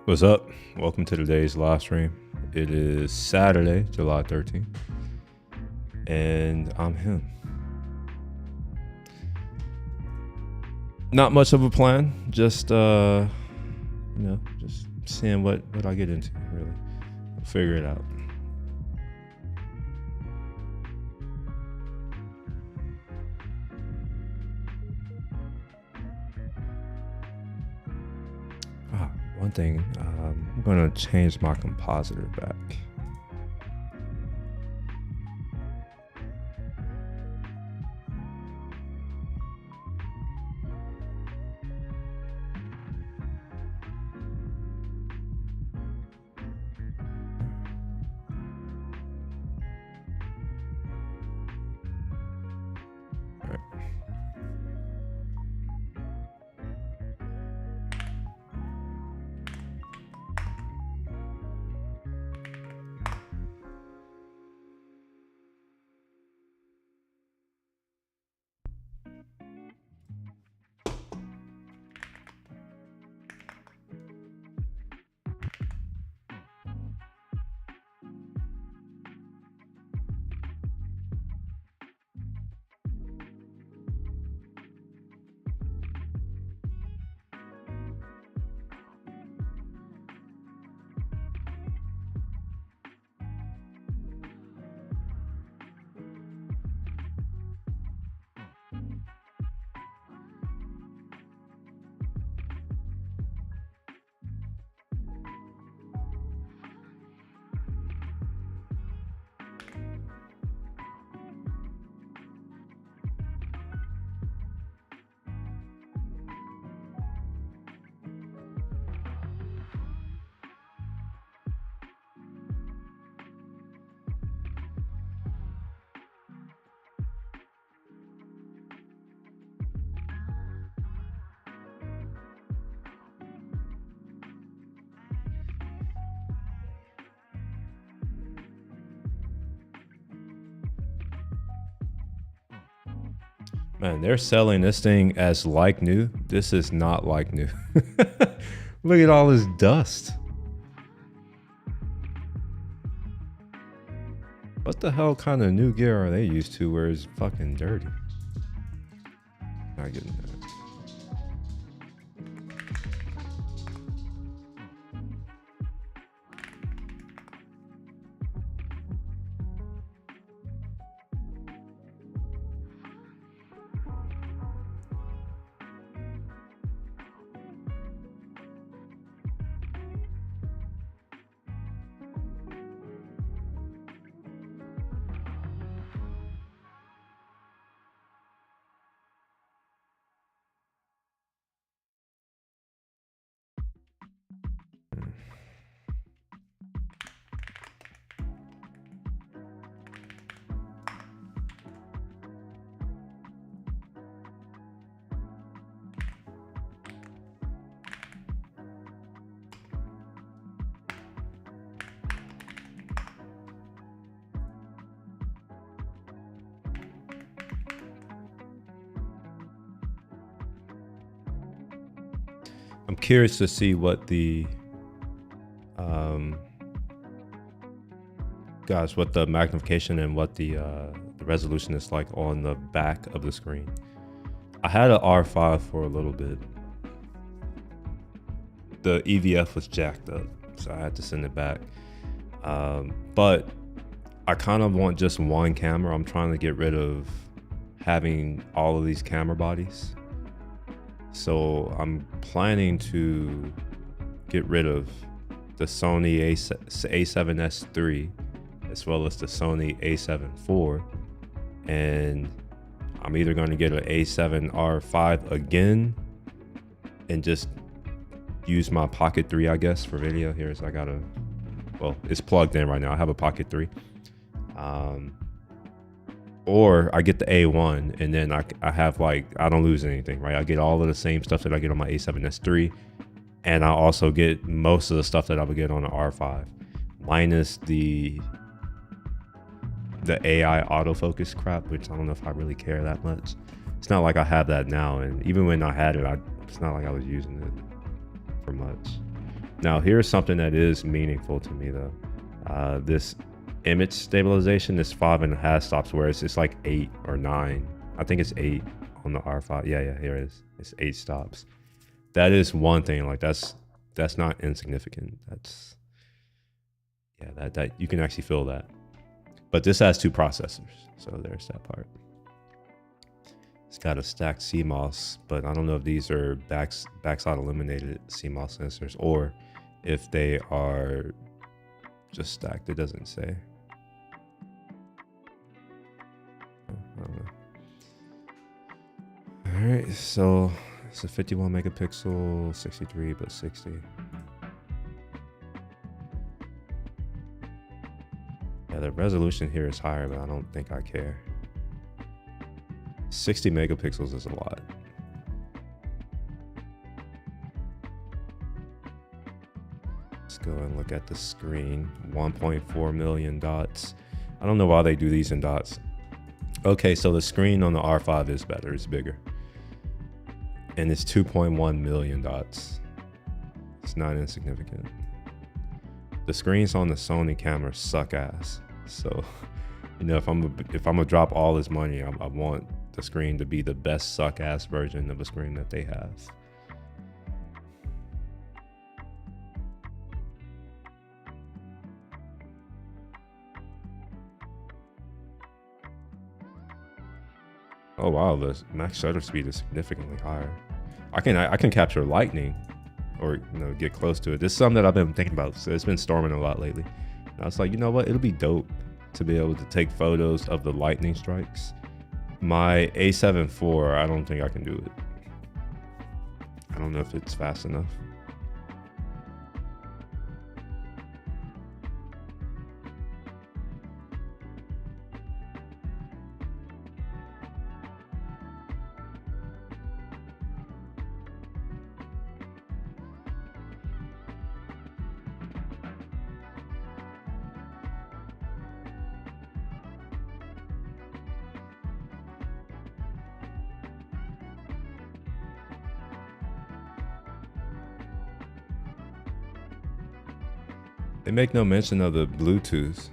What's up? Welcome to today's live stream. It is Saturday, July 13th, and I'm him. Not much of a plan, just just seeing what I get into, really. We'll figure it out. One thing, I'm gonna change my compositor back. Man, they're selling this thing as like new. This is not like new. Look at all this dust. What the hell kind of new gear are they used to where it's fucking dirty? Not getting that. I'm curious to see what the what the magnification and what the resolution is like on the back of the screen. I had an R5 for a little bit. The EVF was jacked up, so I had to send it back. But I kind of want just one camera. I'm trying to get rid of having all of these camera bodies. So I'm planning to get rid of the Sony A7S III as well as the Sony A7 IV, and I'm either going to get an A7R5 again and just use my Pocket 3, I guess, for video. Here's it's plugged in right now. I have a Pocket 3. Or I get the A1 and then I have I don't lose anything, right? I get all of the same stuff that I get on my A7S III, and I also get most of the stuff that I would get on the R5, minus the AI autofocus crap, which I don't know if I really care that much. It's not like I have that now, and even when I had it, it's not like I was using it for much. Now here's something that is meaningful to me though. This image stabilization is 5.5 stops, whereas it's like 8 or 9. I think it's 8 on the R5. Yeah, here it is. It's 8 stops. That is one thing. Like that's not insignificant. That's, yeah, that you can actually feel that. But this has 2 processors, so there's that part. It's got a stacked CMOS, but I don't know if these are backside eliminated CMOS sensors or if they are just stacked. It doesn't say. I don't know. All right, so it's a 51 megapixel, 63 but 60. Yeah, the resolution here is higher, but I don't think I care. 60 megapixels is a lot. Let's go and look at the screen. 1.4 million dots. I don't know why they do these in dots. Okay, so the screen on the R5 is better. It's bigger. And it's 2.1 million dots. It's not insignificant. The screens on the Sony camera suck ass. So, you know, if I'm gonna drop all this money, I want the screen to be the best suck ass version of a screen that they have. Oh wow, the max shutter speed is significantly higher. I can capture lightning, or get close to it. This is something that I've been thinking about. So it's been storming a lot lately. And I was like, you know what? It'll be dope to be able to take photos of the lightning strikes. My A7 IV, I don't think I can do it. I don't know if it's fast enough. They make no mention of the Bluetooth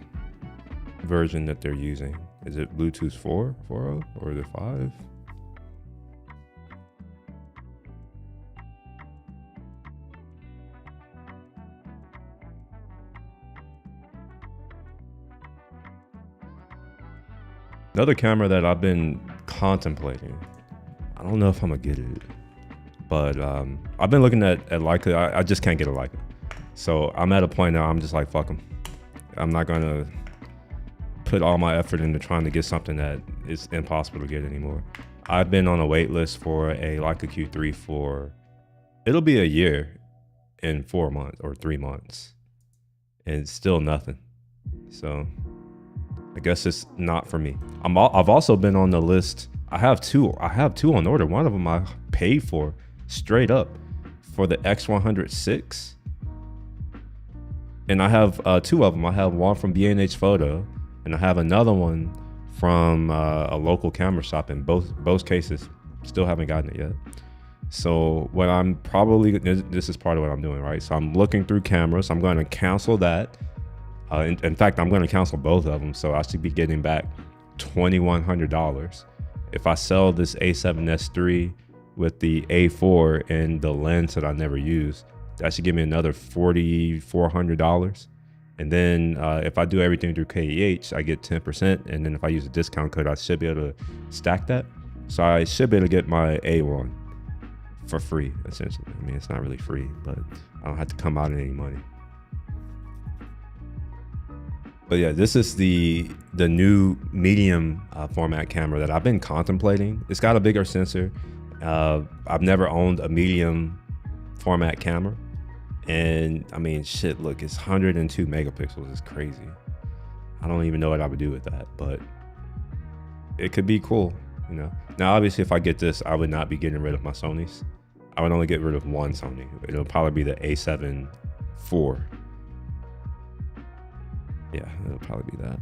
version that they're using. Is it Bluetooth 4.0 or the 5? Another camera that I've been contemplating. I don't know if I'm gonna get it, but I've been looking at Leica. I just can't get a Leica. So I'm at a point now, I'm just like, fuck them. I'm not gonna put all my effort into trying to get something that is impossible to get anymore. I've been on a wait list for a Leica Q3 for, it'll be a year in 4 months or 3 months. And it's still nothing. So I guess it's not for me. I've also been on the list. I have two on order. One of them I paid for straight up for the X100VI. And I have 2 of them. I have one from B&H Photo, and I have another one from a local camera shop. In both cases, still haven't gotten it yet. So what I'm probably, this is part of what I'm doing, right? So I'm looking through cameras. I'm going to cancel that. In fact, I'm going to cancel both of them. So I should be getting back $2,100. If I sell this A7S III with the A4 and the lens that I never use, that should give me another $4,400. And then if I do everything through KEH, I get 10%. And then if I use a discount code, I should be able to stack that. So I should be able to get my A1 for free, essentially. I mean, it's not really free, but I don't have to come out in any money. But yeah, this is the new medium format camera that I've been contemplating. It's got a bigger sensor. I've never owned a medium format camera, and I mean, shit, look, it's 102 megapixels. It's crazy. I don't even know what I would do with that, but it could be cool, you know. Now, obviously, if I get this, I would not be getting rid of my Sonys. I would only get rid of one Sony. It'll probably be the A7 IV. Yeah, it'll probably be that.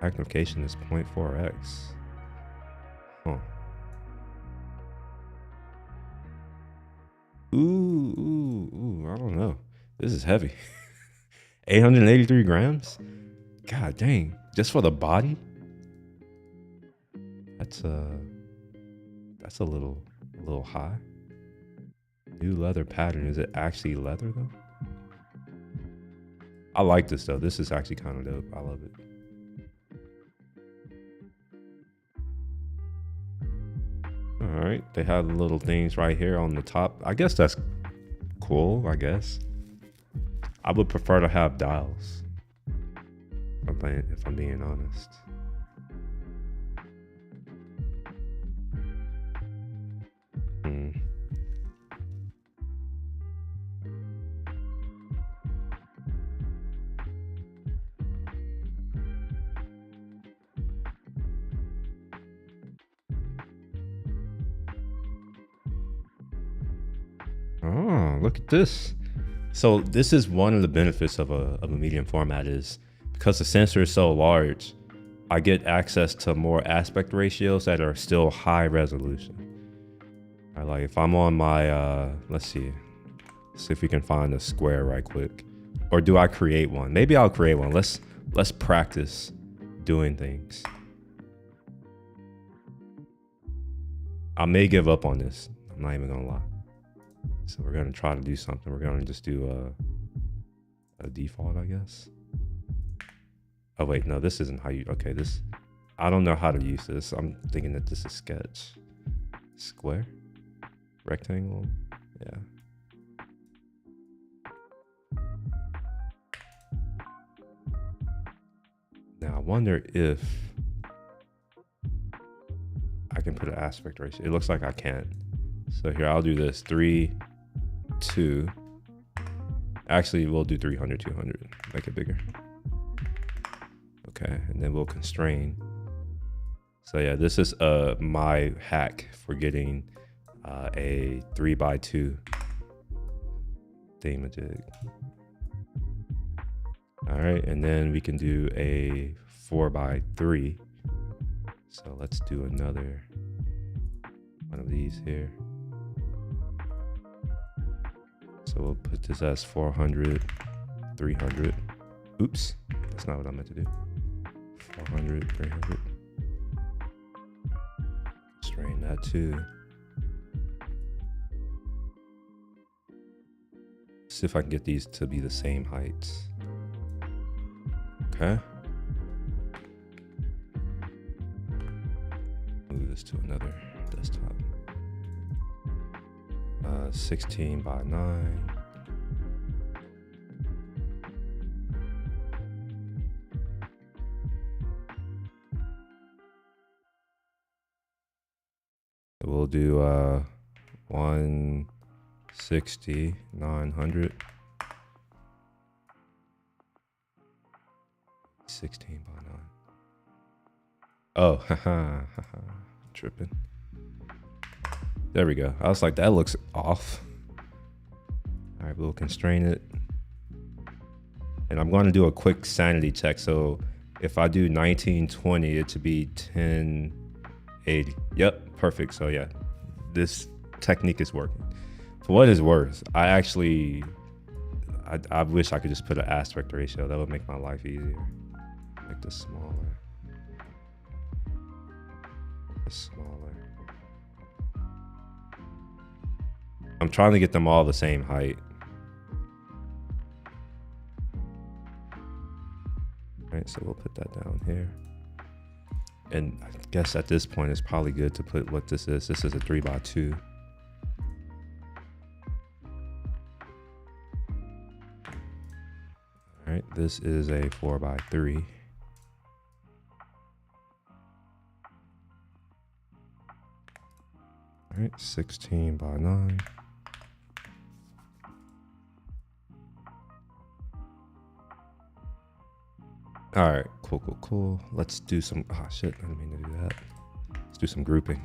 Magnification is 0.4x. Huh. Ooh, I don't know. This is heavy. 883 grams? God dang. Just for the body? That's a little high. New leather pattern. Is it actually leather though? I like this though. This is actually kind of dope. I love it. All right, they have little things right here on the top. I guess that's cool, I guess. I would prefer to have dials, if I'm being honest. Oh, look at this. So this is one of the benefits of a medium format is because the sensor is so large, I get access to more aspect ratios that are still high resolution. All right, like if I'm on my, let's see if we can find a square right quick. Or do I create one? Maybe I'll create one. Let's practice doing things. I may give up on this. I'm not even gonna lie. So we're gonna try to do something. We're gonna just do a default, I guess. Oh wait, no, this isn't how you, okay, this, I don't know how to use this. I'm thinking that this is sketch. Square? Rectangle? Yeah. Now I wonder if I can put an aspect ratio. It looks like I can't. So here, I'll do this 3, 2. Actually, we'll do 300, 200, make it bigger. Okay, and then we'll constrain. So yeah, this is my hack for getting a 3x2 thingamajig. All right, and then we can do a 4x3. So let's do another one of these here. So we'll put this as 400, 300. Oops, that's not what I meant to do. 400, 300. Strain that too. See if I can get these to be the same heights. Okay. Move this to another desktop. 16 by 9. We'll do 160, 900. 16 by 9. Oh, haha, tripping. There we go. I was like, that looks off. All right, we'll constrain it. And I'm going to do a quick sanity check. So if I do 1920, it should be 1080. Yep, perfect. So yeah, this technique is working. For what it's worth, I wish I could just put an aspect ratio. That would make my life easier. Make this smaller. This smaller. I'm trying to get them all the same height. All right, so we'll put that down here. And I guess at this point, it's probably good to put what this is. This is a 3x2. All right, this is a 4x3. All right, 16 by 9. All right, cool. Let's do some, oh shit, I didn't mean to do that. Let's do some grouping.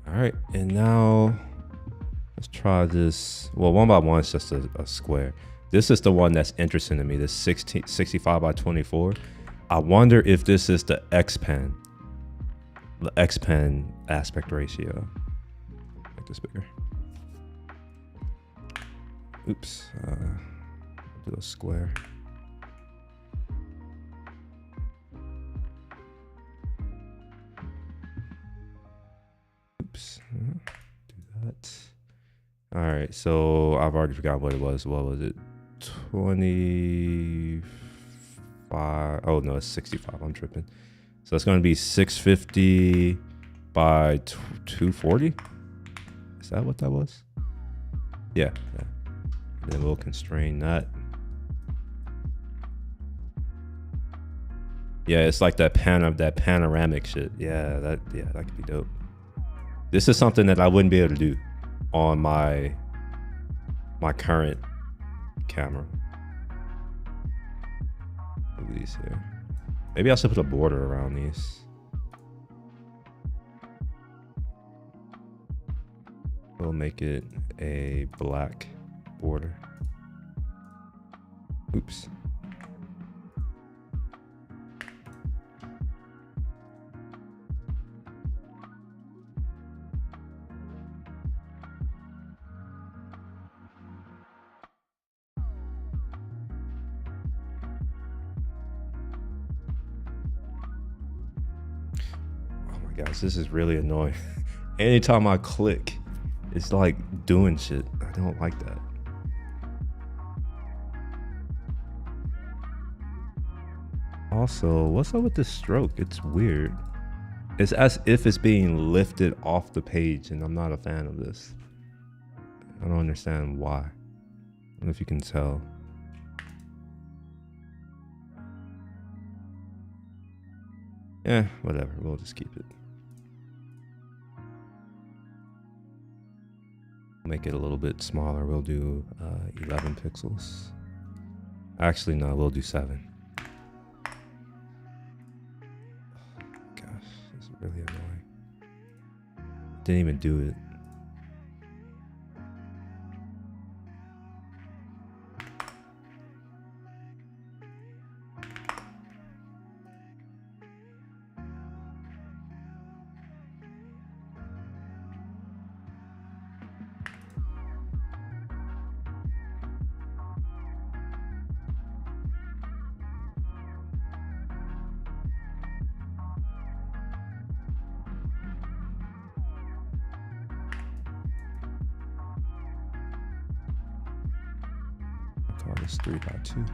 All right, and now let's try this. Well, 1x1 is just a square. This is the one that's interesting to me. This 65 by 24. I wonder if this is the X-Pen. The X-Pen aspect ratio. Make this bigger. Oops. Do a square. Oops. Do that. All right. So I've already forgot what it was. What was it? 25. Oh no, it's 65. I'm tripping. So it's going to be 650 by 240. Is that what that was? Yeah. And then we'll constrain that. Yeah, it's like that panoramic shit. Yeah, that could be dope. This is something that I wouldn't be able to do on my current camera. Look at these here. Maybe I should put a border around these. We'll make it a black border. Oops. Guys, this is really annoying. Anytime I click, it's like doing shit. I don't like that. Also, what's up with this stroke? It's weird. It's as if it's being lifted off the page, and I'm not a fan of this. I don't understand why. I don't know if you can tell. Yeah, whatever. We'll just keep it. Make it a little bit smaller. We'll do 11 pixels. Actually, no, we'll do 7. Gosh, this is really annoying. Didn't even do it. Call this 3x2.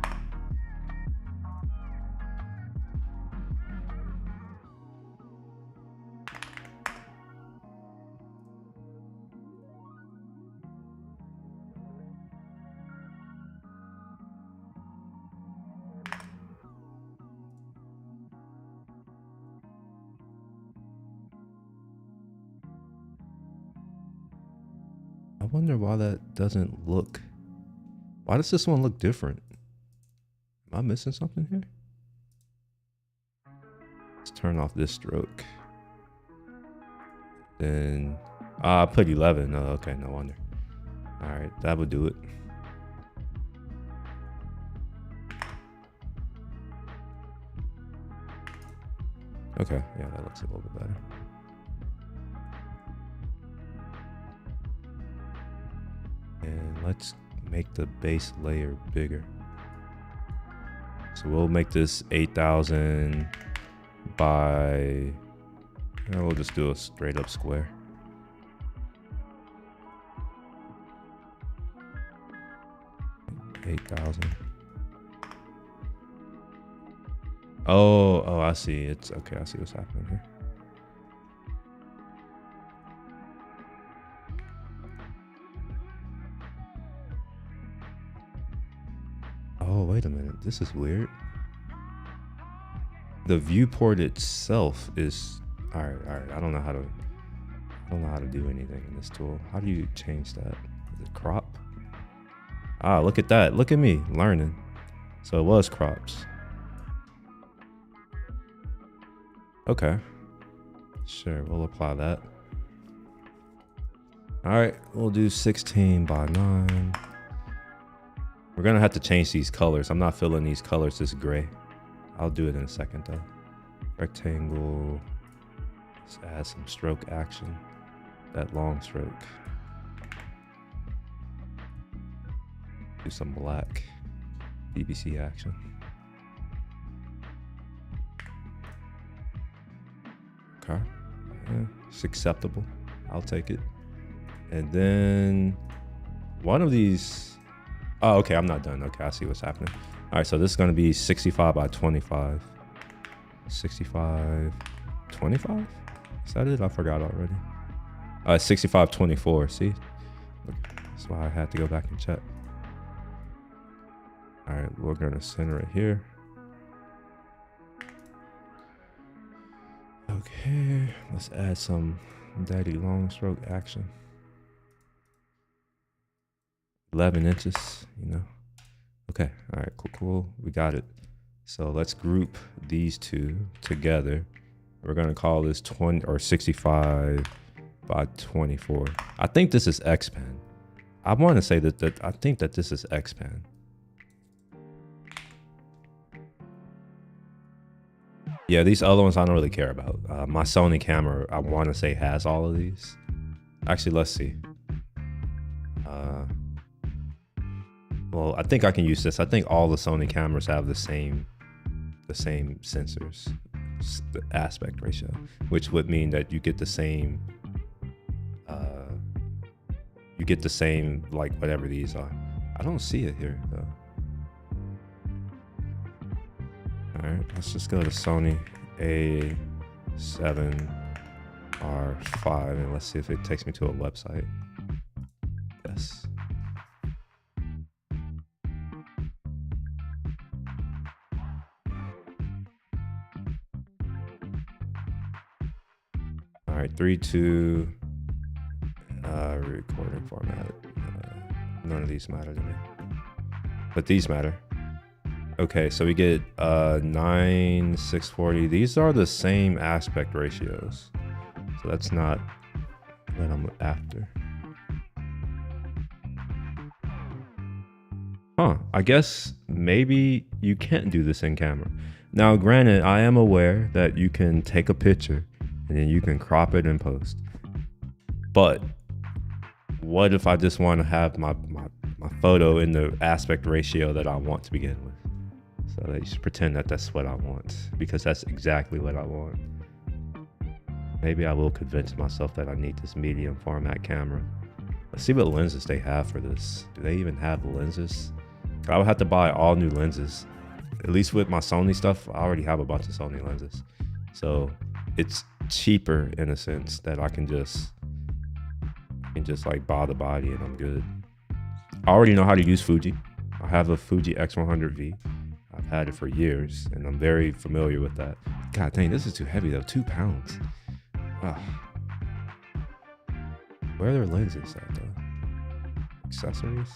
I wonder why that doesn't look. Why does this one look different? Am I missing something here? Let's turn off this stroke. Then I put 11. Oh, okay, no wonder. All right, that would do it. Okay, yeah, that looks a little bit better. And let's make the base layer bigger. So we'll make this 8,000 by, we'll just do a straight up square. $8,000. Oh, I see. It's okay. I see what's happening here. Oh, wait a minute. This is weird. The viewport itself is all right. I don't know how to do anything in this tool. How do you change that? Is it crop? Ah, look at that. Look at me learning. So it was crops. Okay. Sure, we'll apply that. All right, we'll do 16 by 9. We're gonna have to change these colors. I'm not feeling these colors this gray. I'll do it in a second though. Rectangle. Let's add some stroke action. That long stroke. Do some black BBC action. Okay, yeah, it's acceptable. I'll take it. And then one of these, oh, okay, I'm not done. Okay, I see what's happening. All right, so this is gonna be 65 by 25. 65, 25? Is that it? I forgot already. 65, 24, see? Look, that's why I had to go back and check. All right, we're gonna center it here. Okay, let's add some daddy long stroke action. 11 inches, you know. Okay, all right, cool. We got it. So let's group these two together. We're gonna call this 20 or 65 by 24. I think this is X-Pen. I want to say that I think that this is X-Pen. Yeah, these other ones I don't really care about. My Sony camera, I want to say, has all of these. Actually, let's see. Well, I think I can use this. I think all the Sony cameras have the same sensors, the aspect ratio, which would mean that you get the same. You get the same, like, whatever these are. I don't see it here though. All right, let's just go to Sony A7R5 and let's see if it takes me to a website. Yes. All right, 3.2 recording format. None of these matter to me, but these matter. Okay, so we get 9:640. These are the same aspect ratios, so that's not what I'm after. Huh, I guess maybe you can't do this in camera. Now, granted, I am aware that you can take a picture and then you can crop it in post. But what if I just want to have my photo in the aspect ratio that I want to begin with? So they just pretend that that's what I want, because that's exactly what I want. Maybe I will convince myself that I need this medium format camera. Let's see what lenses they have for this. Do they even have lenses? I would have to buy all new lenses. At least with my Sony stuff, I already have a bunch of Sony lenses. So it's cheaper in a sense that I can just like buy the body and I'm good. I already know how to use Fuji. I have a Fuji X100V. I've had it for years and I'm very familiar with that. God dang, this is too heavy though, 2 pounds. Ugh. Where are their lenses at though? Accessories?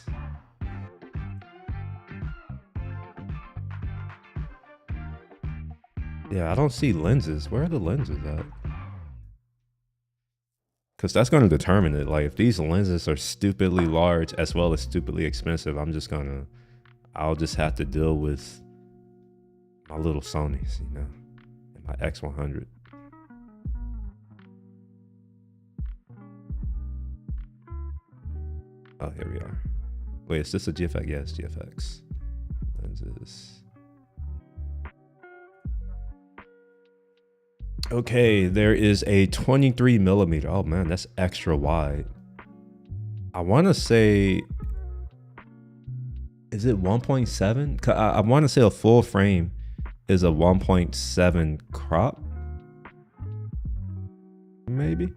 Yeah, I don't see lenses. Where are the lenses at? Because that's going to determine it. Like, if these lenses are stupidly large as well as stupidly expensive, I'll just have to deal with my little Sonys, you know, and my X100. Oh, here we are. Wait, is this a GFX? Yeah, it's GFX. Lenses. Okay, there is a 23 millimeter. Oh man, that's extra wide. I want to say, is it 1.7? I want to say a full frame is a 1.7 crop, maybe,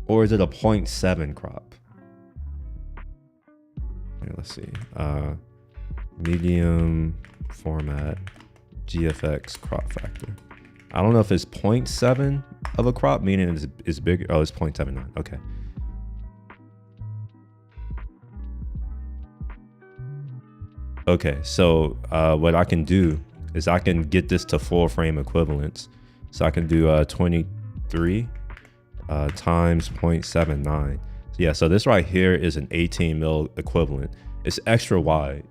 or is it a 0.7 crop? Here, let's see. Medium format GFX crop factor. I don't know if it's 0.7 of a crop, meaning it's bigger. Oh, it's 0.79. Okay. Okay, so what I can do is I can get this to full frame equivalence. So I can do 23 times 0.79. Yeah, so this right here is an 18 mil equivalent. It's extra wide.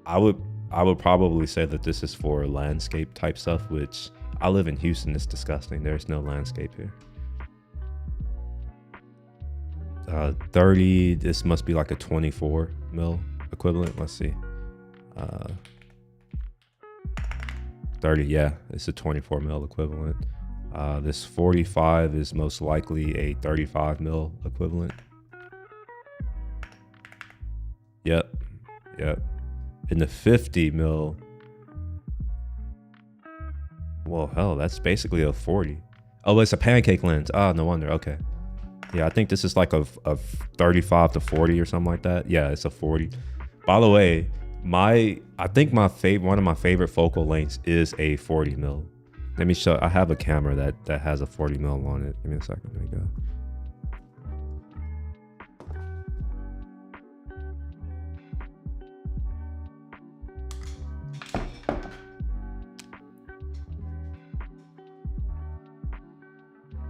I would probably say that this is for landscape type stuff, which I live in Houston. It's disgusting. There's no landscape here. 30, this must be like a 24 mil equivalent. Let's see. 30, yeah, it's a 24 mil equivalent. This 45 is most likely a 35 mil equivalent. Yep. In the 50 mil, well, hell, that's basically a 40. Oh, it's a pancake lens. Ah, no wonder. Okay. Yeah, I think this is like a 35 to 40 or something like that. Yeah, it's a 40. By the way, I think one of my favorite focal lengths is a 40 mil. Let me show. I have a camera that has a 40 mil on it. Give me a second. There you go.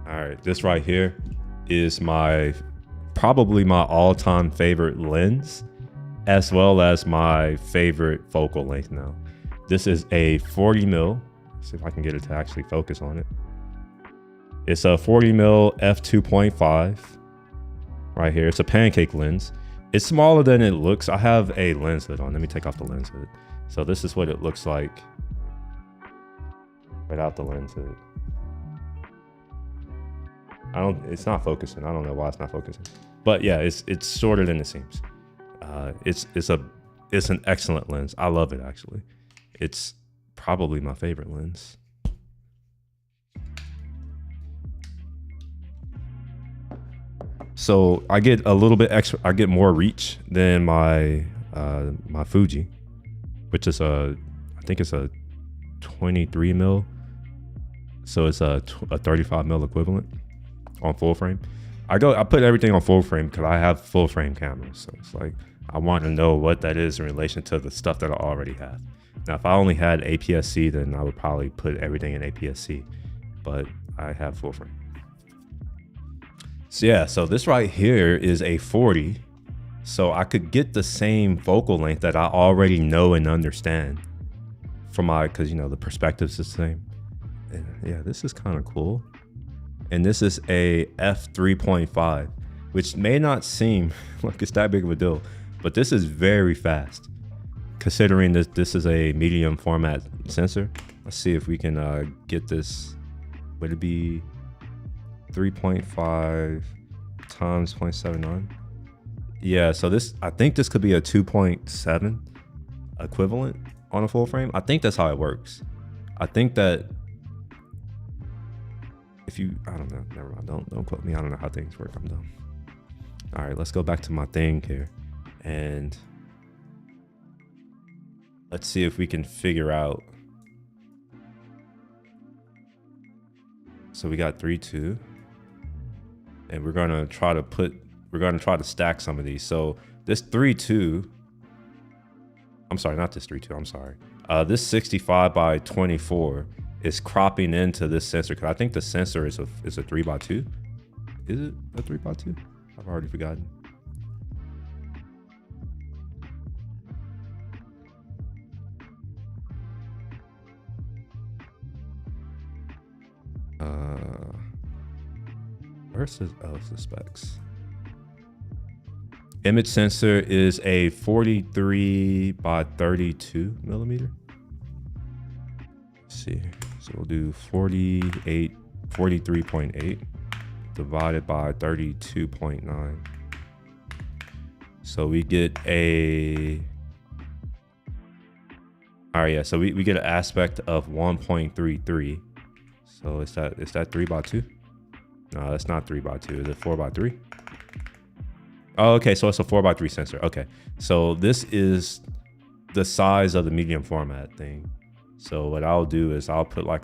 All right, this right here is probably my all-time favorite lens, as well as my favorite focal length now. This is a 40 mil. Let's see if I can get it to actually focus on it. It's a 40 mil f2.5 right here. It's a pancake lens. It's smaller than it looks. I have a lens hood on. Let me take off the lens hood. So this is what it looks like without the lens hood. It's not focusing. I don't know why it's not focusing, but yeah, it's shorter than it seems. It's an excellent lens. I love it, actually. It's probably my favorite lens. So I get a little bit extra. I get more reach than my Fuji, which is I think it's a 23 mil. So it's a 35 mil equivalent on full frame. I put everything on full frame because I have full frame cameras. So it's like, I want to know what that is in relation to the stuff that I already have. Now, if I only had APS-C, then I would probably put everything in APS-C, but I have full frame. So yeah, so this right here is a 40. So I could get the same focal length that I already know and understand because the perspective's the same. And yeah, this is kind of cool. And this is a f3.5, which may not seem like it's that big of a deal, but this is very fast considering this is a medium format sensor. Let's see if we can get this. Would it be 3.5 times 0.79? Yeah, so I think this could be a 2.7 equivalent on a full frame. I think that's how it works. I think that I don't know, never mind, don't quote me. I don't know how things work, I'm dumb. All right, let's go back to my thing here and let's see if we can figure out. So we got 3.2 and we're gonna try to stack some of these. So this 3.2, I'm sorry, not this 3.2, I'm sorry. This 65 by 24 is cropping into this sensor, because I think the sensor is a 3x2. Is it a 3x2? I've already forgotten. Where's the specs? Image sensor is a 43 by 32 millimeter. Let's see. So we'll do 43.8 divided by 32.9. So we get all right, yeah, so we get an aspect of 1.33. So is that 3x2? No, that's not 3x2. Is it 4x3? Oh, okay, so it's a 4x3 sensor. Okay, so this is the size of the medium format thing. So what I'll do is I'll put like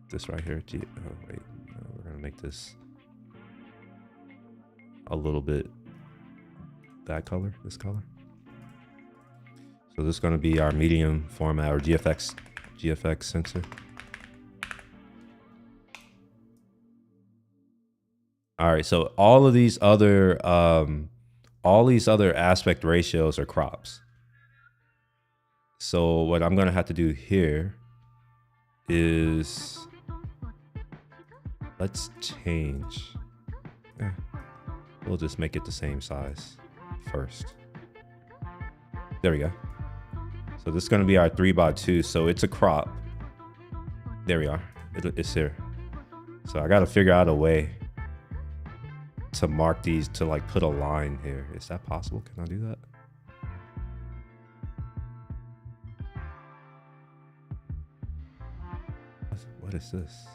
this right here. Oh wait, no, we're gonna make this a little bit this color. So this is gonna be our medium format or GFX sensor. All right, so all these other aspect ratios are crops. So what I'm gonna have to do here is let's change. We'll just make it the same size first. There we go. So this is gonna be our 3x2. So it's a crop. There we are. It's here. So I gotta figure out a way to mark these, to like put a line here. Is that possible? Can I do that? What is this?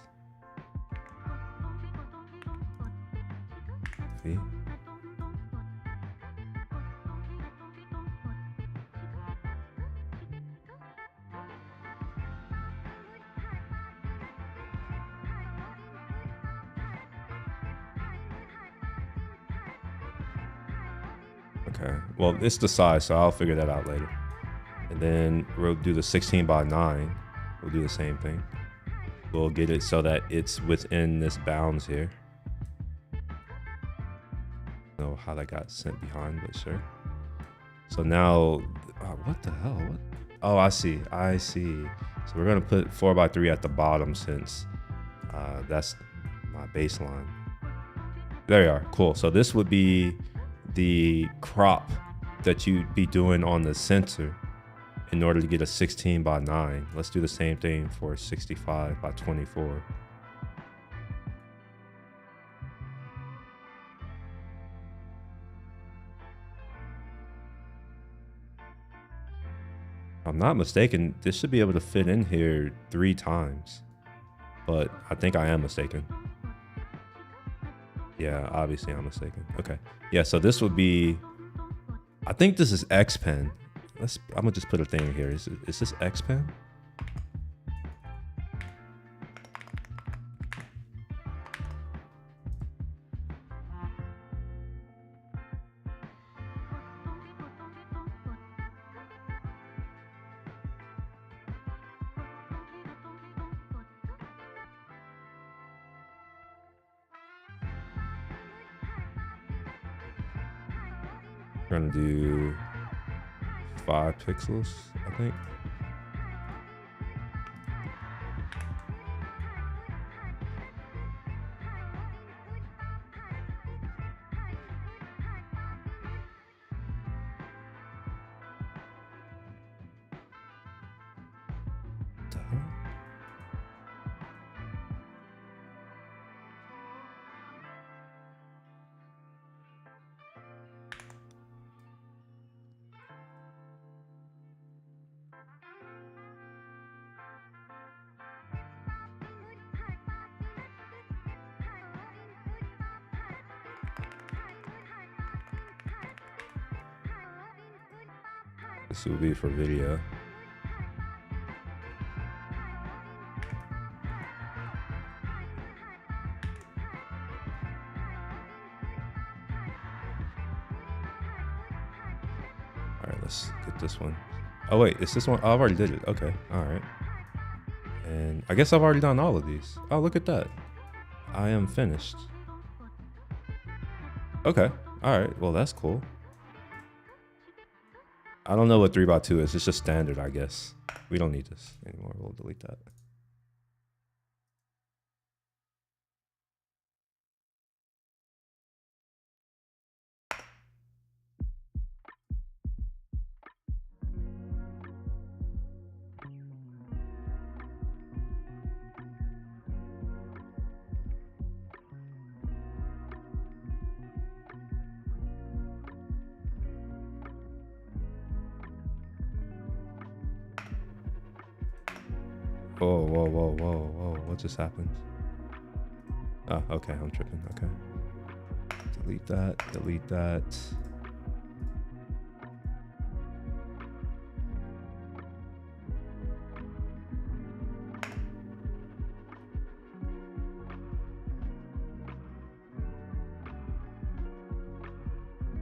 See? Okay, well, it's the size, so I'll figure that out later. And then we'll do the 16x9. We'll do the same thing. We'll get it so that it's within this bounds here. I don't know how that got sent behind, but sure. So now, what the hell? What? Oh, I see. So we're gonna put 4x3 at the bottom since that's my baseline. There you are. Cool. So this would be the crop that you'd be doing on the center in order to get a 16x9. Let's do the same thing for 65x24. If I'm not mistaken, this should be able to fit in here 3 times, but I think I am mistaken. Yeah, obviously I'm mistaken. Okay. Yeah, so this would be, I think this is X pen. I'm gonna just put a thing here. Is this X pen? We're gonna do 5 pixels, I think. What the hell? This will be for video. All right, let's get this one. Oh wait, is this one? Oh, I've already did it. Okay, all right. And I guess I've already done all of these. Oh, look at that. I am finished. Okay, all right. Well, that's cool. I don't know what 3x2 is. It's just standard, I guess. We don't need this anymore. We'll delete that. Whoa, whoa, whoa, whoa, whoa. What just happened? Oh, okay. I'm tripping. Okay. Delete that. Delete that.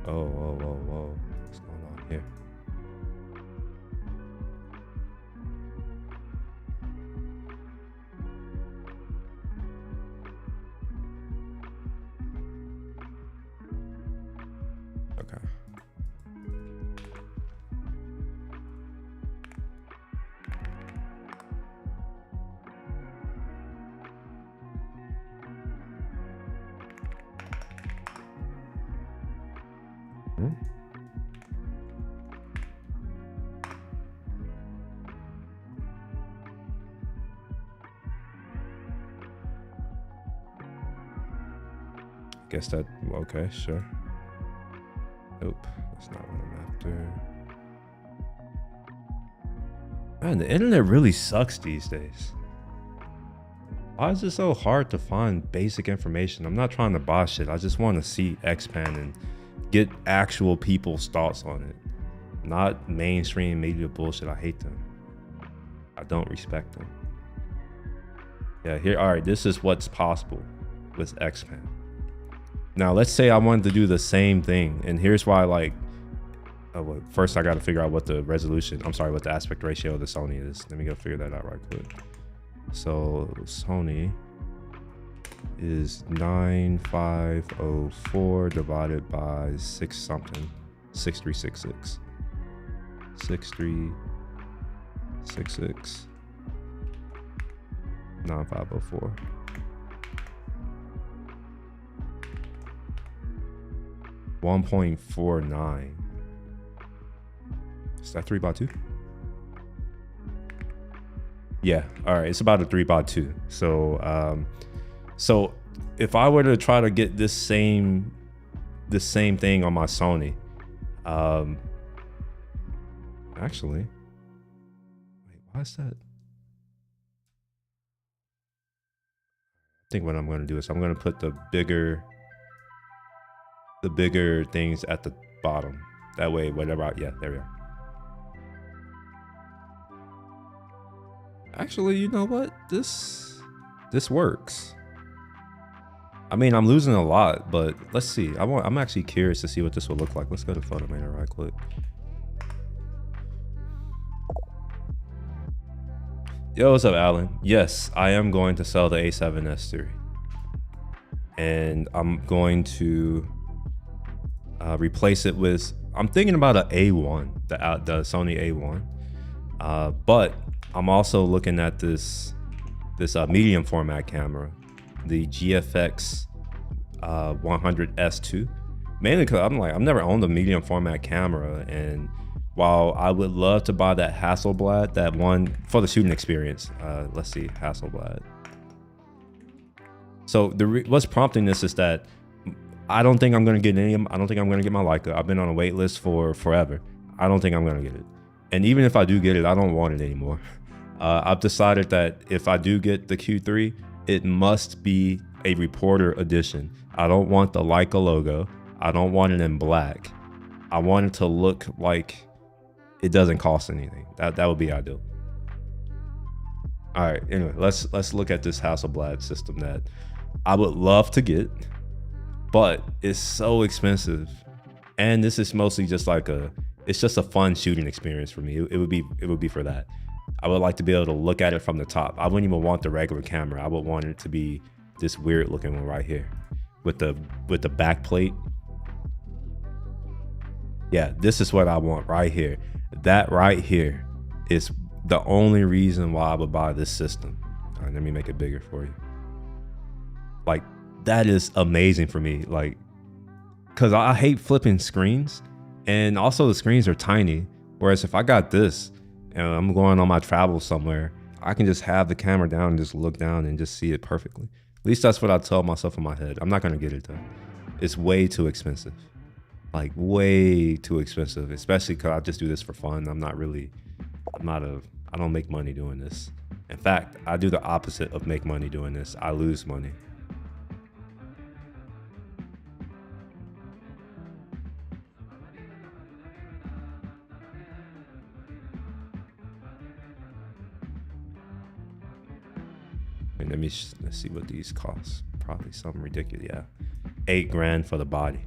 Oh, whoa, whoa, whoa. What's going on here? Guess that, okay, sure. Nope, that's not what I'm after. Man, the internet really sucks these days. Why is it so hard to find basic information? I'm not trying to buy shit. I just want to see X-Pan and get actual people's thoughts on it. Not mainstream media bullshit. I hate them. I don't respect them. Yeah, here, all right, this is what's possible with X-Pan. Now, let's say I wanted to do the same thing, and here's why, like, oh, well, first I got to figure out what the resolution, I'm sorry, what the aspect ratio of the Sony is. Let me go figure that out right quick. So Sony is 9504 divided by 6 something, 6366. 6366 9504. .49. Is that 3x2? Yeah, all right, it's about a 3x2. So so if I were to try to get this same thing on my Sony, actually, wait, why is that? I think what I'm going to do is I'm going to put the bigger things at the bottom. That way, whatever, yeah, there we are. Actually, you know what? This works. I mean, I'm losing a lot, but let's see. I'm actually curious to see what this will look like. Let's go to Photomator right quick. Yo, what's up, Alan? Yes, I am going to sell the A7S III. And I'm going to replace it with, I'm thinking about an A1, the Sony A1. But I'm also looking at this medium format camera, the GFX 100S2. Mainly because I've never owned a medium format camera, and while I would love to buy that Hasselblad, that one for the shooting experience. Let's see, Hasselblad. So what's prompting this is that I don't think I'm gonna get any. I don't think I'm gonna get my Leica. I've been on a wait list for forever. I don't think I'm gonna get it. And even if I do get it, I don't want it anymore. I've decided that if I do get the Q3, it must be a reporter edition. I don't want the Leica logo. I don't want it in black. I want it to look like it doesn't cost anything. That would be ideal. All right, anyway, let's look at this Hasselblad system that I would love to get, but it's so expensive. And this is mostly just like it's just a fun shooting experience for me. It would be for that. I would like to be able to look at it from the top. I wouldn't even want the regular camera. I would want it to be this weird looking one right here with the back plate. Yeah, this is what I want right here. That right here is the only reason why I would buy this system. All right, let me make it bigger for you. Like, that is amazing for me. Like, cause I hate flipping screens, and also the screens are tiny. Whereas if I got this and I'm going on my travels somewhere, I can just have the camera down and just look down and just see it perfectly. At least that's what I tell myself in my head. I'm not gonna get it though. It's way too expensive. Like, way too expensive, especially because I just do this for fun. I don't make money doing this. In fact, I do the opposite of make money doing this. I lose money. And let's see what these cost. Probably something ridiculous. Yeah, $8 grand for the body.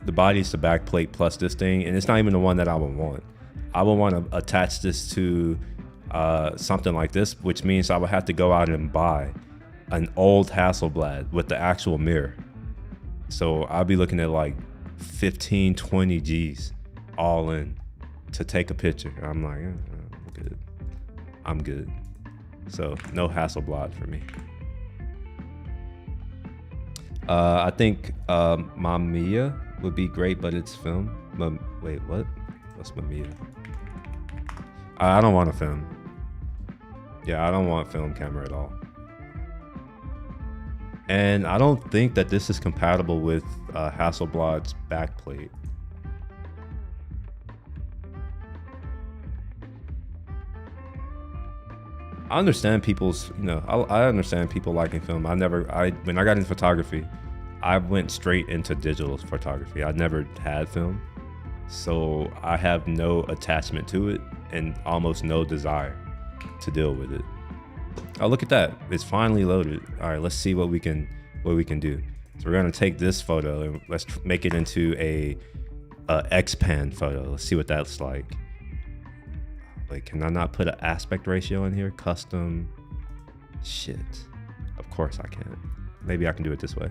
The body's the back plate plus this thing, and it's not even the one that I would want. I would want to attach this to something like this, which means I would have to go out and buy an old Hasselblad with the actual mirror. So I'll be looking at like 15, 20 G's all in to take a picture. I'm like, I'm good. I'm good. So no Hasselblad for me. I think Mamiya would be great, but it's film. Wait, what? What's Mamiya? I don't want a film. Yeah, I don't want film camera at all. And I don't think that this is compatible with Hasselblad's backplate. I understand people's, I understand people liking film. When I got into photography, I went straight into digital photography. I never had film, so I have no attachment to it and almost no desire to deal with it. Oh, look at that! It's finally loaded. All right, let's see what we can do. So we're gonna take this photo and let's make it into a XPan photo. Let's see what that's like. Wait, can I not put an aspect ratio in here? Custom. Shit. Of course I can't. Maybe I can do it this way.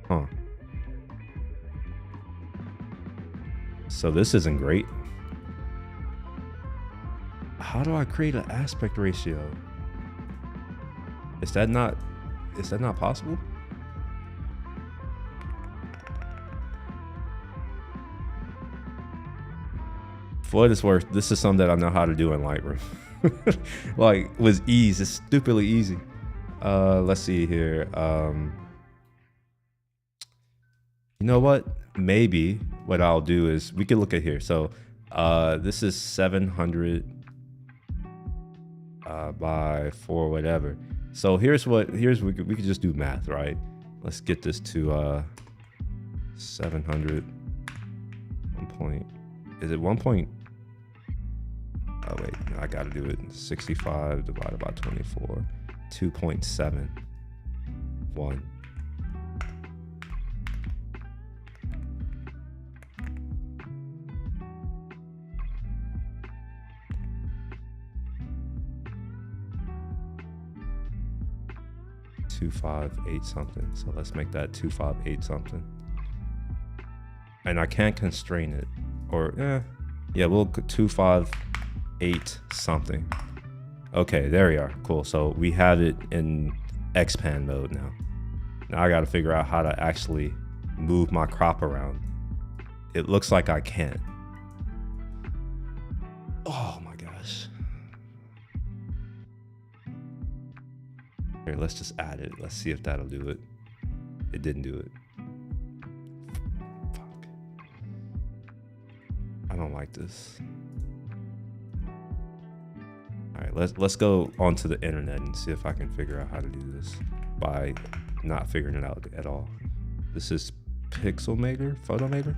Huh. So this isn't great. How do I create an aspect ratio? Is that not possible? For what it's worth, this is something that I know how to do in Lightroom. Like with ease. It's stupidly easy. Let's see here. You know what? Maybe what I'll do is we could look at here. So this is 700 by 4 whatever. So we could just do math, right? Let's get this to 700. 1 point. Is it 1 point? Oh wait, no, I gotta do it. 65 divided by 24. 2.71. 258 something. So let's make that 258 something. And I can't constrain it. Or yeah, we'll 258 something. Okay, there we are. Cool. So we have it in XPan mode now. Now I gotta figure out how to actually move my crop around. It looks like I can't. Oh my gosh. Here, let's just add it. Let's see if that'll do it. It didn't do it. Fuck. I don't like this. All right, let's go onto the internet and see if I can figure out how to do this by not figuring it out at all. This is Pixelmator, Photomator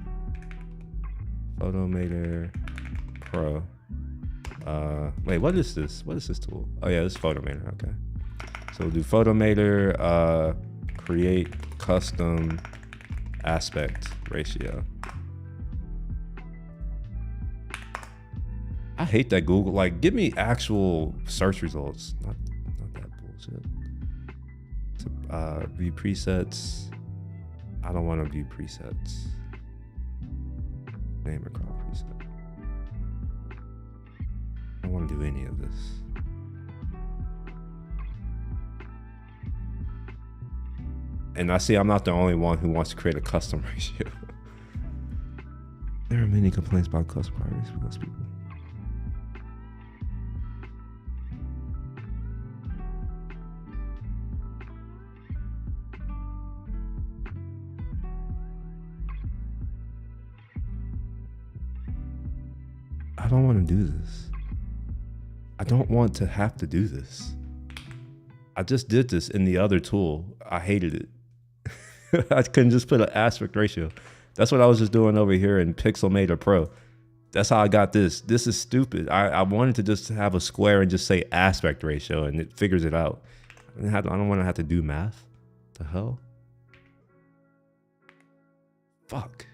Pro. Wait, what is this? What is this tool? Oh yeah, this is Photomator. Okay. So we'll do Photomator, create custom aspect ratio. I hate that Google, like, give me actual search results, not that bullshit. View presets. I don't want to view presets. Name or crop preset. I don't want to do any of this. And I see I'm not the only one who wants to create a custom ratio. There are many complaints about custom priorities because people. I don't want to do this. I don't want to have to do this. I just did this in the other tool. I hated it. I couldn't just put an aspect ratio. That's what I was just doing over here in Pixelmator Pro. That's how I got this. This is stupid. I wanted to just have a square and just say aspect ratio and it figures it out. I don't want to have to do math. The hell? Fuck.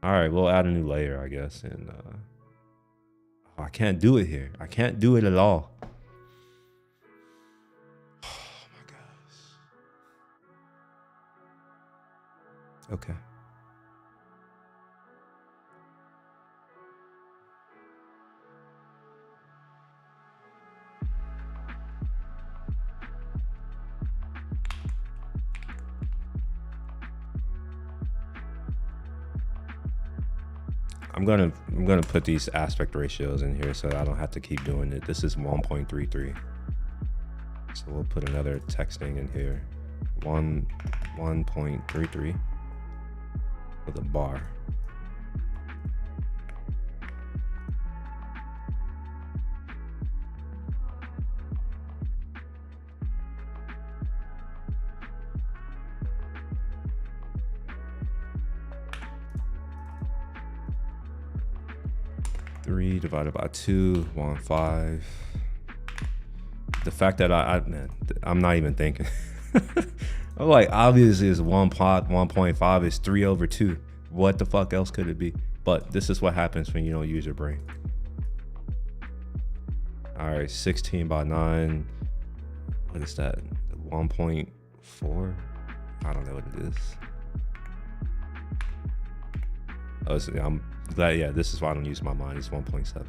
All right, we'll add a new layer, I guess. And I can't do it here. I can't do it at all. Oh my gosh. Okay. I'm gonna put these aspect ratios in here so I don't have to keep doing it. This is 1.33. So we'll put another texting in here. 1.33 for the bar. Three divided by 2, 1.5. The fact that man, I'm not even thinking. I'm like, obviously it's 1.5 is 3/2. What the fuck else could it be? But this is what happens when you don't use your brain. All right, 16 by 9. What is that? 1.4? I don't know what it is. Oh, so I'm glad. Yeah, this is why I don't use my mind. It's 1.7.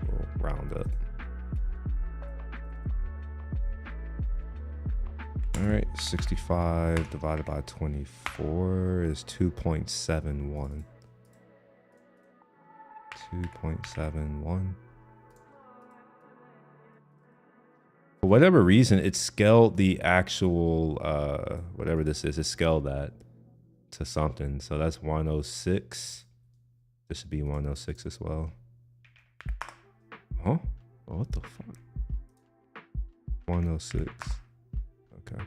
We'll round up. All right, 65 divided by 24 is 2.71. 2.71. For whatever reason, it scaled the actual, whatever this is, it scaled that to something. So that's 106. This should be 106 as well. Huh? Oh, what the fuck? 106. Okay.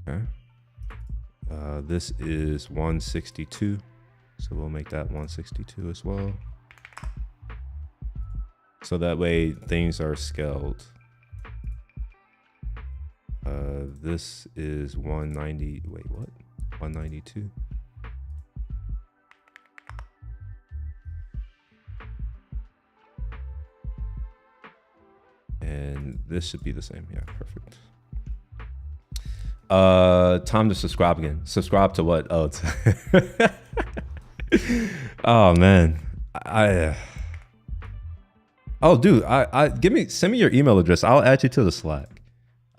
Okay. This is 162. So we'll make that 162 as well. So that way things are scaled. This is 190. Wait, what? 192. And this should be the same. Yeah, perfect. Time to subscribe again. Subscribe to what? Oh, oh man. Oh, dude, send me your email address. I'll add you to the Slack.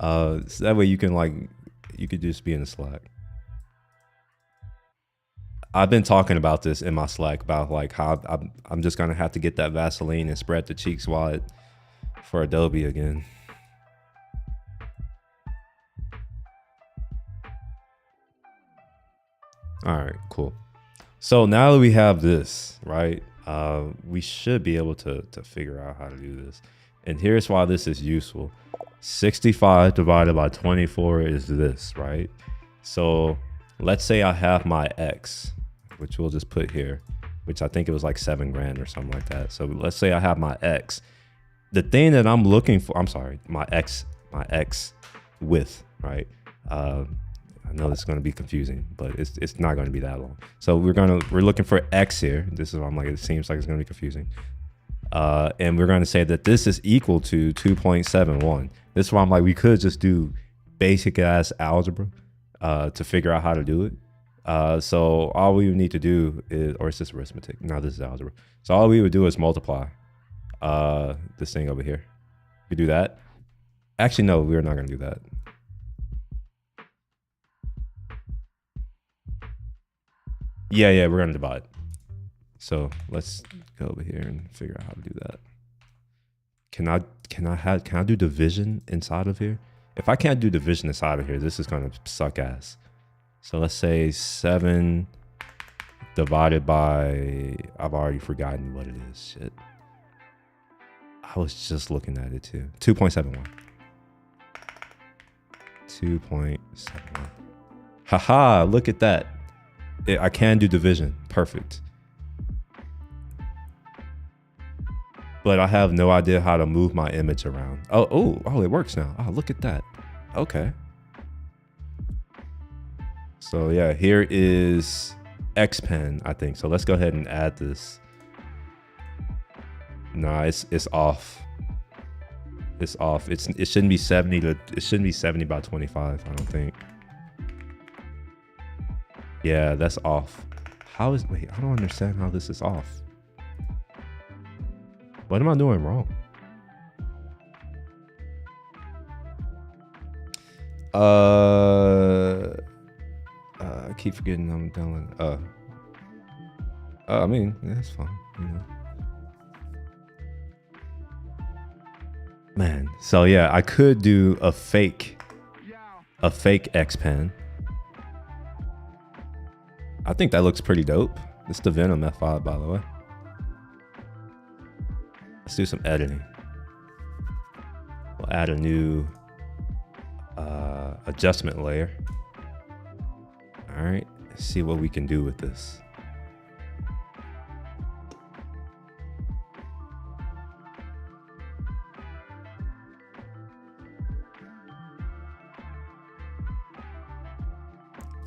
So that way you could just be in the Slack. I've been talking about this in my Slack about like how I'm just gonna have to get that Vaseline and spread the cheeks wide for Adobe again. All right, cool. So now that we have this, right? We should be able to figure out how to do this. And here's why this is useful. 65 divided by 24 is this, right? So let's say I have my X, which we'll just put here, which I think it was like 7 grand or something like that. So let's say I have my X. The thing that I'm looking for, I'm sorry, my X width, right? I know this is going to be confusing, but it's not going to be that long. So we're looking for X here. This is why I'm like, it seems like it's going to be confusing. And we're going to say that this is equal to 2.71. This is why I'm like, we could just do basic ass algebra to figure out how to do it. So all we would need to do is, or is this arithmetic? No, this is algebra. So all we would do is multiply this thing over here. We do that. Actually, no, we're not going to do that. Yeah, we're gonna divide. So let's go over here and figure out how to do that. Can I do division inside of here? If I can't do division inside of here, this is gonna suck ass. So let's say 7 divided by, I've already forgotten what it is. Shit. I was just looking at it too. 2.71. 2.71. Haha, look at that. I can do division. Perfect. But I have no idea how to move my image around. Oh, it works now. Oh, look at that. Okay. So yeah, here is Xpen, I think. So let's go ahead and add this. Nah, it's off. It's off. It shouldn't be 70 by 25, I don't think. Yeah, that's off. Wait, I don't understand how this is off. What am I doing wrong? I keep forgetting I'm done. I mean, yeah, that's fine. You know. Man, so yeah, I could do a fake X-Pen. I think that looks pretty dope. It's the Venom F5, by the way. Let's do some editing. We'll add a new adjustment layer. All right, let's see what we can do with this.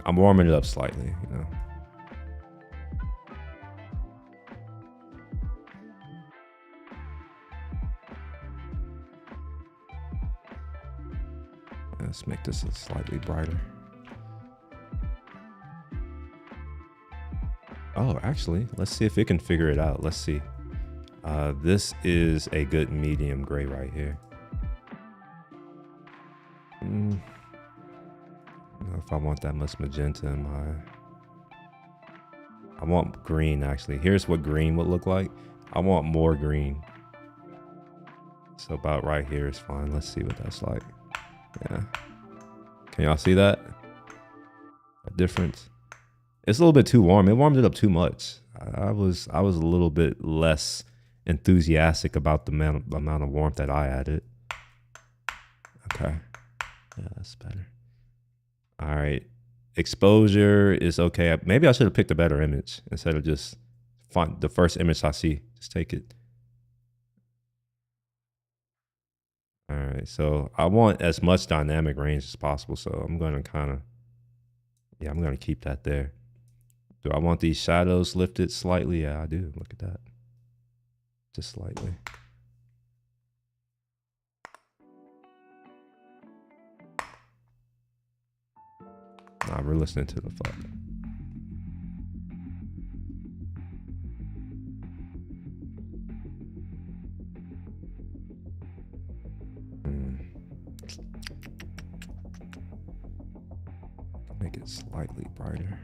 I'm warming it up slightly, you know. Let's make this slightly brighter. Oh, actually, let's see if it can figure it out. Let's see. This is a good medium gray right here. I don't know if I want that much magenta in my... I want green, actually. Here's what green would look like. I want more green. So about right here is fine. Let's see what that's like. Yeah. Can y'all see that? A difference? It's a little bit too warm. It warmed it up too much. I was a little bit less enthusiastic about the amount of warmth that I added. Okay. Yeah, that's better. All right. Exposure is okay. Maybe I should have picked a better image instead of just find the first image I see. Just take it. All right. So I want as much dynamic range as possible. So I'm going to I'm going to keep that there. Do I want these shadows lifted slightly? Yeah, I do. Look at that. Just slightly. Nah, we're listening to the fuck. Make it slightly brighter.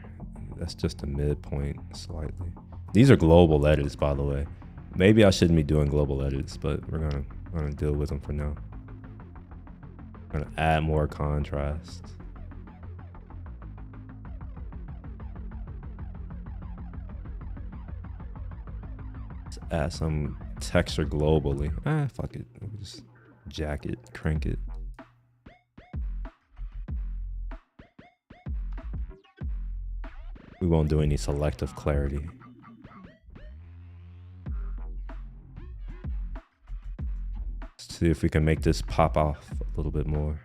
That's just a midpoint slightly. These are global edits, by the way. Maybe I shouldn't be doing global edits, but we're gonna deal with them for now. I'm gonna add more contrast. Let's add some texture globally. Fuck it. Just jack it, crank it. We won't do any selective clarity. Let's see if we can make this pop off a little bit more.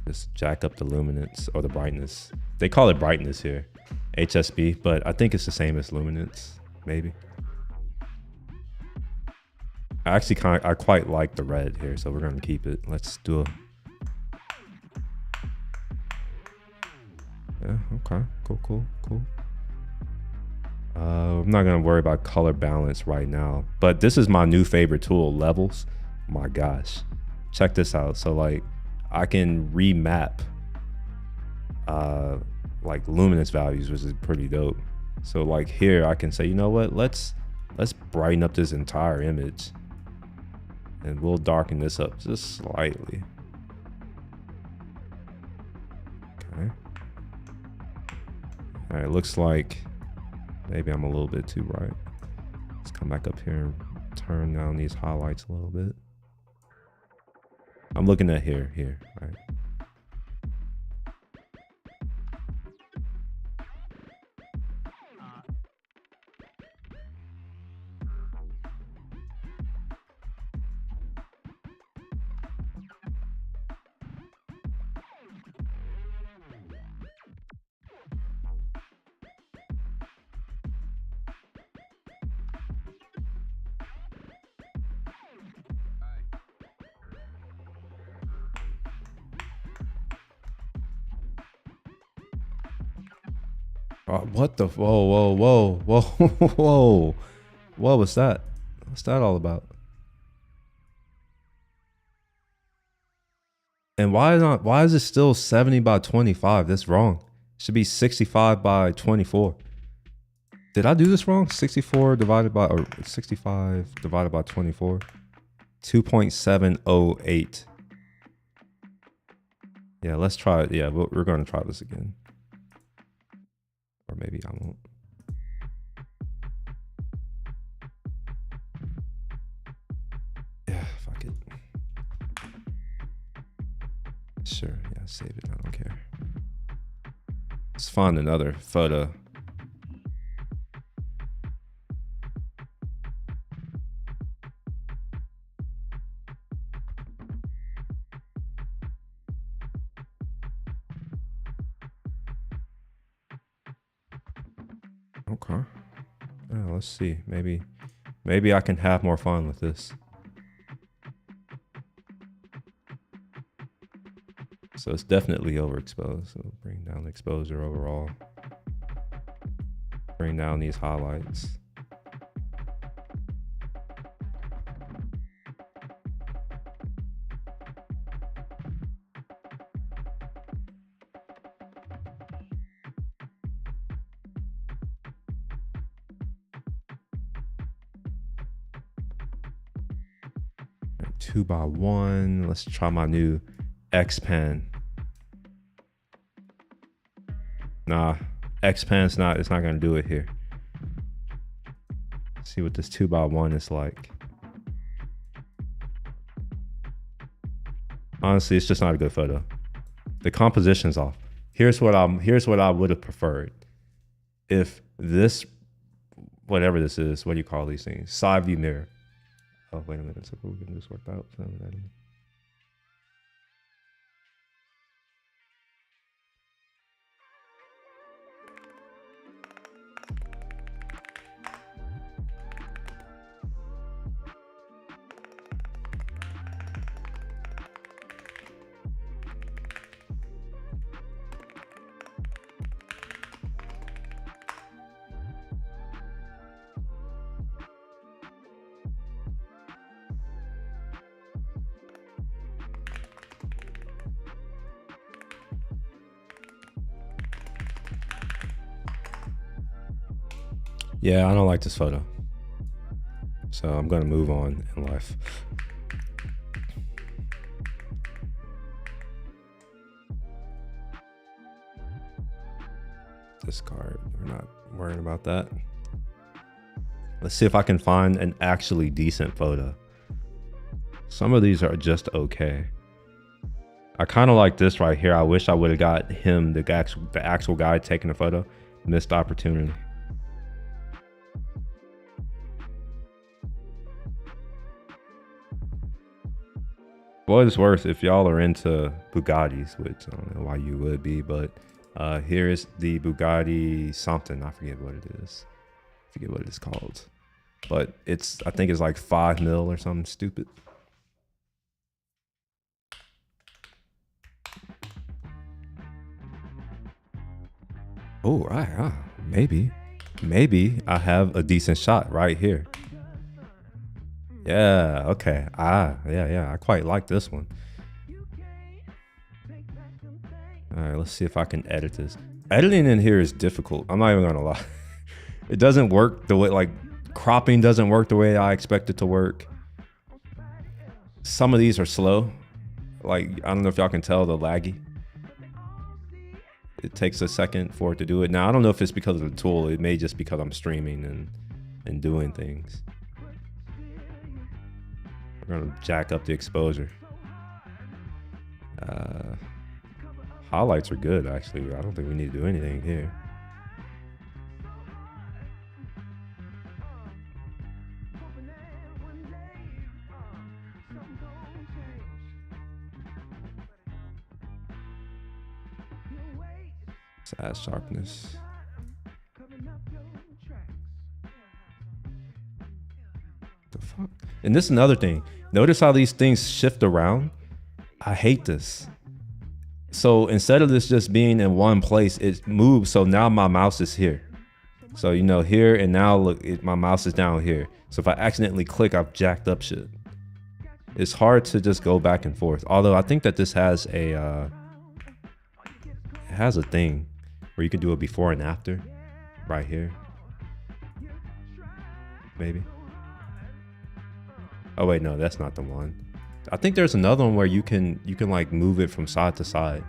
Just jack up the luminance or the brightness. They call it brightness here, HSB, but I think it's the same as luminance, maybe. I actually I quite like the red here, so we're gonna keep it. Let's do a... Yeah, okay, cool. I'm not gonna worry about color balance right now, but this is my new favorite tool, levels. My gosh, check this out. So like, I can remap like luminance values, which is pretty dope. So like here, I can say, you know what? Let's brighten up this entire image. And we'll darken this up just slightly. Okay. All right, looks like maybe I'm a little bit too bright. Let's come back up here and turn down these highlights a little bit. I'm looking at here, all right. What the? Whoa. What was that? What's that all about? And why is it still 70 by 25? That's wrong. It should be 65 by 24. Did I do this wrong? 64 divided by, or 65 divided by 24? 2.708. Yeah, let's try it. Yeah, we're going to try this again. Or maybe I won't. Yeah, fuck it. Sure, yeah, save it. I don't care. Let's find another photo. Okay. Yeah, let's see. Maybe I can have more fun with this. So it's definitely overexposed. So bring down the exposure overall. Bring down these highlights. And 2x1. Let's try my new X-Pen. Nah, X-Pen's it's not gonna do it here. Let's see what this 2x1 is like. Honestly, it's just not a good photo. The composition's off. Here's what I would have preferred. If this, whatever this is, what do you call these things? Side view mirror. Oh, wait a minute. So we're getting this worked out. Yeah, I don't like this photo. So I'm gonna move on in life. Discard, we're not worrying about that. Let's see if I can find an actually decent photo. Some of these are just okay. I kind of like this right here. I wish I would have got him, the actual guy taking the photo. Missed opportunity. What it's worth, if y'all are into Bugattis, which I don't know why you would be, but here's the Bugatti something. I forget what it is. I forget what it's called. But I think it's like 5 mil or something stupid. Oh, right. Maybe I have a decent shot right here. Yeah, okay. Yeah. I quite like this one. All right, let's see if I can edit this. Editing in here is difficult. I'm not even gonna lie. It doesn't work the way, like, cropping doesn't work the way I expect it to work. Some of these are slow. Like, I don't know if y'all can tell the laggy. It takes a second for it to do it. Now, I don't know if it's because of the tool. It may just because I'm streaming and doing things. We're gonna jack up the exposure. Highlights are good, actually. I don't think we need to do anything here. Add sharpness. The fuck? And this is another thing. Notice how these things shift around? I hate this. So instead of this just being in one place, it moves. So now my mouse is here. So you know here and now look, my mouse is down here. So if I accidentally click, I've jacked up shit. It's hard to just go back and forth. Although I think that this has a it has a thing where you can do a before and after right here. Maybe. Oh wait, no, that's not the one. I think there's another one where you can like move it from side to side.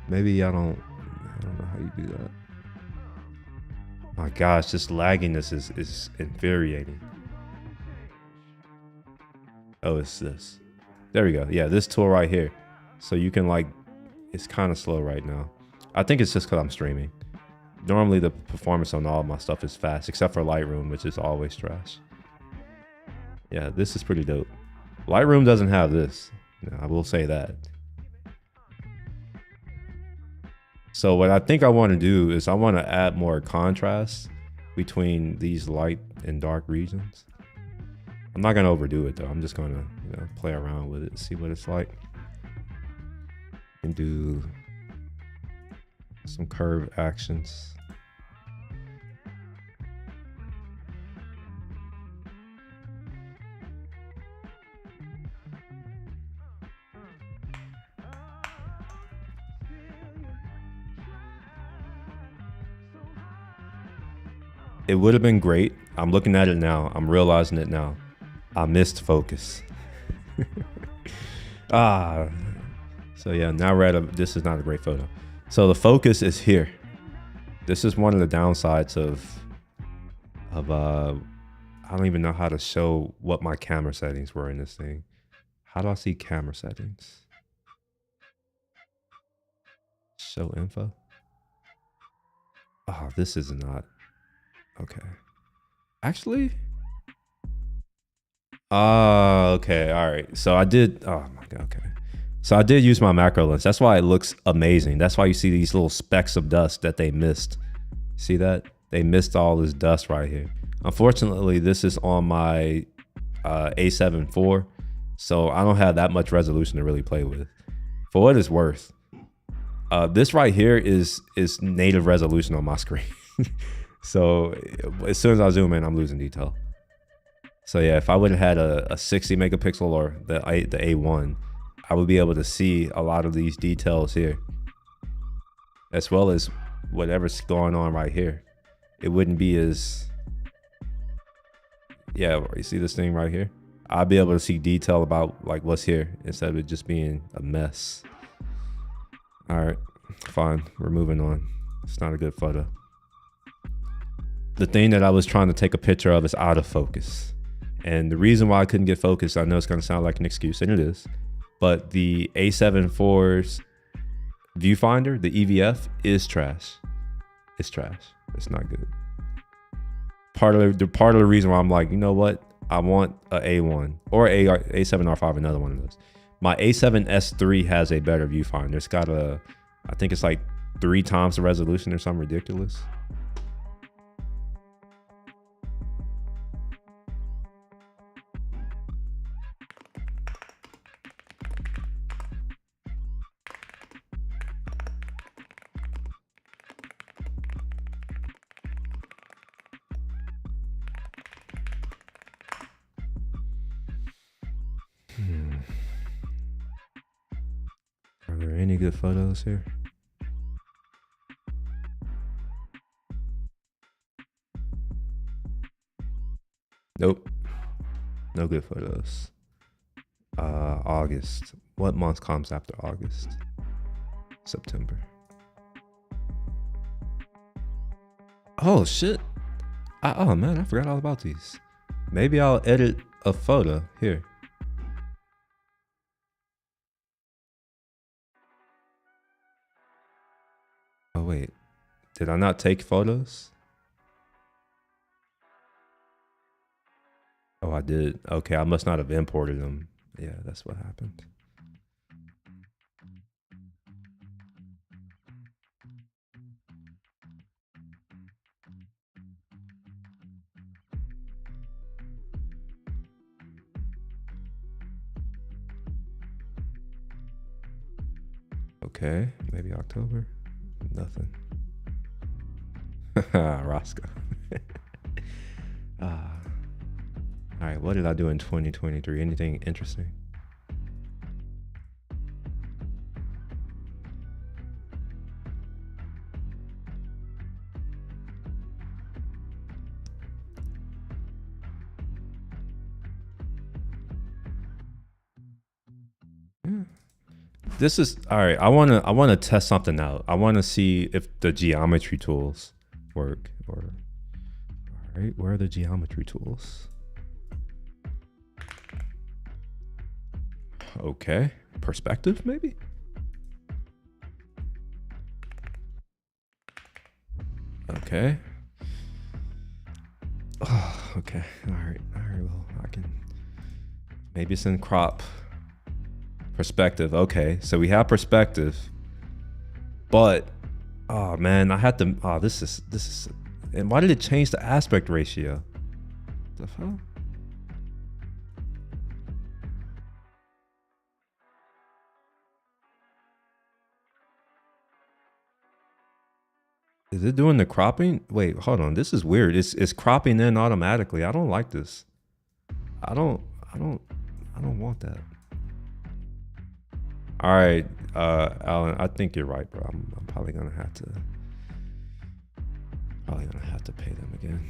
Maybe I don't know how you do that. My gosh, just lagginess is infuriating. Oh, it's this. There we go. Yeah, this tool right here. So you can like, it's kind of slow right now. I think it's just because I'm streaming. Normally the performance on all my stuff is fast, except for Lightroom, which is always trash. Yeah, this is pretty dope. Lightroom doesn't have this. No, I will say that. So what I think I want to do is I want to add more contrast between these light and dark regions. I'm not gonna overdo it though. I'm just gonna, you know, play around with it, see what it's like. And do some curve actions. It would have been great. I'm looking at it now. I'm realizing it now. I missed focus. So yeah, now we're at this is not a great photo. So the focus is here. This is one of the downsides of I don't even know how to show what my camera settings were in this thing. How do I see camera settings? Show info. Oh, this is not okay. Actually, okay, all right. So I did. Oh my god. Okay. So I did use my macro lens. That's why it looks amazing. That's why you see these little specks of dust that they missed. See that? They missed all this dust right here. Unfortunately, this is on my A7 IV, so I don't have that much resolution to really play with. For what it's worth, this right here is native resolution on my screen. So as soon as I zoom in, I'm losing detail. So yeah, if I would have had a 60 megapixel or the A1, I would be able to see a lot of these details here, as well as whatever's going on right here. It wouldn't be as, yeah, you see this thing right here? I'll be able to see detail about like what's here instead of it just being a mess. All right, fine, we're moving on. It's not a good photo. The thing that I was trying to take a picture of is out of focus. And the reason why I couldn't get focused, I know it's gonna sound like an excuse, and it is, but the A7 IV's viewfinder, the EVF, is trash. It's trash. It's not good. Part of the reason why I'm like, you know what? I want a A1 or A7R5, another one of those. My A7S III has a better viewfinder. It's got a, I think it's like 3 times the resolution or something ridiculous. Are there any good photos here? Nope. No good photos. August. What month comes after August? September. Oh shit. Oh man, I forgot all about these. Maybe I'll edit a photo here. Oh wait, did I not take photos? Oh, I did. Okay, I must not have imported them. Yeah, that's what happened. Okay, maybe October. Nothing. Roscoe. All right, what did I do in 2023? Anything interesting? Yeah. This is all right. I wanna test something out. I wanna see if the geometry tools work. Or all right, where are the geometry tools? Okay, perspective maybe. Okay. Oh, okay. All right. Well, I can. Maybe it's in crop. Perspective. Okay, so we have perspective, but oh man, I had to. Oh, this is. And why did it change the aspect ratio? The fuck? Is it doing the cropping? Wait, hold on. This is weird. It's cropping in automatically. I don't like this. I don't. I don't. I don't want that. All right, Alan. I think you're right, bro. I'm probably gonna have to. Probably gonna have to pay them again.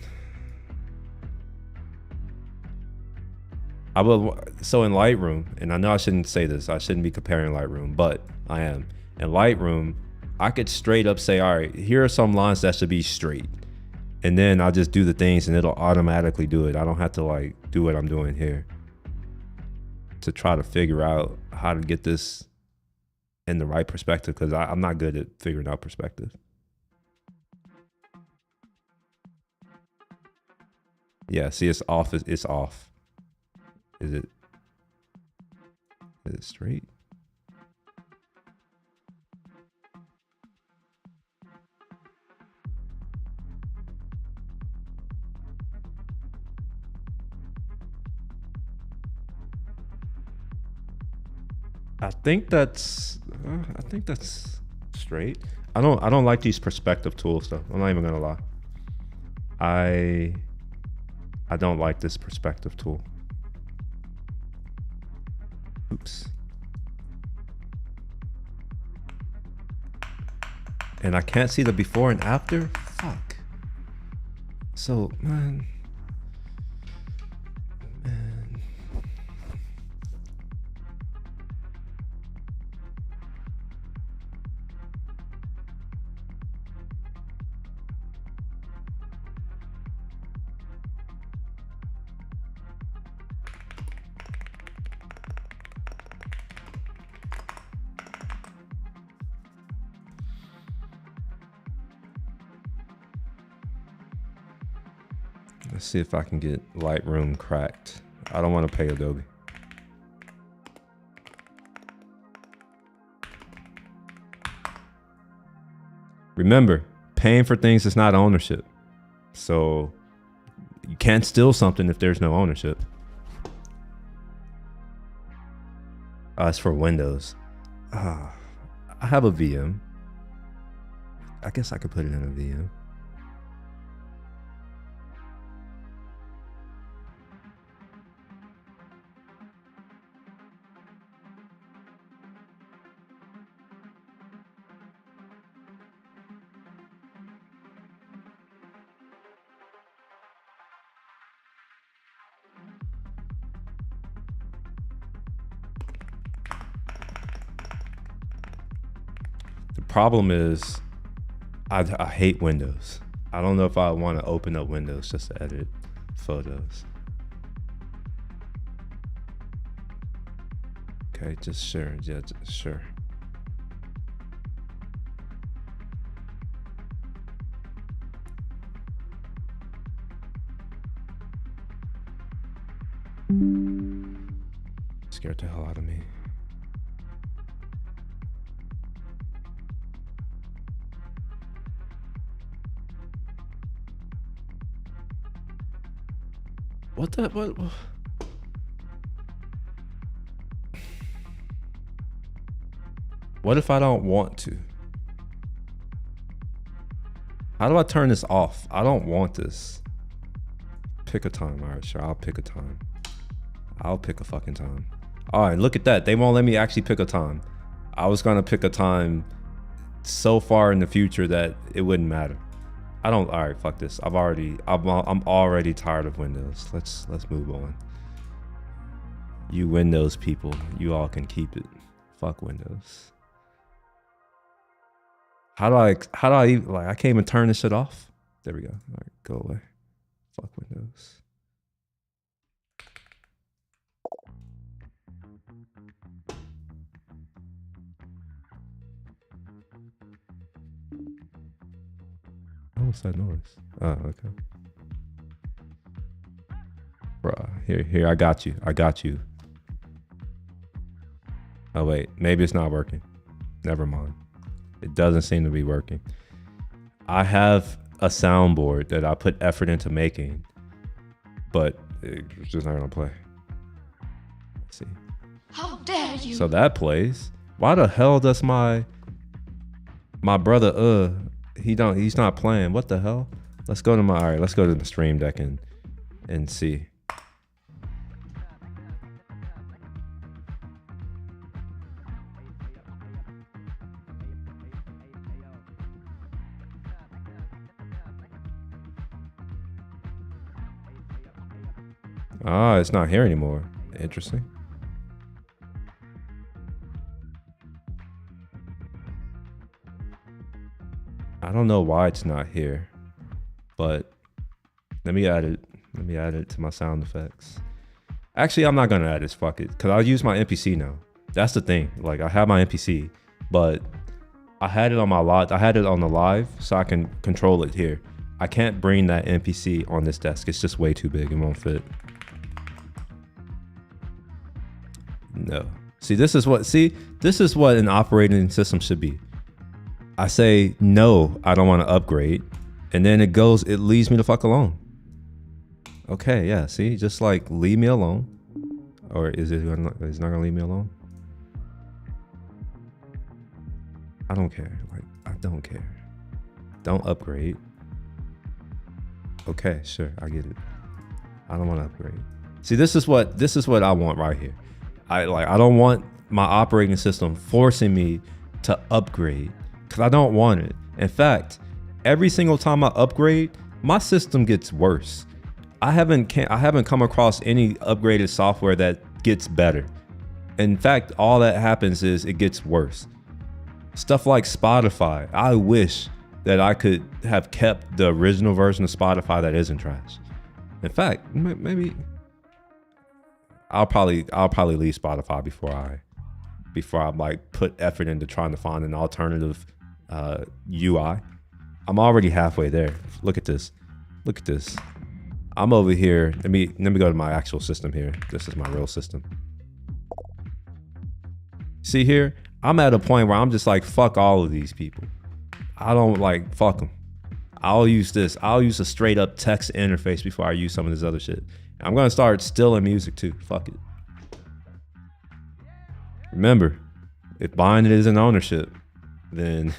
I will. So in Lightroom, and I know I shouldn't say this. I shouldn't be comparing Lightroom, but I am. In Lightroom, I could straight up say, all right, here are some lines that should be straight, and then I'll just do the things, and it'll automatically do it. I don't have to like do what I'm doing here to try to figure out how to get this in the right perspective, because I'm not good at figuring out perspective. Yeah, see, it's off. It's off. Is it? Is it straight? I think that's. I think that's straight. I don't like these perspective tools though. I'm not even gonna lie. I don't like this perspective tool. Oops. And I can't see the before and after. Fuck. So man. Let's see if I can get Lightroom cracked. I don't want to pay Adobe. Remember, paying for things is not ownership. So you can't steal something if there's no ownership. It's for Windows. I have a VM. I guess I could put it in a VM. The problem is I hate Windows. I don't know if I want to open up Windows just to edit photos. Okay, just sure. Yeah, just sure. Scared the hell out of me. What the what? What if I don't want to? How do I turn this off? I don't want this. Pick a time. All right, sure. I'll pick a time. I'll pick a fucking time. All right, look at that. They won't let me actually pick a time. I was gonna pick a time so far in the future that it wouldn't matter. I don't. All right, fuck this. I'm already tired of Windows. Let's move on. You Windows people, you all can keep it. Fuck Windows. How do I even, like, I can't even turn this shit off. There we go. All right, go away. Fuck Windows. What's that noise? Oh, okay. Bruh, here, I got you. Oh wait, maybe it's not working. Never mind. It doesn't seem to be working. I have a soundboard that I put effort into making, but it's just not gonna play. Let's see. How dare you? So that plays. Why the hell does my brother he's not playing? What the hell? Let's go to let's go to the Stream Deck and see. Ah, it's not here anymore. Interesting. I don't know why it's not here, but let me add it. Let me add it to my sound effects. Actually, I'm not gonna add this. Fuck it, because I'll use my MPC now. That's the thing. Like, I have my MPC, but I had it on my lot. I had it on the live, so I can control it here. I can't bring that MPC on this desk. It's just way too big. It won't fit. No. See, this is what an operating system should be. I say, no, I don't want to upgrade. And then it leaves me the fuck alone. Okay, yeah, see, just like leave me alone. Or is it not gonna leave me alone? I don't care. Like, I don't care. Don't upgrade. Okay, sure, I get it. I don't want to upgrade. See, this is what I want right here. I don't want my operating system forcing me to upgrade, because I don't want it. In fact, every single time I upgrade, my system gets worse. I haven't come across any upgraded software that gets better. In fact, all that happens is it gets worse. Stuff like Spotify, I wish that I could have kept the original version of Spotify that isn't trash. In fact, maybe I'll probably leave Spotify before I like put effort into trying to find an alternative UI. I'm already halfway there. Look at this. Look at this. I'm over here. Let me go to my actual system here. This is my real system. See here? I'm at a point where I'm just like, fuck all of these people. I don't like, fuck them. I'll use this. I'll use a straight up text interface before I use some of this other shit. I'm gonna start stealing music too. Fuck it. Remember, if buying it isn't ownership, then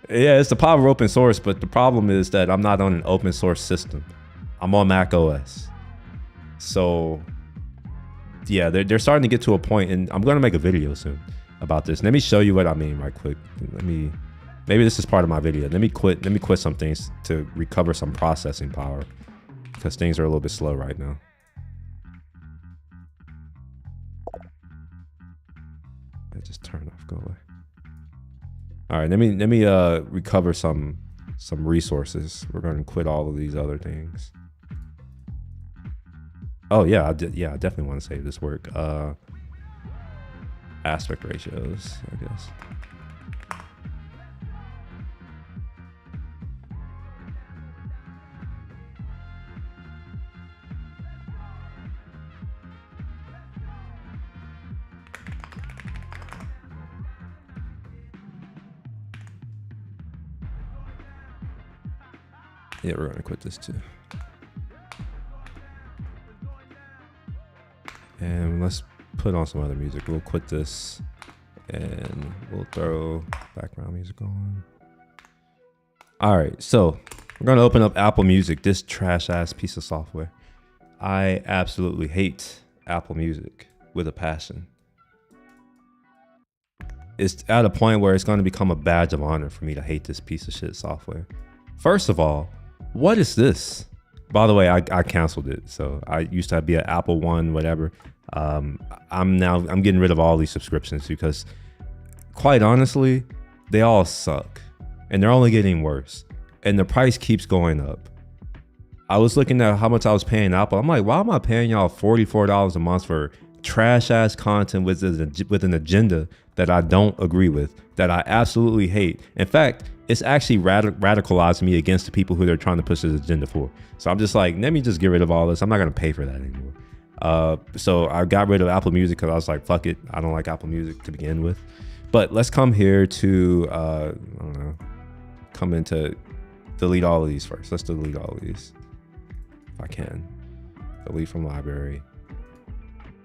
yeah, it's the power of open source, but the problem is that I'm not on an open source system. I'm on Mac OS. So yeah, they're starting to get to a point, and I'm gonna make a video soon about this. Let me show you what I mean right quick. Maybe this is part of my video. Let me quit some things to recover some processing power, because things are a little bit slow right now. Just turn off, go away. All right, let me recover some resources. We're gonna quit all of these other things. Oh yeah, I definitely want to save this work. Aspect ratios, I guess. Yeah, we're gonna quit this too. And let's put on some other music. We'll quit this and we'll throw background music on. All right, so we're gonna open up Apple Music, this trash ass piece of software. I absolutely hate Apple Music with a passion. It's at a point where it's gonna become a badge of honor for me to hate this piece of shit software. First of all, what is this? By the way, I canceled it. So I used to be an Apple One, whatever. I'm getting rid of all these subscriptions because quite honestly, they all suck and they're only getting worse. And the price keeps going up. I was looking at how much I was paying Apple. I'm like, why am I paying y'all $44 a month for trash ass content with an agenda that I don't agree with, that I absolutely hate? In fact, it's actually radicalized me against the people who they're trying to push this agenda for. So I'm just like, let me just get rid of all this. I'm not gonna pay for that anymore. So I got rid of Apple Music because I was like, fuck it. I don't like Apple Music to begin with. But let's come here to, I don't know, come into delete all of these first. Let's delete all of these. If I can. Delete from library.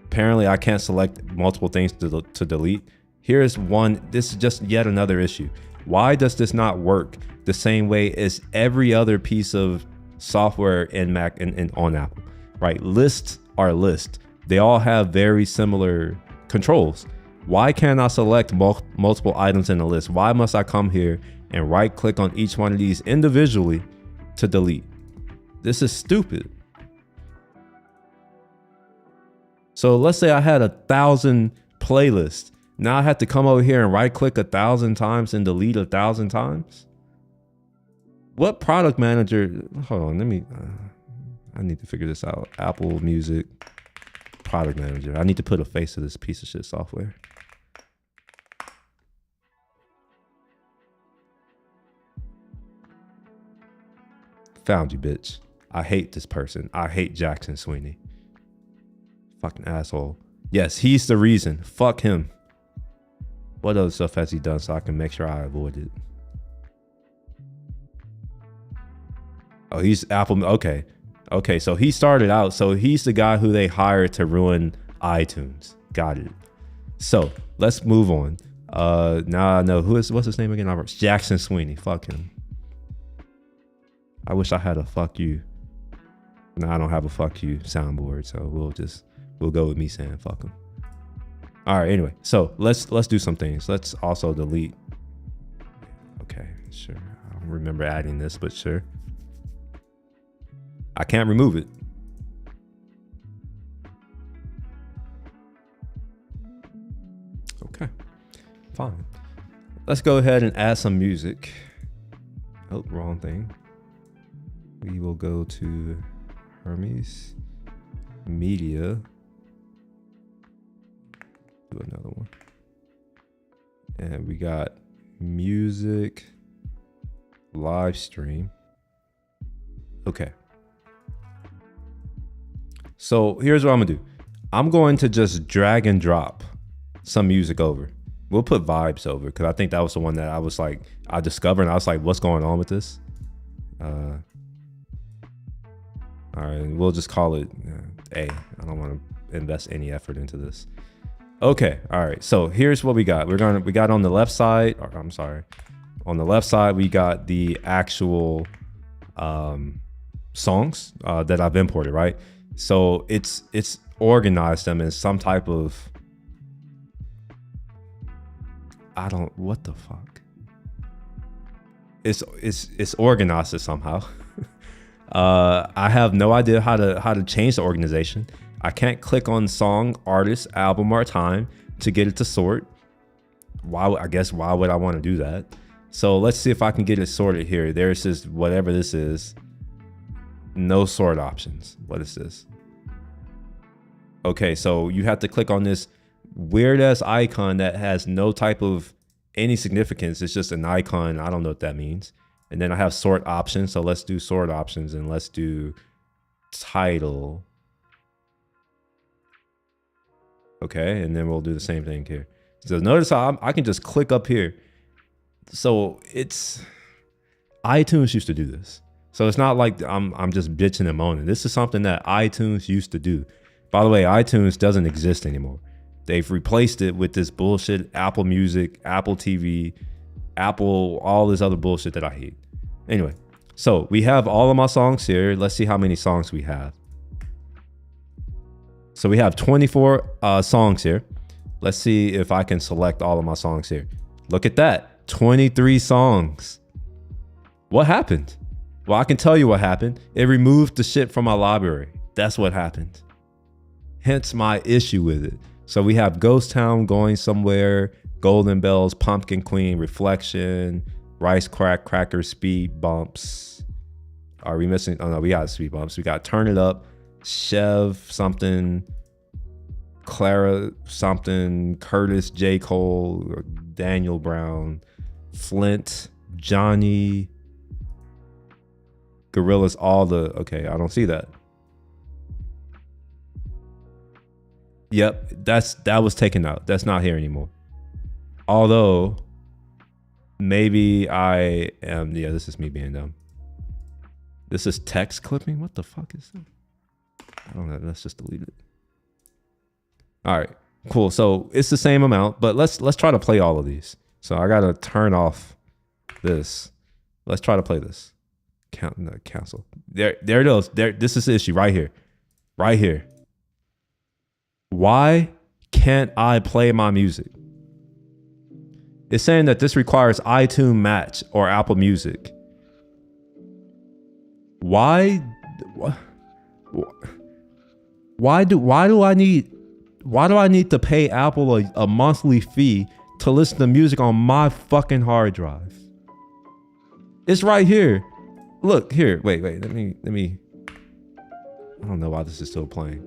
Apparently I can't select multiple things to delete. Here's one. This is just yet another issue. Why does this not work the same way as every other piece of software in Mac and on Apple, right? Lists are lists. They all have very similar controls. Why can't I select multiple items in a list? Why must I come here and right click on each one of these individually to delete? This is stupid. So let's say I had 1,000 playlists. Now I have to come over here and right click 1,000 times and delete 1,000 times. What product manager? Hold on, let me, I need to figure this out. Apple Music product manager. I need to put a face to this piece of shit software. Found you, bitch. I hate this person. I hate Jackson Sweeney. Fucking asshole. Yes, he's the reason. Fuck him. What other stuff has he done so I can make sure I avoid it? Oh, he's Apple. Okay. Okay, so he started out. So he's the guy who they hired to ruin iTunes. Got it. So let's move on. Now I know what's his name again? Jackson Sweeney. Fuck him. I wish I had a fuck you. No, I don't have a fuck you soundboard, so we'll go with me saying fuck him. All right, anyway, so let's do some things. Let's also delete. Okay, sure. I don't remember adding this, but sure. I can't remove it. Okay, fine. Let's go ahead and add some music. Oh, wrong thing. We will go to Hermes Media. Do another one. And we got music live stream. Okay. So here's what I'm gonna do. I'm going to just drag and drop some music over. We'll put vibes over because I think that was the one that I was like, I discovered and I was like, what's going on with this? All right, we'll just call it A. I don't want to invest any effort into this. Okay, all right. So here's what we got. We got on the left side, or I'm sorry, on the left side we got the actual songs that I've imported, right? So it's organized them in some type of, what the fuck? It's organized it somehow. I have no idea how to change the organization. I can't click on song, artist, album, or time to get it to sort. Why would I want to do that? So let's see if I can get it sorted here. There's this, whatever this is. No sort options. What is this? Okay, so you have to click on this weird ass icon that has no type of any significance. It's just an icon. I don't know what that means. And then I have sort options. So let's do sort options and let's do title. Okay, and then we'll do the same thing here. So notice how I can just click up here. So it's, iTunes used to do this. So it's not like I'm just bitching and moaning. This is something that iTunes used to do. By the way, iTunes doesn't exist anymore. They've replaced it with this bullshit Apple Music, Apple TV, Apple, all this other bullshit that I hate. Anyway, so we have all of my songs here. Let's see how many songs we have. So we have 24 songs here. Let's see if I can select all of my songs here. Look at that, 23 songs. What happened? Well, I can tell you what happened. It removed the shit from my library. That's what happened. Hence my issue with it. So we have Ghost Town, Going Somewhere, Golden Bells, Pumpkin Queen, Reflection, Rice Crack, Cracker, Speed Bumps. Are we missing? Oh no, we got Speed Bumps. We got Turn It Up, Chev something, Clara something, Curtis, J. Cole, Daniel Brown, Flint, Johnny, Gorillas, all the, okay, I don't see that. Yep, that was taken out. That's not here anymore. Although, maybe I am, yeah, this is me being dumb. This is text clipping? What the fuck is that? I don't know, let's just delete it. All right, cool. So it's the same amount, but let's try to play all of these. So I gotta turn off this. Let's try to play this. Cancel. There it is. This is the issue right here. Right here. Why can't I play my music? It's saying that this requires iTunes Match or Apple Music. Why do I need to pay Apple a monthly fee to listen to music on my fucking hard drive? It's right here. Look here. Wait. Let me. I don't know why this is still playing.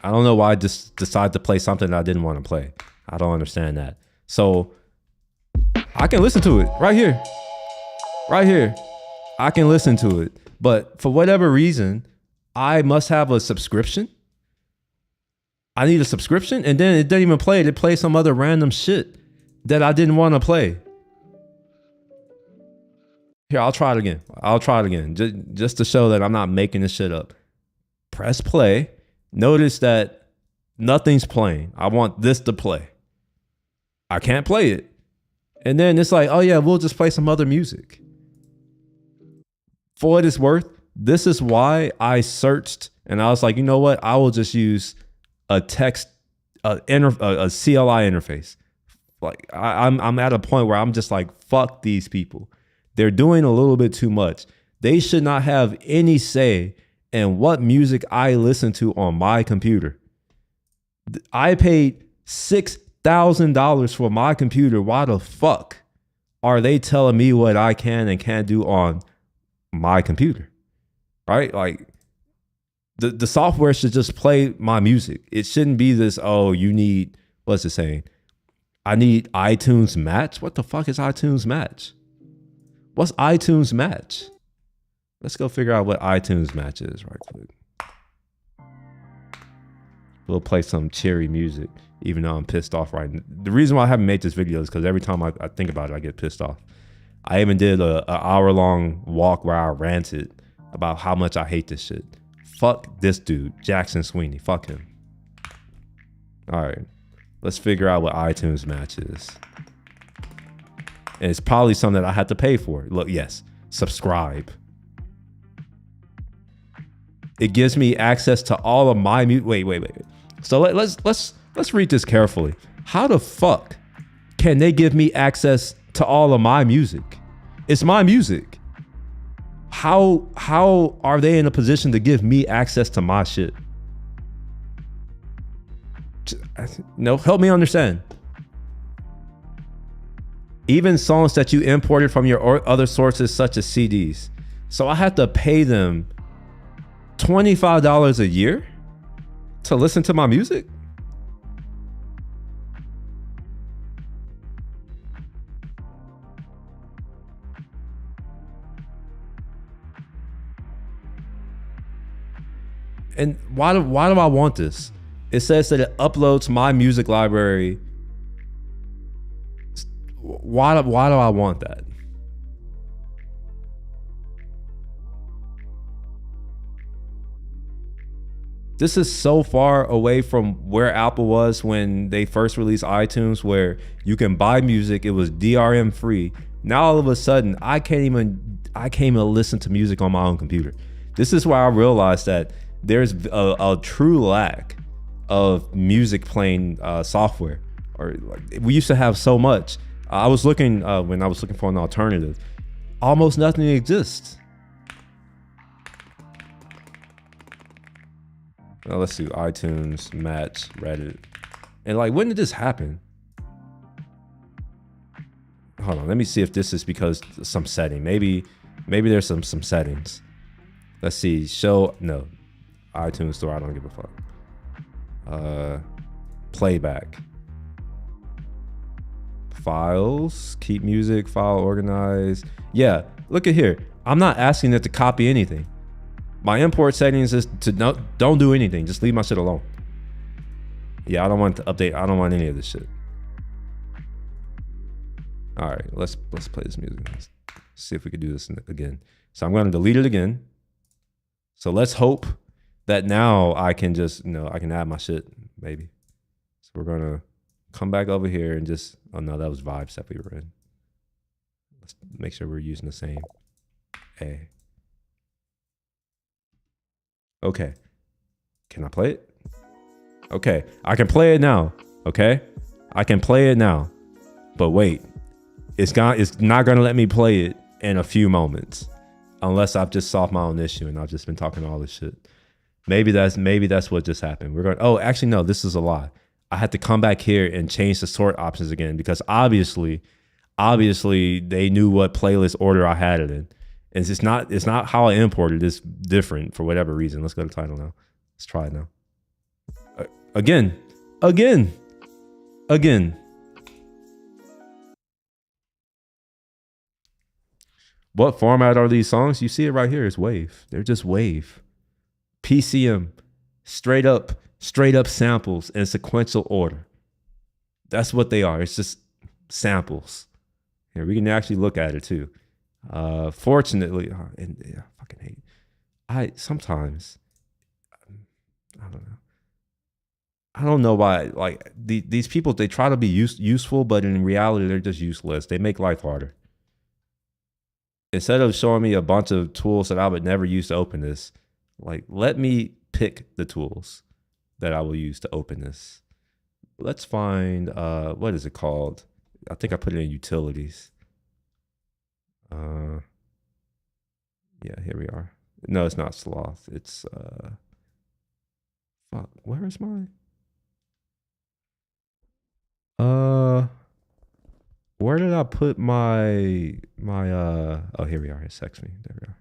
I don't know why I just decided to play something that I didn't want to play. I don't understand that. So I can listen to it right here. Right here. I can listen to it. But for whatever reason, I must have a subscription. I need a subscription, and then it doesn't even play it. It plays some other random shit that I didn't want to play. Here, I'll try it again. Just to show that I'm not making this shit up. Press play. Notice that nothing's playing. I want this to play. I can't play it. And then it's like, oh yeah, we'll just play some other music. For what it's worth, this is why I searched and I was like, you know what? I will just use a text, a CLI interface. Like I'm at a point where I'm just like, fuck these people. They're doing a little bit too much. They should not have any say in what music I listen to on my computer. I paid $6,000 for my computer. Why the fuck are they telling me what I can and can't do on my computer? Right? Like the software should just play my music. It shouldn't be this, oh, you need, what's it saying? I need iTunes Match? What the fuck is iTunes Match? What's iTunes Match? Let's go figure out what iTunes Match is right quick. We'll play some cheery music, even though I'm pissed off right now. The reason why I haven't made this video is because every time I think about it, I get pissed off. I even did an hour-long walk where I ranted about how much I hate this shit. Fuck this dude, Jackson Sweeney. Fuck him. All right, let's figure out what iTunes Match is. And it's probably something that I had to pay for. Look, yes, subscribe. It gives me access to all of my music. Wait. So let's read this carefully. How the fuck can they give me access to all of my music? It's my music. How are they in a position to give me access to my shit? No, help me understand. Even songs that you imported from your other sources, such as CDs. So I have to pay them $25 a year to listen to my music? And why do I want this? It says that it uploads my music library. Why do I want that? This is so far away from where Apple was when they first released iTunes, where you can buy music. It was DRM free. Now all of a sudden, I can't even listen to music on my own computer. This is why I realized that there's a true lack of music playing software. Or like, we used to have so much. I was looking when I was looking for an alternative. Almost nothing exists. Now let's do iTunes, match, Reddit. And like, when did this happen? Hold on, let me see if this is because some setting. Maybe there's some settings. Let's see, show, no. iTunes store, I don't give a fuck. Playback. Files, keep music, file organized. Yeah, look at here. I'm not asking it to copy anything. My import settings is to don't do anything. Just leave my shit alone. Yeah, I don't want to update. I don't want any of this shit. All right, let's play this music. Let's see if we can do this again. So I'm going to delete it again. So let's hope that now I can just, I can add my shit, maybe. So we're going to come back over here and just, oh no, that was vibes that we were in. Let's make sure we're using the same A. Okay. Can I play it? Okay. I can play it now. Okay. I can play it now. But wait. It's not going to let me play it in a few moments. Unless I've just solved my own issue and I've just been talking all this shit. Maybe that's what just happened. We're going, oh, actually, no, this is a lie. I had to come back here and change the sort options again because obviously they knew what playlist order I had it in. And it's not how I imported. It's different for whatever reason. Let's go to title now. Let's try it now. Again. What format are these songs? You see it right here. It's wave. They're just wave. PCM. Straight up samples in sequential order. That's what they are. It's just samples. Here, we can actually look at it too. Fortunately, and yeah, I fucking hate it. Sometimes I don't know. I don't know why. Like these people, they try to be useful, but in reality, they're just useless. They make life harder. Instead of showing me a bunch of tools that I would never use to open this, like let me pick the tools that I will use to open this. Let's find what is it called? I think I put it in utilities. Yeah, here we are. No, it's not sloth. It's fuck. Where is mine? Where did I put my oh, here we are. It sex me. There we are.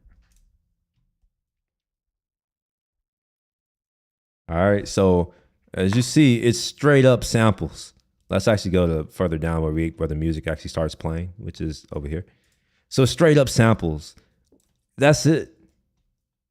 All right, so as you see, it's straight up samples. Let's actually go to further down where the music actually starts playing, which is over here. So straight up samples. That's it.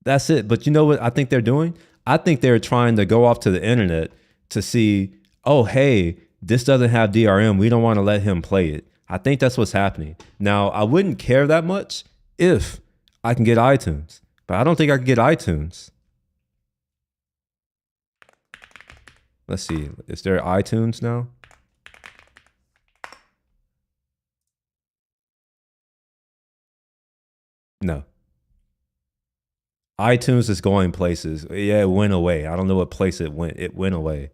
But you know what I think they're doing? I think they're trying to go off to the internet to see, oh, hey, this doesn't have DRM. We don't want to let him play it. I think that's what's happening. Now, I wouldn't care that much if I can get iTunes, but I don't think I can get iTunes. Let's see. Is there iTunes now? No. iTunes is going places. Yeah, it went away. I don't know what place it went. It went away.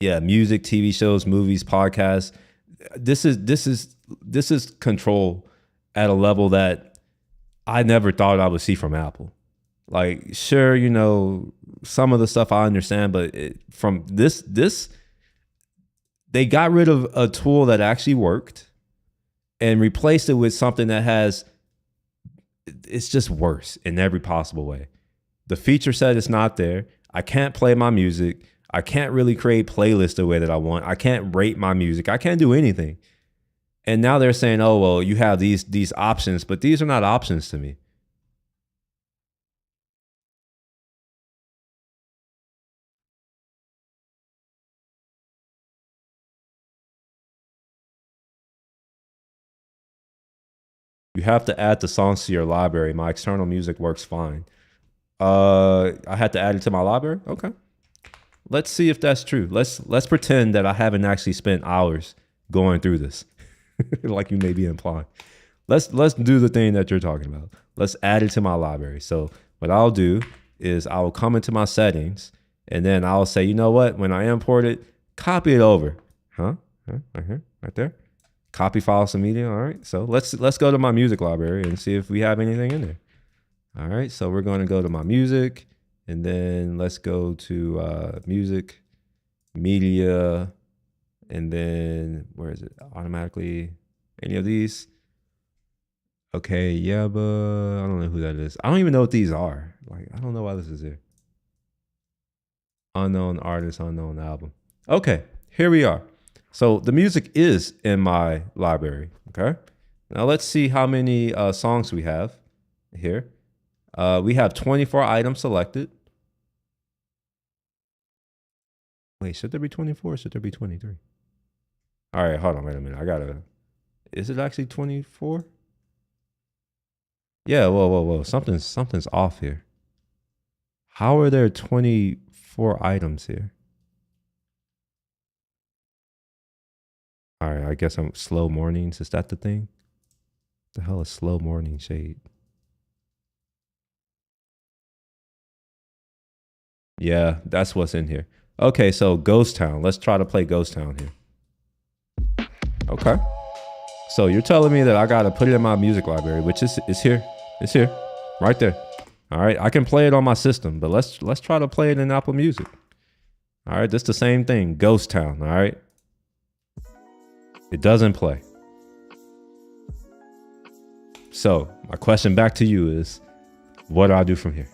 Yeah, music, TV shows, movies, podcasts. This is control at a level that I never thought I would see from Apple. Like, sure, some of the stuff I understand, but from this, they got rid of a tool that actually worked and replaced it with something that it's just worse in every possible way. The feature set is not there. I can't play my music. I can't really create playlists the way that I want. I can't rate my music. I can't do anything. And now they're saying, oh, well, you have these options, but these are not options to me. You have to add the songs to your library. My external music works fine. I had to add it to my library. Okay. Let's see if that's true. Let's pretend that I haven't actually spent hours going through this, like you may be implying. Let's do the thing that you're talking about. Let's add it to my library. So what I'll do is I will come into my settings and then I'll say, you know what? When I import it, copy it over. Right here, right there. Copy files to media. All right. So let's go to my music library and see if we have anything in there. All right. So we're going to go to my music and then let's go to music, media, and then where is it? Automatically, any of these? Okay, yeah, but I don't know who that is. I don't even know what these are. Like, I don't know why this is here. Unknown artist, unknown album. Okay, here we are. So the music is in my library, okay? Now let's see how many songs we have here. We have 24 items selected. Wait, should there be 24 or should there be 23? All right, hold on, wait a minute. Is it actually 24? Yeah, whoa. Something's off here. How are there 24 items here? All right, I guess I'm slow mornings. Is that the thing? The hell is slow morning shade? Yeah, that's what's in here. Okay, so Ghost Town. Let's try to play Ghost Town here. Okay. So you're telling me that I gotta put it in my music library, which is here. It's here, right there. All right, I can play it on my system, but let's try to play it in Apple Music. All right, this the same thing, Ghost Town. All right, it doesn't play. So my question back to you is, what do I do from here?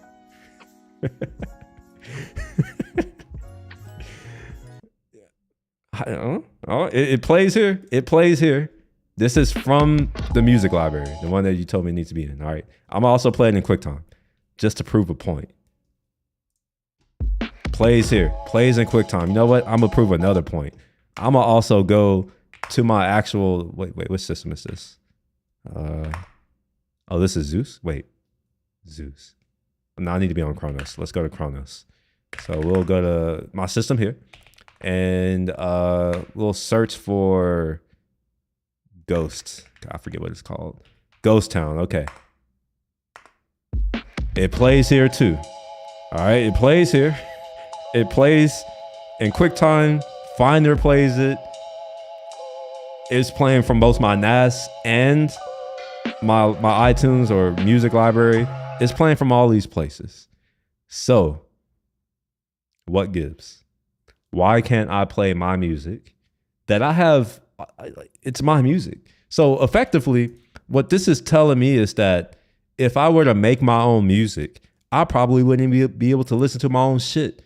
I don't know. Oh, it plays here. It plays here. This is from the music library, the one that you told me needs to be in. All right. I'm also playing in QuickTime just to prove a point. Plays here. Plays in QuickTime. You know what? I'm going to prove another point. I'm going to also go to my actual... Wait, what system is this? Oh, this is Zeus? Wait. Zeus. No, I need to be on Kronos. Let's go to Kronos. So we'll go to my system here. And we'll search for Ghost. I forget what it's called. Ghost Town. Okay. It plays here too. All right. It plays here. It plays in QuickTime. Finder plays it. It's playing from both my NAS and my iTunes or music library. It's playing from all these places. So, what gives? Why can't I play my music that I have? It's my music. So effectively, what this is telling me is that if I were to make my own music, I probably wouldn't be able to listen to my own shit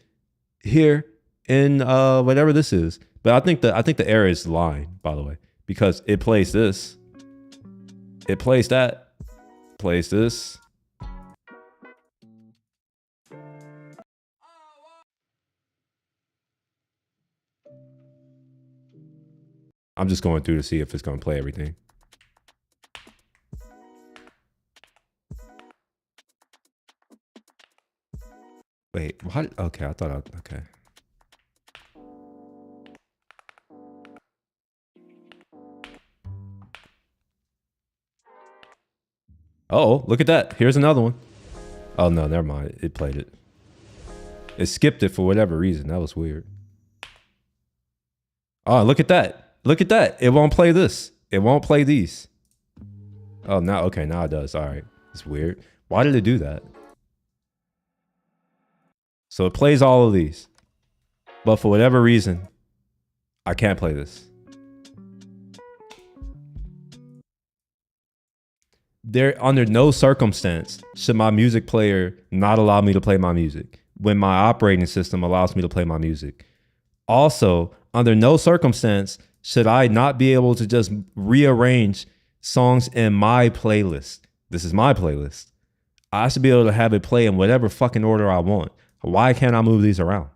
here in whatever this is. But I think the error is lying, by the way, because it plays this, it plays that, plays this. I'm just going through to see if it's going to play everything. Wait, what? Okay, I thought okay. Oh, look at that. Here's another one. Oh, no, never mind. It played it. It skipped it for whatever reason. That was weird. Oh, look at that. Look at that. It won't play this. It won't play these. Oh, now, okay, now it does. All right. It's weird. Why did it do that? So it plays all of these. But for whatever reason, I can't play this. There, under no circumstance should my music player not allow me to play my music when my operating system allows me to play my music. Also, under no circumstance should I not be able to just rearrange songs in my playlist. This is my playlist. I should be able to have it play in whatever fucking order I want. Why can't I move these around?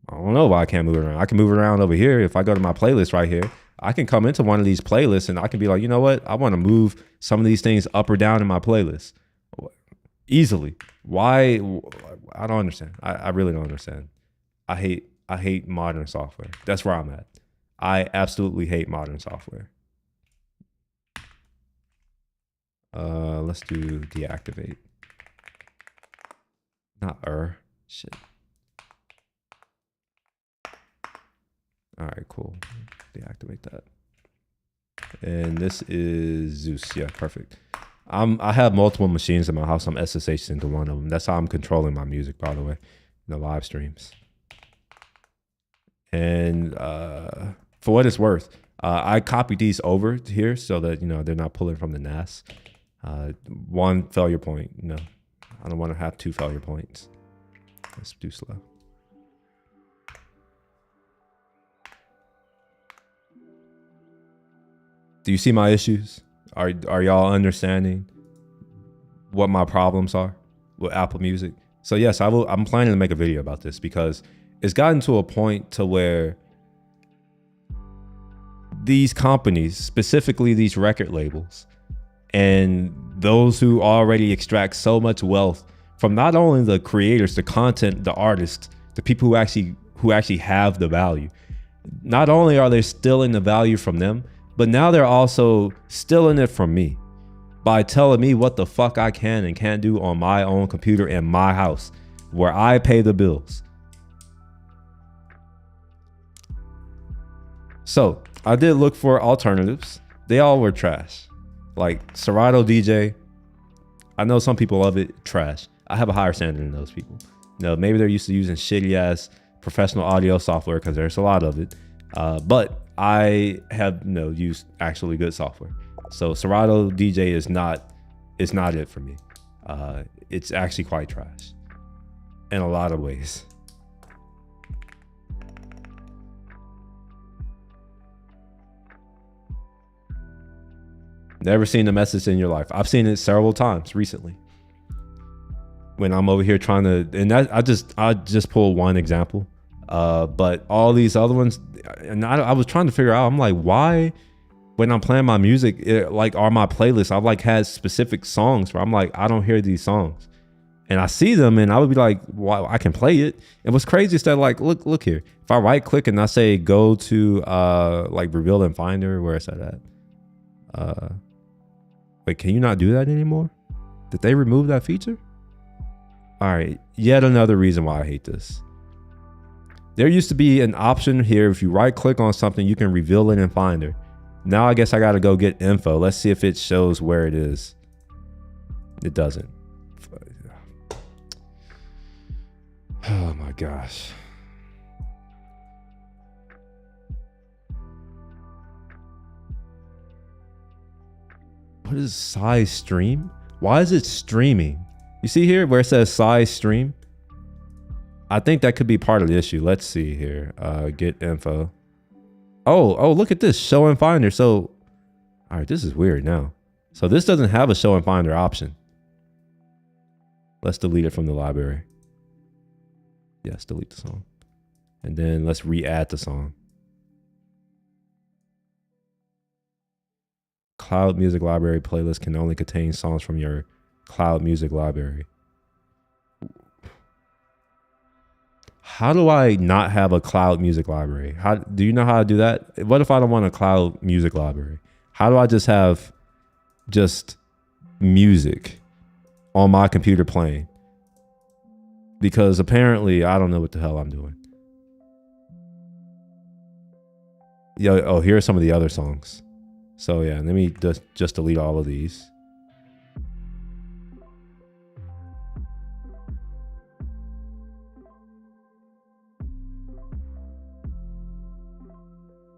I don't know why I can't move it around. I can move it around over here. If I go to my playlist right here, I can come into one of these playlists and I can be like, you know what? I want to move some of these things up or down in my playlist. easily. Why? I don't understand. I really don't understand. I hate modern software. That's where I'm at. I absolutely hate modern software. Let's do deactivate. Not shit. All right, cool. Deactivate that. And this is Zeus. Yeah, perfect. I have multiple machines in my house. I'm SSH into one of them. That's how I'm controlling my music, by the way, in the live streams. And for what it's worth, I copied these over here so that they're not pulling from the NAS. One failure point. I don't want to have two failure points. Let's do slow. Do you see my issues? Are y'all understanding what my problems are with Apple Music? So yes, I'm planning to make a video about this because it's gotten to a point to where these companies, specifically these record labels, and those who already extract so much wealth from not only the creators, the content, the artists, the people who actually have the value. Not only are they stealing the value from them, but now they're also stealing it from me by telling me what the fuck I can and can't do on my own computer in my house where I pay the bills. So I did look for alternatives. They all were trash. Like Serato DJ, I know some people love it, trash. I have a higher standard than those people. Maybe they're used to using shitty ass professional audio software because there's a lot of it. But I have used actually good software. So Serato DJ is not it for me. It's actually quite trash in a lot of ways. Never seen the message in your life. I've seen it several times recently. When I'm over here trying to, and that I just pulled one example. But all these other ones, and I was trying to figure out, I'm like, why when I'm playing my music, are my playlists, I've had specific songs where I'm like, I don't hear these songs. And I see them and I would be like, well, I can play it. And what's crazy is that look here. If I right click and I say, go to reveal and finder, where is that at? Wait, can you not do that anymore? Did they remove that feature? All right, yet another reason why I hate this. There used to be an option here. If you right click on something, you can reveal it in Finder. Now I guess I got to go get info. Let's see if it shows where it is. It doesn't. Oh my gosh. What is size stream? Why is it streaming? You see here where it says size stream? I think that could be part of the issue. Let's see here. Get info. Oh, look at this. Show and finder. So, all right, this is weird now. So this doesn't have a show and finder option. Let's delete it from the library. Yes, delete the song. And then let's re-add the song. Cloud Music Library playlist can only contain songs from your Cloud Music Library. How do I not have a Cloud Music Library? How do you know how to do that? What if I don't want a Cloud Music Library? How do I just have music on my computer playing? Because apparently I don't know what the hell I'm doing. Oh, here are some of the other songs. So yeah, let me just delete all of these.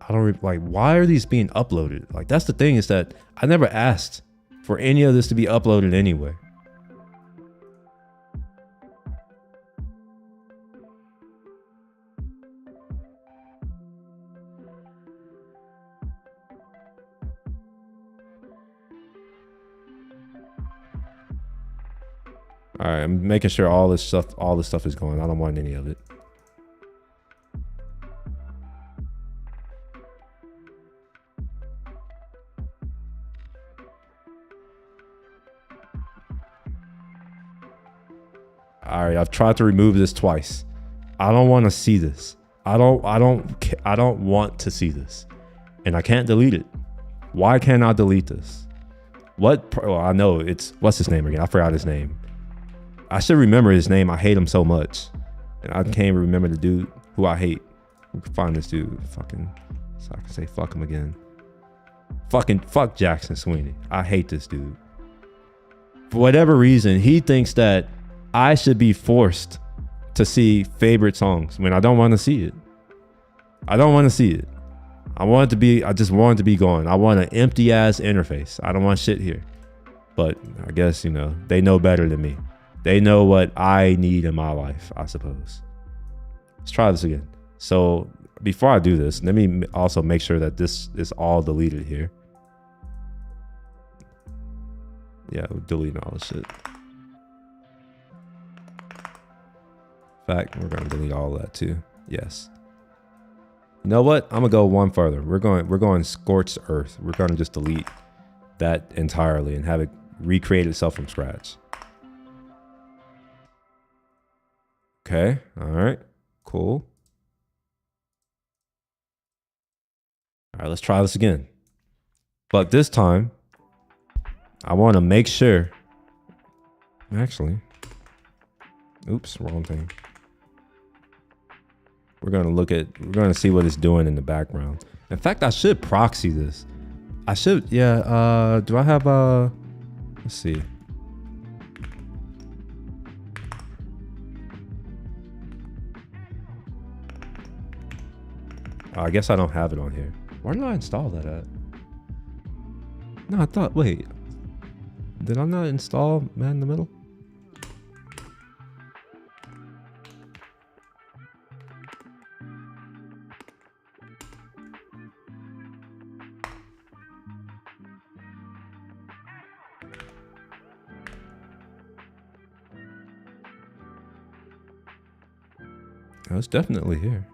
I don't why are these being uploaded? That's the thing, is that I never asked for any of this to be uploaded anyway. All right, I'm making sure all this stuff is going. I don't want any of it. All right, I've tried to remove this twice. I don't want to see this. I don't want to see this. And I can't delete it. Why can't I delete this? I know it's, what's his name again? I forgot his name. I should remember his name. I hate him so much. And I can't even remember the dude who I hate. We can find this dude. Fucking, so I can say fuck him again. Fuck Jackson Sweeney. I hate this dude. For whatever reason, he thinks that I should be forced to see favorite songs when I don't want to see it. I don't want to see it. I just want it to be gone. I want an empty ass interface. I don't want shit here. But I guess, you know, they know better than me. They know what I need in my life, I suppose. Let's try this again. So before I do this, let me also make sure that this is all deleted here. Yeah, we're deleting all this shit. In fact, we're gonna delete all of that too. Yes. You know what? I'm gonna go one further. We're going scorched earth. We're gonna just delete that entirely and have it recreate itself from scratch. Okay. All right. Cool. All right. Let's try this again. But this time, I want to make sure. Actually, oops, wrong thing. We're gonna see what it's doing in the background. In fact, I should proxy this. I should, yeah. Do I have let's see. I guess I don't have it on here. Where did I install that at? No, I thought, wait. Did I not install Man in the Middle? Oh, it's definitely here.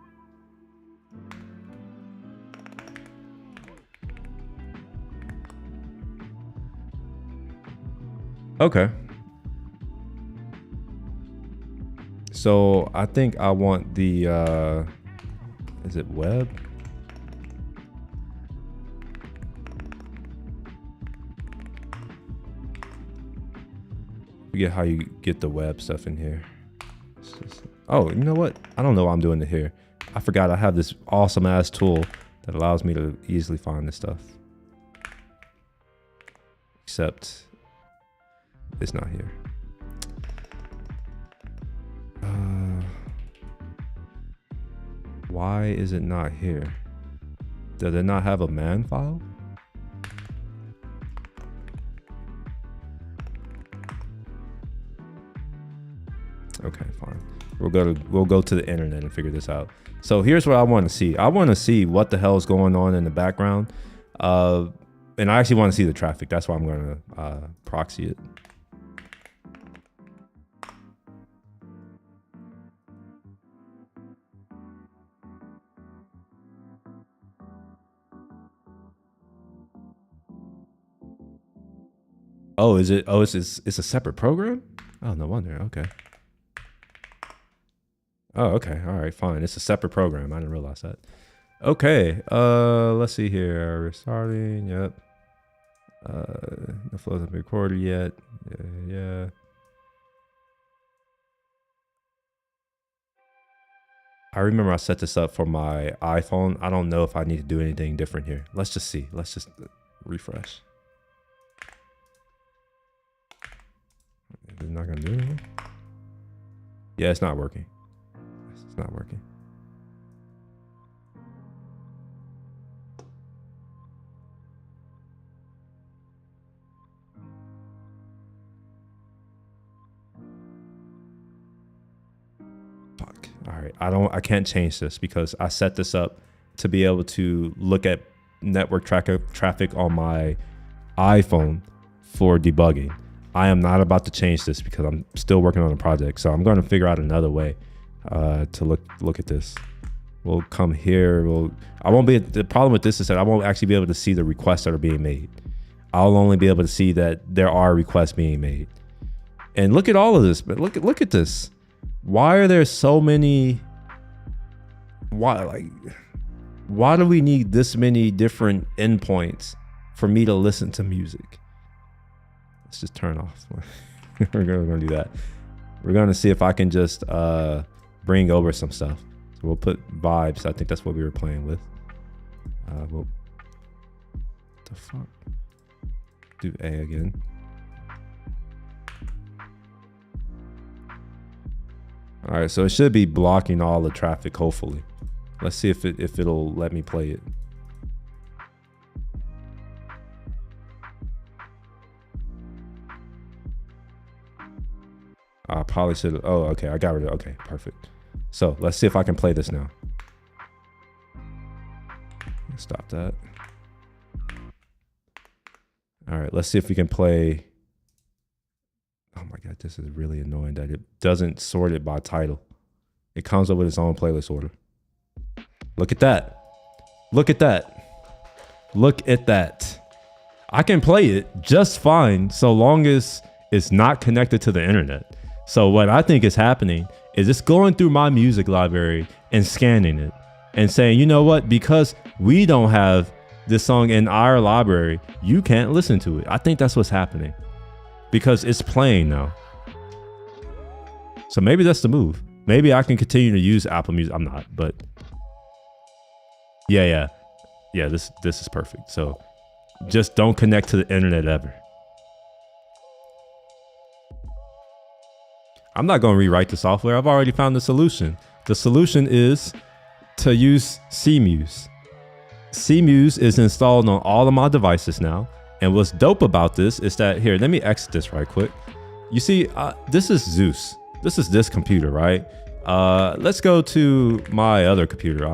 Okay. So I think I want the is it web? Forget how you get the web stuff in here. Oh, you know what? I don't know why I'm doing it here. I forgot I have this awesome ass tool that allows me to easily find this stuff. Except it's not here. Why is it not here? Does it not have a man file? Okay, fine. We'll go to the internet and figure this out. So here's what I want to see. I want to see what the hell is going on in the background. And I actually want to see the traffic. That's why I'm going to proxy it. Oh, is it? Oh, it's a separate program? Oh, no wonder. Okay. Oh, okay. All right, fine. It's a separate program. I didn't realize that. Okay. Let's see here. Restarting. Yep. The flows haven't been recorded yet. Yeah. I remember I set this up for my iPhone. I don't know if I need to do anything different here. Let's just see. Let's just refresh. It's not gonna do anything. Yeah, it's not working. It's not working. Fuck. All right. I can't change this because I set this up to be able to look at network traffic on my iPhone for debugging. I am not about to change this because I'm still working on a project. So I'm going to figure out another way to look at this. We'll come here. I won't be. The problem with this is that I won't actually be able to see the requests that are being made. I'll only be able to see that there are requests being made. And look at all of this, but look at this. Why are there so many? Why do we need this many different endpoints for me to listen to music? Let's just turn off. We're gonna do that. We're gonna see if I can just bring over some stuff. So we'll put vibes. I think that's what we were playing with. What the fuck? Do A again. All right, so it should be blocking all the traffic, hopefully. Let's see if it'll let me play it. I probably should. Oh, okay, I got rid of. Okay, perfect. So let's see if I can play this now. Stop that. All right, let's see if we can play. Oh my God, this is really annoying that it doesn't sort it by title. It comes up with its own playlist order. Look at that. Look at that. Look at that. I can play it just fine so long as it's not connected to the internet. So what I think is happening is it's going through my music library and scanning it and saying, you know what, because we don't have this song in our library, you can't listen to it. I think that's what's happening because it's playing now. So maybe that's the move. Maybe I can continue to use Apple Music. I'm not, but yeah. This is perfect. So just don't connect to the internet ever. I'm not going to rewrite the software. I've already found the solution. The solution is to use CMuse. CMuse is installed on all of my devices now. And what's dope about this is that, here, let me exit this right quick. You see, this is Zeus. This is this computer, right? Let's go to my other computer.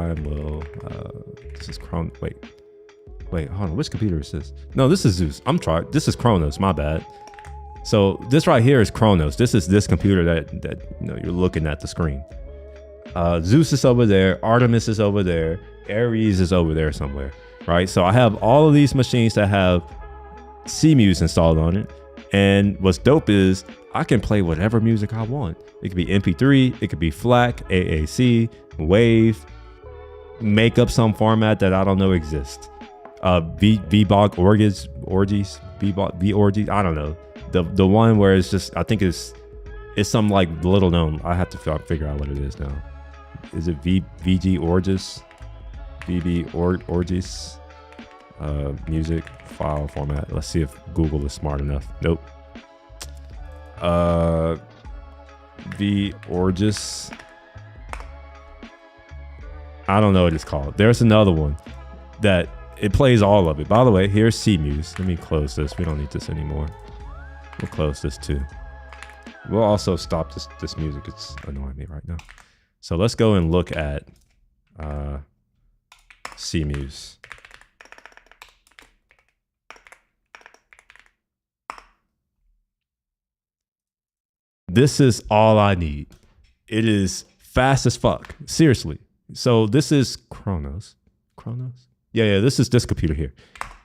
This is Chrome. Wait, hold on. Which computer is this? No, this is Zeus. This is Kronos, my bad. So this right here is Kronos. This is this computer that you know, you're looking at the screen. Zeus is over there. Artemis is over there. Ares is over there somewhere, right? So I have all of these machines that have CMuse installed on it. And what's dope is I can play whatever music I want. It could be MP3, it could be FLAC, AAC, WAVE, make up some format that I don't know exists. VBOG orgies, V orgies, I don't know. The one where it's just, I think it's some like little known. I have to figure out what it is now. Is it VG orgies? VB orgies? Music file format. Let's see if Google is smart enough. Nope. V orgies. I don't know what it's called. There's another one that it plays all of it. By the way, here's CMuse. Let me close this. We don't need this anymore. We'll close this too. We'll also stop this music. It's annoying me right now. So let's go and look at CMuse. This is all I need. It is fast as fuck. Seriously. So this is Kronos. Kronos? Yeah, this is this computer here,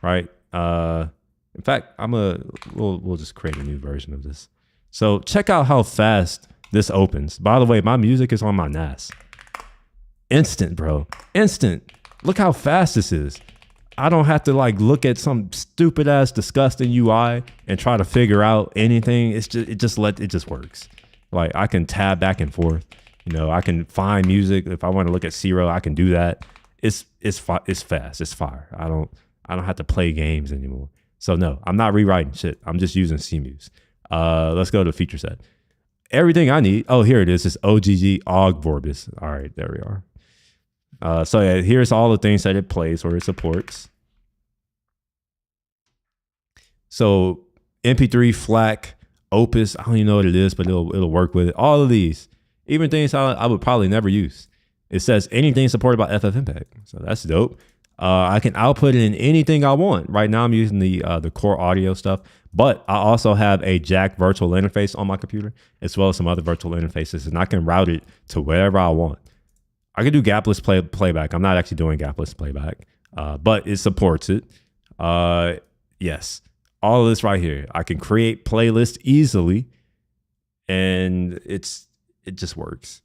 right? In fact, we'll just create a new version of this. So check out how fast this opens. By the way, my music is on my NAS. Instant, bro. Instant. Look how fast this is. I don't have to like look at some stupid ass disgusting UI and try to figure out anything. It just works. Like I can tab back and forth. You know, I can find music. If I want to look at Zero, I can do that. It's fast. It's fire. I don't have to play games anymore. So no, I'm not rewriting shit. I'm just using CMuse. Let's go to feature set. Everything I need. Oh, here it is. It's OGG Og Vorbis. All right, there we are. So yeah, here's all the things that it plays or it supports. So MP3, FLAC, Opus, I don't even know what it is, but it'll work with it. All of these, even things I would probably never use. It says anything supported by FFmpeg. So that's dope. I can output it in anything I want. Right now I'm using the core audio stuff, but I also have a Jack virtual interface on my computer, as well as some other virtual interfaces, and I can route it to wherever I want. I can do gapless playback. I'm not actually doing gapless playback, but it supports it. Yes, all of this right here. I can create playlists easily. and it just works.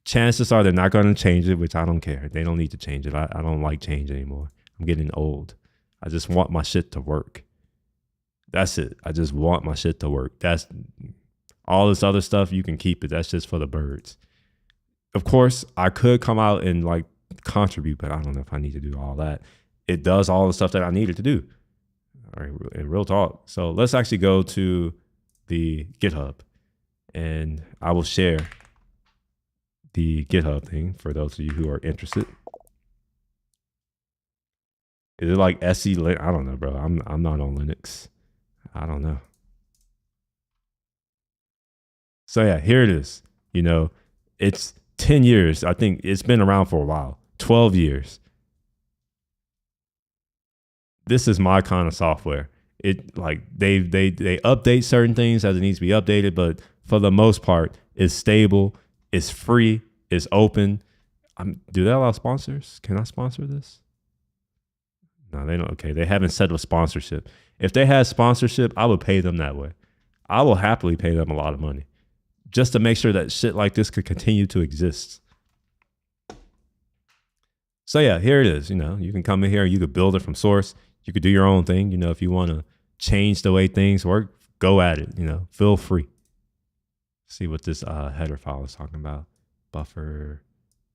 Chances are they're not going to change it, which I don't care. They don't need to change it. I don't like change anymore. I'm getting old. I just want my shit to work. That's it. I just want my shit to work. That's all this other stuff. You can keep it. That's just for the birds. Of course, I could come out and like contribute, but I don't know if I need to do all that. It does all the stuff that I needed to do. All right, in real talk. So let's actually go to the GitHub, and I will share the GitHub thing for those of you who are interested. Is it like SE? I don't know, bro. I'm not on Linux. I don't know. So yeah, here it is. You know, it's 10 years. I think it's been around for a while. 12 years. This is my kind of software. It like they update certain things as it needs to be updated, but for the most part, it's stable, it's free, it's open. Do they allow sponsors? Can I sponsor this? No, they don't. Okay, they haven't set a sponsorship. If they had sponsorship, I would pay them that way. I will happily pay them a lot of money just to make sure that shit like this could continue to exist. So yeah, here it is. You know, you can come in here, you could build it from source. You could do your own thing. You know, if you want to change the way things work, go at it. You know, feel free. See what this header file is talking about. Buffer,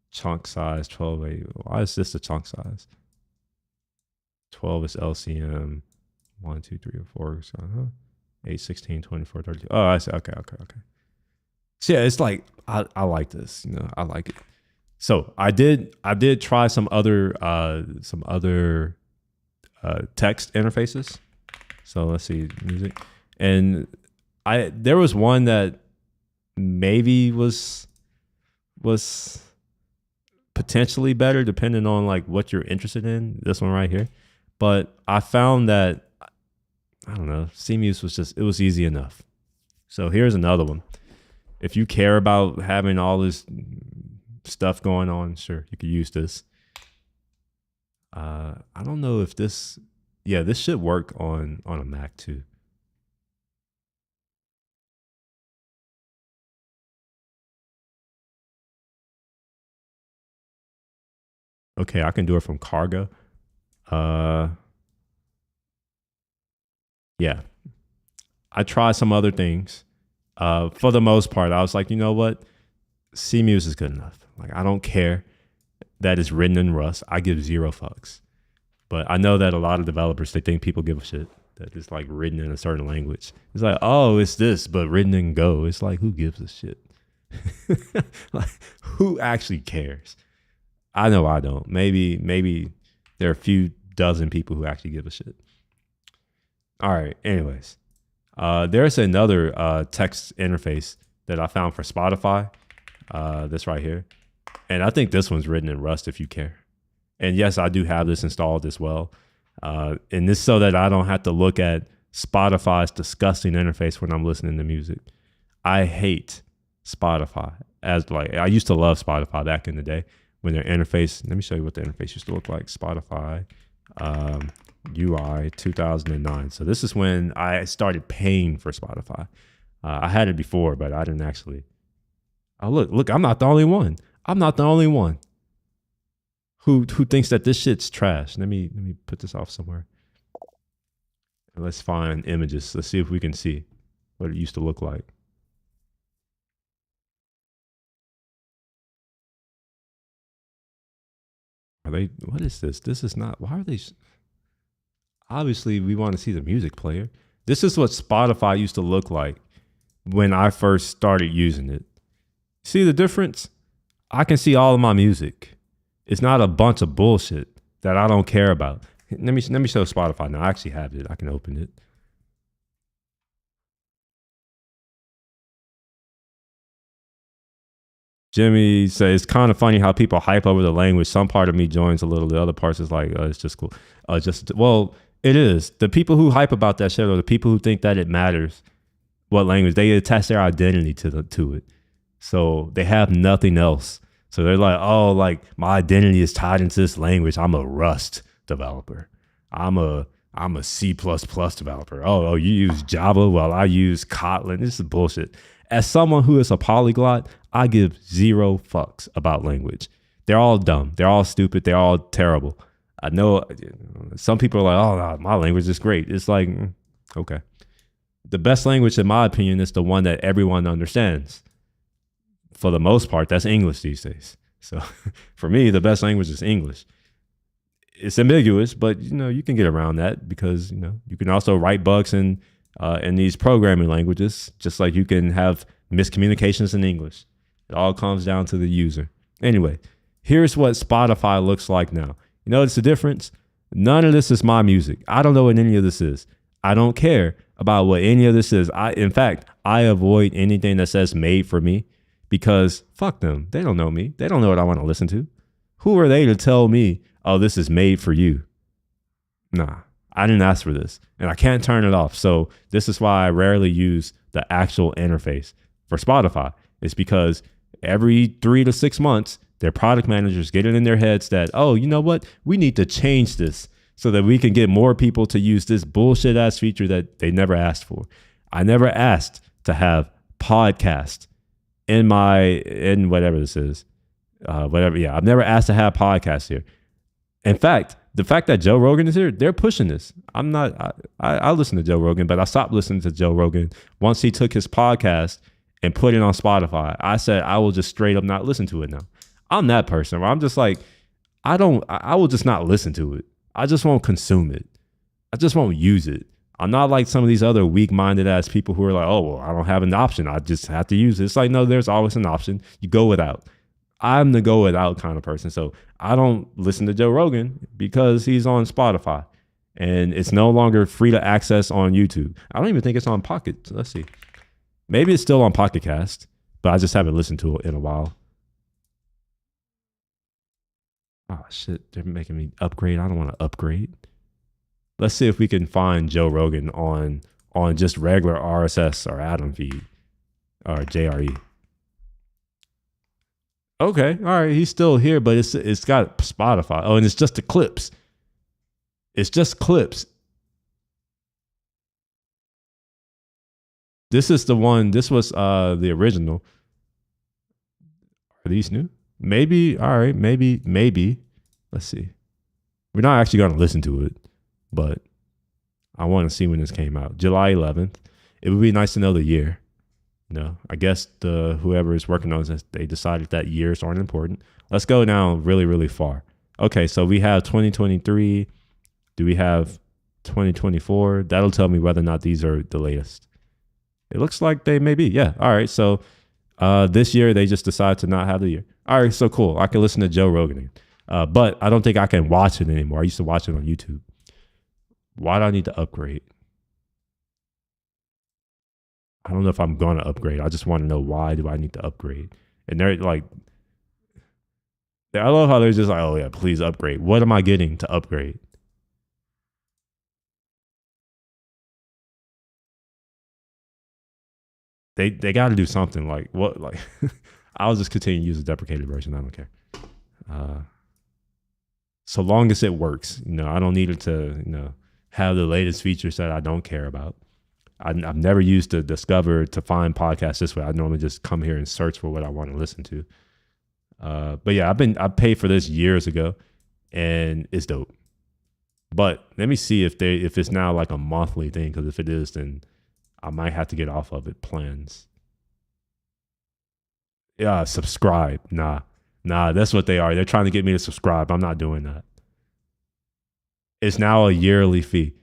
chunk size, 12. Why is this the chunk size? 12 is LCM. 1, 2, 3, or 4. So, 8, 16, 24, 32. Oh, I see. Okay. So yeah, it's like I like this. You know, I like it. So I did try some other text interfaces. So let's see, music, and there was one that maybe was potentially better depending on like what you're interested in. This one right here, but I found that I don't know, CMuse was easy enough. So here's another one. If you care about having all this stuff going on, sure, you could use this. I don't know if this should work on a Mac too. Okay, I can do it from Cargo. Yeah, I tried some other things. For the most part, I was like, you know what? CMuse is good enough. Like, I don't care that it's written in Rust. I give 0 fucks. But I know that a lot of developers, they think people give a shit that it's like written in a certain language. It's like, oh, it's this, but written in Go. It's like, who gives a shit? Like, who actually cares? I know I don't. Maybe there are a few dozen people who actually give a shit. All right. Anyways, there's another text interface that I found for Spotify. This right here. And I think this one's written in Rust if you care. And yes, I do have this installed as well. And this so that I don't have to look at Spotify's disgusting interface when I'm listening to music. I hate Spotify. I used to love Spotify back in the day when their interface, let me show you what the interface used to look like. Spotify UI 2009. So this is when I started paying for Spotify. I had it before, but I didn't actually. Oh, look, I'm not the only one. I'm not the only one who thinks that this shit's trash. Let me put this off somewhere. And let's find images. Let's see if we can see what it used to look like. What is this? This is not, why are they? Obviously, we want to see the music player. This is what Spotify used to look like when I first started using it. See the difference? I can see all of my music. It's not a bunch of bullshit that I don't care about. Let me show Spotify now. I actually have it. I can open it. Jimmy says, it's kind of funny how people hype over the language. Some part of me joins a little. The other parts is like, it's just cool. Well, it is. The people who hype about that shit are the people who think that it matters what language. They attach their identity to it. So they have nothing else. So they're like, oh, like my identity is tied into this language. I'm a Rust developer. I'm a C++ developer. Oh, you use Java? Well, I use Kotlin. This is bullshit. As someone who is a polyglot, I give zero fucks about language. They're all dumb. They're all stupid. They're all terrible. I know some people are like, oh, no, my language is great. It's like, okay. The best language, in my opinion, is the one that everyone understands. For the most part, that's English these days. So for me, the best language is English. It's ambiguous, but you can get around that because you can also write bugs in these programming languages, just like you can have miscommunications in English. It all comes down to the user. Anyway, here's what Spotify looks like now. You notice the difference? None of this is my music. I don't know what any of this is. I don't care about what any of this is. In fact, I avoid anything that says made for me because fuck them. They don't know me. They don't know what I want to listen to. Who are they to tell me, oh, this is made for you? Nah, I didn't ask for this and I can't turn it off. So this is why I rarely use the actual interface for Spotify. It's because every 3 to 6 months, their product managers get it in their heads that, oh, you know what? We need to change this so that we can get more people to use this bullshit ass feature that they never asked for. I never asked to have podcast in whatever this is. Whatever. Yeah, I've never asked to have podcasts here. In fact, the fact that Joe Rogan is here, they're pushing this. I listen to Joe Rogan, but I stopped listening to Joe Rogan once he took his podcast and put it on Spotify. I said, I will just straight up not listen to it now. I'm that person where I'm just like, I will just not listen to it. I just won't consume it. I just won't use it. I'm not like some of these other weak-minded ass people who are like, oh, well, I don't have an option. I just have to use it. It's like, no, there's always an option. You go without. I'm the go without kind of person. So I don't listen to Joe Rogan because he's on Spotify and it's no longer free to access on YouTube. I don't even think it's on Pocket. Let's see. Maybe it's still on Pocket Cast, but I just haven't listened to it in a while. Oh shit, they're making me upgrade. I don't want to upgrade. Let's see if we can find Joe Rogan on just regular RSS or Atom feed or JRE. Okay, all right, he's still here, but it's got Spotify. Oh, and it's just the clips. It's just clips. This is the one. This was the original. Are these new? Maybe. All right. Maybe. Let's see. We're not actually going to listen to it, but I want to see when this came out. July 11th. It would be nice to know the year. I guess whoever is working on this, they decided that years aren't important. Let's go now really, really far. Okay, so we have 2023. Do we have 2024? That'll tell me whether or not these are the latest. It looks like they may be. Yeah. All right. So this year they just decided to not have the year. All right. So cool. I can listen to Joe Rogan. But I don't think I can watch it anymore. I used to watch it on YouTube. Why do I need to upgrade? I don't know if I'm going to upgrade. I just want to know, why do I need to upgrade? And they're like, I love how they're just like, oh yeah, please upgrade. What am I getting to upgrade? They got to do something. Like what? Like I'll just continue to use the deprecated version. I don't care. So long as it works, I don't need it to, have the latest features that I don't care about. I've never used to Discover to find podcasts this way. I normally just come here and search for what I want to listen to. But yeah, I paid for this years ago, and it's dope. But let me see if it's now like a monthly thing, because if it is, then I might have to get off of it. Plans. Yeah, subscribe. Nah, that's what they are. They're trying to get me to subscribe. I'm not doing that. It's now a yearly fee.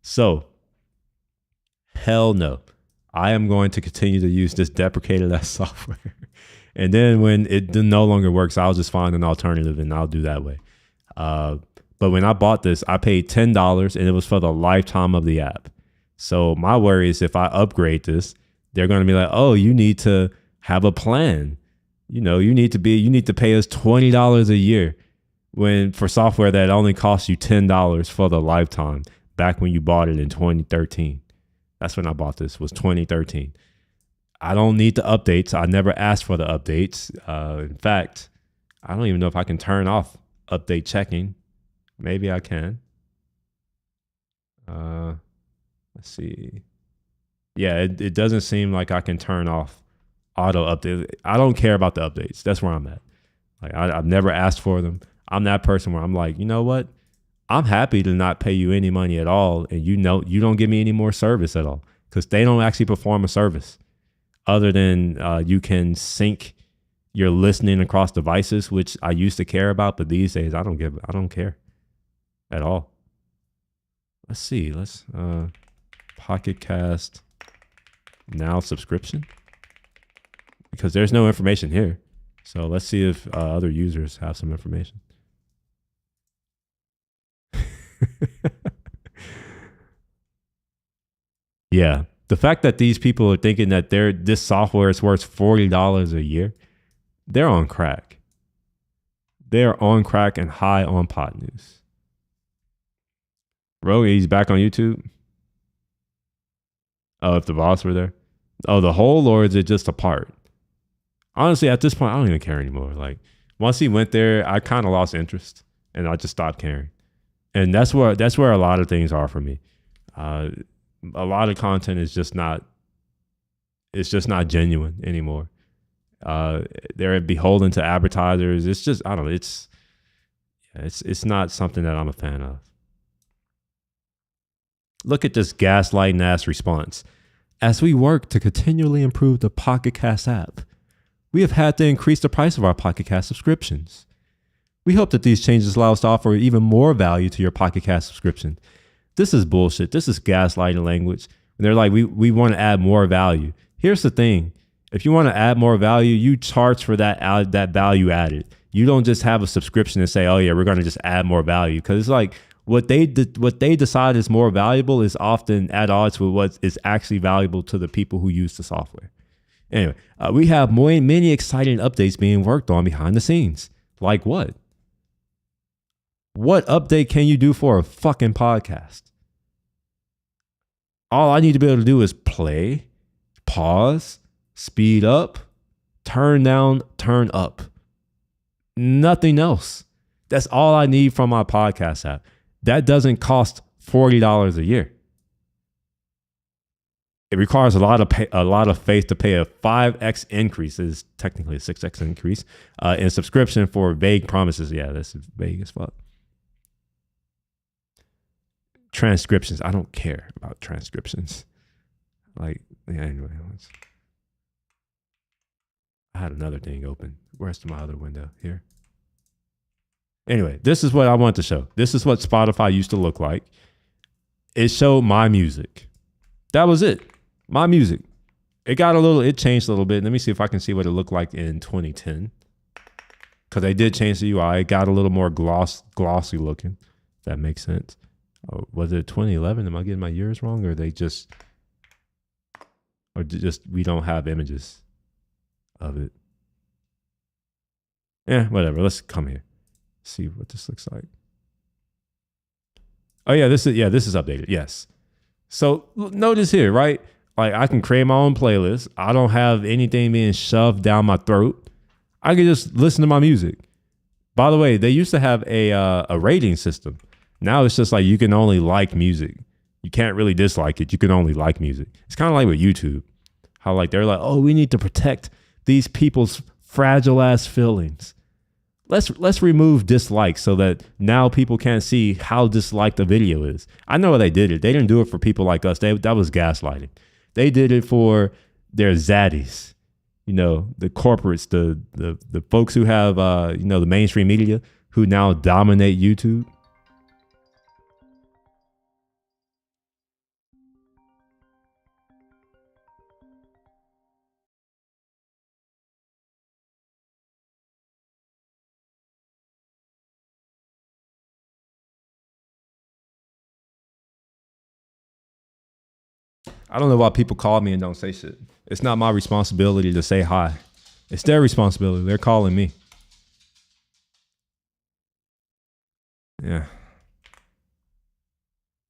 So, hell no. I am going to continue to use this deprecated ass software. And then when it no longer works, I'll just find an alternative and I'll do that way. But when I bought this, I paid $10 and it was for the lifetime of the app. So my worry is if I upgrade this, they're going to be like, oh, you need to have a plan. You need to pay us $20 a year for software that only costs you $10 for the lifetime back when you bought it in 2013. That's when I bought this, was 2013. I don't need the updates. I never asked for the updates. In fact, I don't even know if I can turn off update checking. Maybe I can. Let's see. Yeah, it doesn't seem like I can turn off auto update. I don't care about the updates. That's where I'm at. Like I've never asked for them. I'm that person where I'm like, you know what? I'm happy to not pay you any money at all, and you don't give me any more service at all, because they don't actually perform a service other than you can sync your listening across devices, which I used to care about, but these days I don't care at all. Let's see. Let's Pocket Cast Now subscription, because there's no information here. So let's see if other users have some information. Yeah, the fact that these people are thinking that this software is worth $40 a year, they're on crack. They're on crack and high on pot news. Rogy's back on YouTube. Oh, if the boss were there. Oh, the whole, or is it just a part? Honestly, at this point, I don't even care anymore. Like, once he went there, I kind of lost interest and I just stopped caring. And that's where a lot of things are for me. A lot of content is just not, it's just not genuine anymore. They're beholden to advertisers. It's just, I don't know. It's not something that I'm a fan of. Look at this gaslighting ass response. As we work to continually improve the Pocket Cast app, we have had to increase the price of our Pocket Cast subscriptions. We hope that these changes allow us to offer even more value to your Pocket Cast subscription. This is bullshit. This is gaslighting language. And they're like, we want to add more value. Here's the thing. If you want to add more value, you charge for that value added. You don't just have a subscription and say, oh yeah, we're going to just add more value. Because it's like, what they decide is more valuable is often at odds with what is actually valuable to the people who use the software. Anyway, we have many exciting updates being worked on behind the scenes. Like what? What update can you do for a fucking podcast? All I need to be able to do is play, pause, speed up, turn down, turn up. Nothing else. That's all I need from my podcast app. That doesn't cost $40 a year. It requires a lot of faith to pay a 5x increase, is technically a 6x increase in subscription for vague promises. Yeah, this is vague as fuck. Transcriptions. I don't care about transcriptions. Like, yeah, anyway. I had another thing open. Where's my other window? Here. Anyway, this is what I want to show. This is what Spotify used to look like. It showed my music. That was it. My music. It changed a little bit. Let me see if I can see what it looked like in 2010. Because they did change the UI. It got a little more glossy looking, if that makes sense. Oh, was it 2011? Am I getting my years wrong? Or we don't have images of it? Yeah, whatever. Let's come here. See what this looks like. Oh yeah, this is updated. Yes. So notice here, right? Like I can create my own playlist. I don't have anything being shoved down my throat. I can just listen to my music. By the way, they used to have a rating system. Now it's just like you can only like music. You can't really dislike it. You can only like music. It's kind of like with YouTube. How like they're like, oh, we need to protect these people's fragile ass feelings. Let's remove dislikes so that now people can't see how disliked a video is. I know they did it. They didn't do it for people like us. That was gaslighting. They did it for their zaddies, the corporates, the folks who have the mainstream media who now dominate YouTube. I don't know why people call me and don't say shit. It's not my responsibility to say hi. It's their responsibility. They're calling me. Yeah.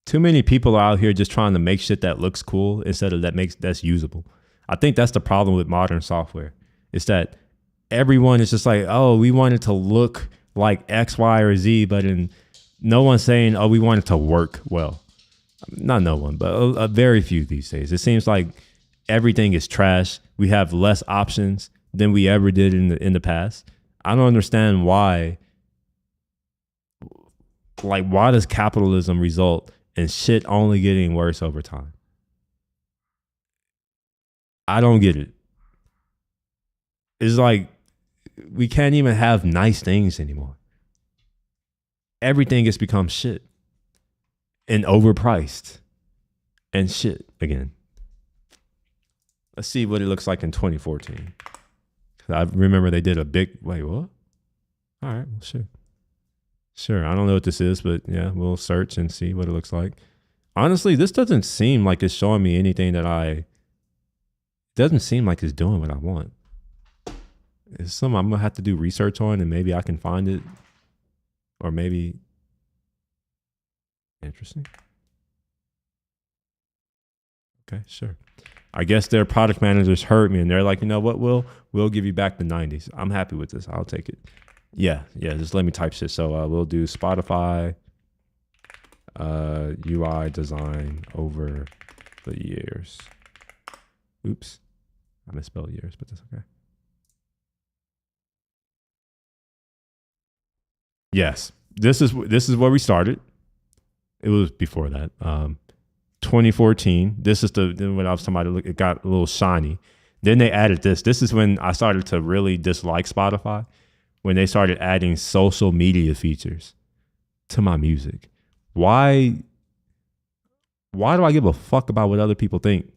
Too many people are out here just trying to make shit that looks cool instead of that's usable. I think that's the problem with modern software. It's that everyone is just like, oh, we want it to look like X, Y, or Z, but no one's saying, oh, we want it to work well. Not no one, but a very few these days. It seems like everything is trash. We have less options than we ever did in the past. I don't understand why. Like, why does capitalism result in shit only getting worse over time? I don't get it. It's like we can't even have nice things anymore. Everything has become shit and overpriced and shit again. Let's see what it looks like in 2014. I remember they did a big, wait, what? All right, well, sure. Sure, I don't know what this is, but yeah, we'll search and see what it looks like. Honestly, this doesn't seem like it's showing me anything doesn't seem like it's doing what I want. It's something I'm gonna have to do research on, and maybe I can find it. Or maybe, interesting. Okay, sure. I guess their product managers heard me and they're like, you know what, we'll give you back the 90s. I'm happy with this. I'll take it. Yeah, just let me type shit. So we'll do Spotify UI design over the years. Oops, I misspelled years, but that's okay. Yes, this is where we started. It was before that. 2014. This is when I was talking about it got a little shiny. Then they added this. This is when I started to really dislike Spotify, when they started adding social media features to my music. Why do I give a fuck about what other people think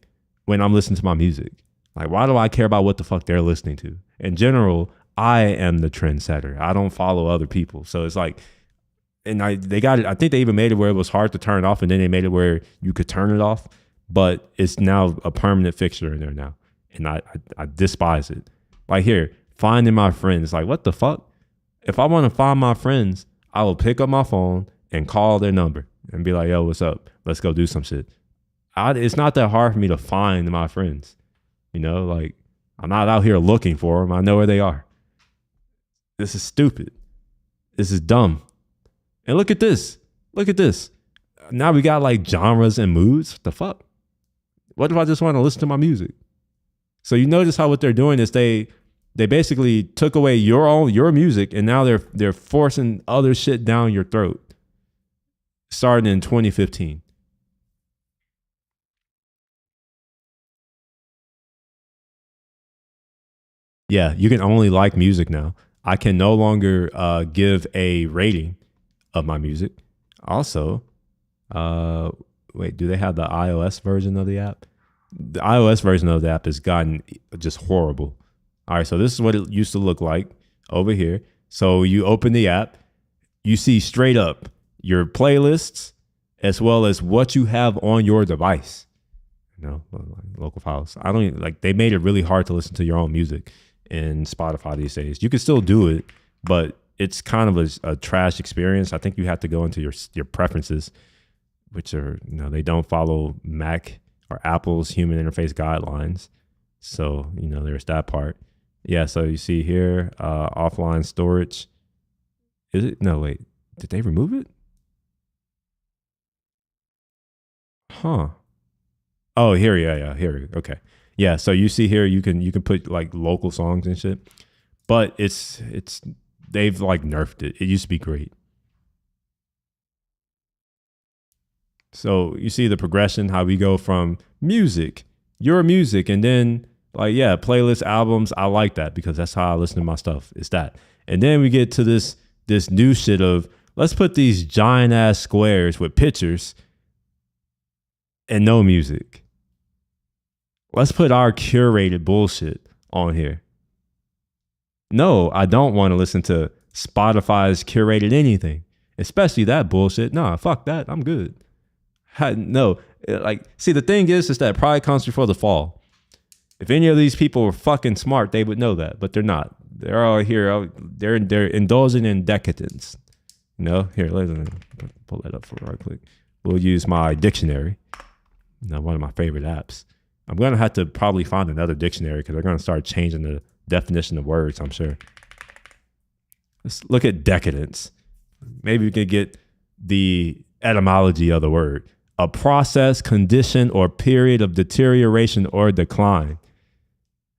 when I'm listening to my music? Like, why do I care about what the fuck they're listening to? In general, I am the trendsetter. I don't follow other people. So it's like, and they got it. I think they even made it where it was hard to turn off, and then they made it where you could turn it off, but it's now a permanent fixture in there now. And I despise it. Like, here, finding my friends. Like, what the fuck? If I want to find my friends, I will pick up my phone and call their number and be like, yo, what's up? Let's go do some shit. It's not that hard for me to find my friends. You know, like, I'm not out here looking for them. I know where they are. This is stupid. This is dumb. And look at this. Look at this. Now we got like genres and moods. What the fuck? What if I just want to listen to my music? So you notice how what they're doing is they basically took away your music, and now they're forcing other shit down your throat. Starting in 2015. Yeah, you can only like music now. I can no longer give a rating of my music. Also, wait, do they have the iOS version of the app? The iOS version of the app has gotten just horrible. All right, so this is what it used to look like over here. So you open the app, you see straight up your playlists as well as what you have on your device. You know, local files. I don't even, like, they made it really hard to listen to your own music in Spotify these days. You can still do it, but it's kind of a trash experience. I think you have to go into your preferences, which are, you know, they don't follow Mac or Apple's human interface guidelines. So, you know, there's that part. Yeah, so you see here, offline storage. Is it? No, wait. Did they remove it? Huh. Oh, here, yeah, here. Okay. Yeah, so you see here, you can put like local songs and shit. But it's they've like nerfed it. It used to be great. So you see the progression, how we go from music, your music, and then like, yeah, playlist, albums. I like that because that's how I listen to my stuff. It's that. And then we get to this new shit of, let's put these giant ass squares with pictures and no music. Let's put our curated bullshit on here. No, I don't want to listen to Spotify's curated anything, especially that bullshit. Nah, fuck that. I'm good. No, like, see, the thing is that pride comes before the fall. If any of these people were fucking smart, they would know that, but they're not. They're all here. They're indulging in decadence. You know, here, let's pull that up for right quick. We'll use my dictionary. You know, one of my favorite apps. I'm going to have to probably find another dictionary because they're going to start changing the definition of words, I'm sure. Let's look at decadence. Maybe we could get the etymology of the word. A process, condition, or period of deterioration or decline.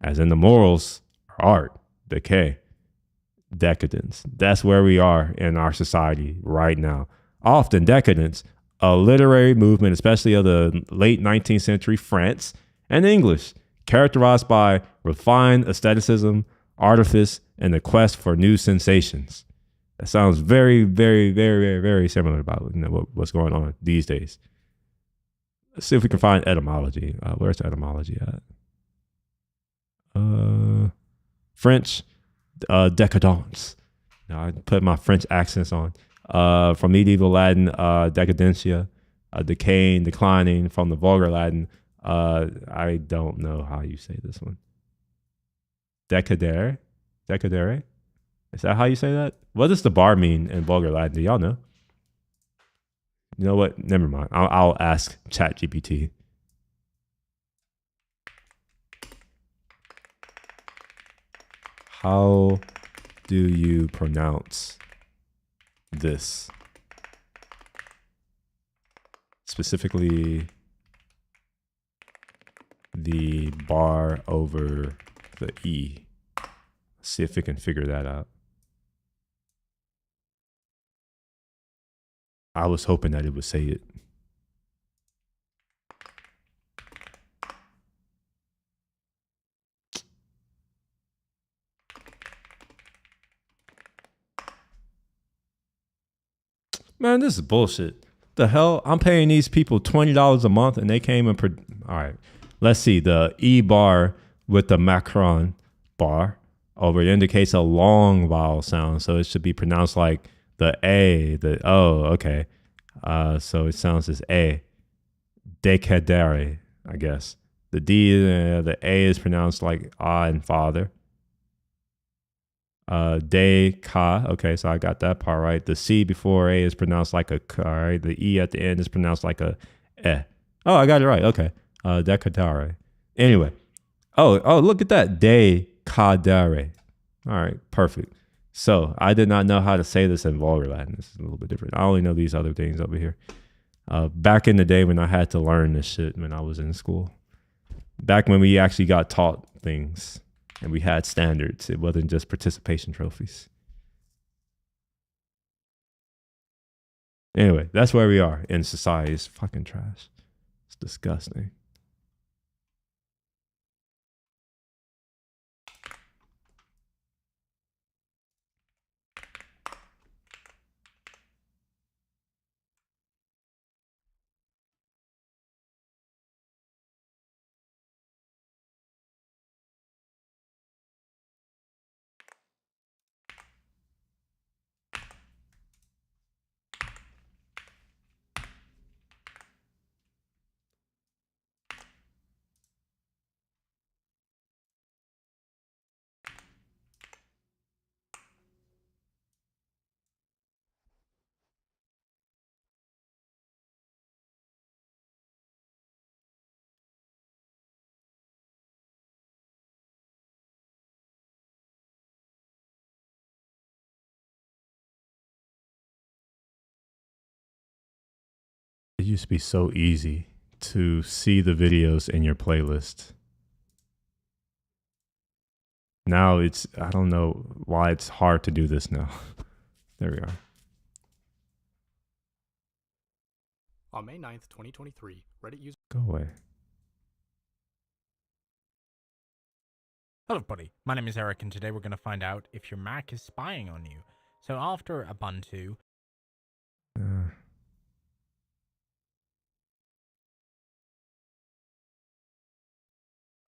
as in the morals, art, decay, decadence. That's where we are in our society right now. Often decadence, a literary movement, especially of the late 19th century France and English, characterized by refined aestheticism, artifice, and the quest for new sensations. That sounds very, very, very, very, very similar about what's going on these days. Let's see if we can find etymology. Where's etymology at? French, decadence. Now I put my French accents on. From medieval Latin, decadentia, decaying, declining. From the vulgar Latin, I don't know how you say this one. Decadere? Decadere? Is that how you say that? What does the bar mean in vulgar Latin? Do y'all know? You know what? Never mind. I'll ask ChatGPT. How do you pronounce this? Specifically, the bar over the E. Let's see if we can figure that out. I was hoping that it would say it. Man, this is bullshit. The hell? I'm paying these people $20 a month and they came and... All right. Let's see. The E bar with the Macron bar over it indicates a long vowel sound. So it should be pronounced like the A, the O. Okay. So it sounds as A. Decadere, I guess. The D, the A is pronounced like ah and father. De ka. Okay, so I got that part right. The C before A is pronounced like a K. All right? The E at the end is pronounced like a eh. Oh, I got it right. Okay. Decadere. Anyway. Oh, look at that. Decadere. All right, perfect. So I did not know how to say this in vulgar Latin. This is a little bit different. I only know these other things over here. Back in the day when I had to learn this shit when I was in school. Back when we actually got taught things and we had standards. It wasn't just participation trophies. Anyway, that's where we are in society. It's fucking trash. It's disgusting. It used to be so easy to see the videos in your playlist. Now it's, I don't know why it's hard to do this now. There we are. On May 9th, 2023, Reddit user... Go away. Hello, buddy. My name is Eric, and today we're going to find out if your Mac is spying on you. So after Ubuntu...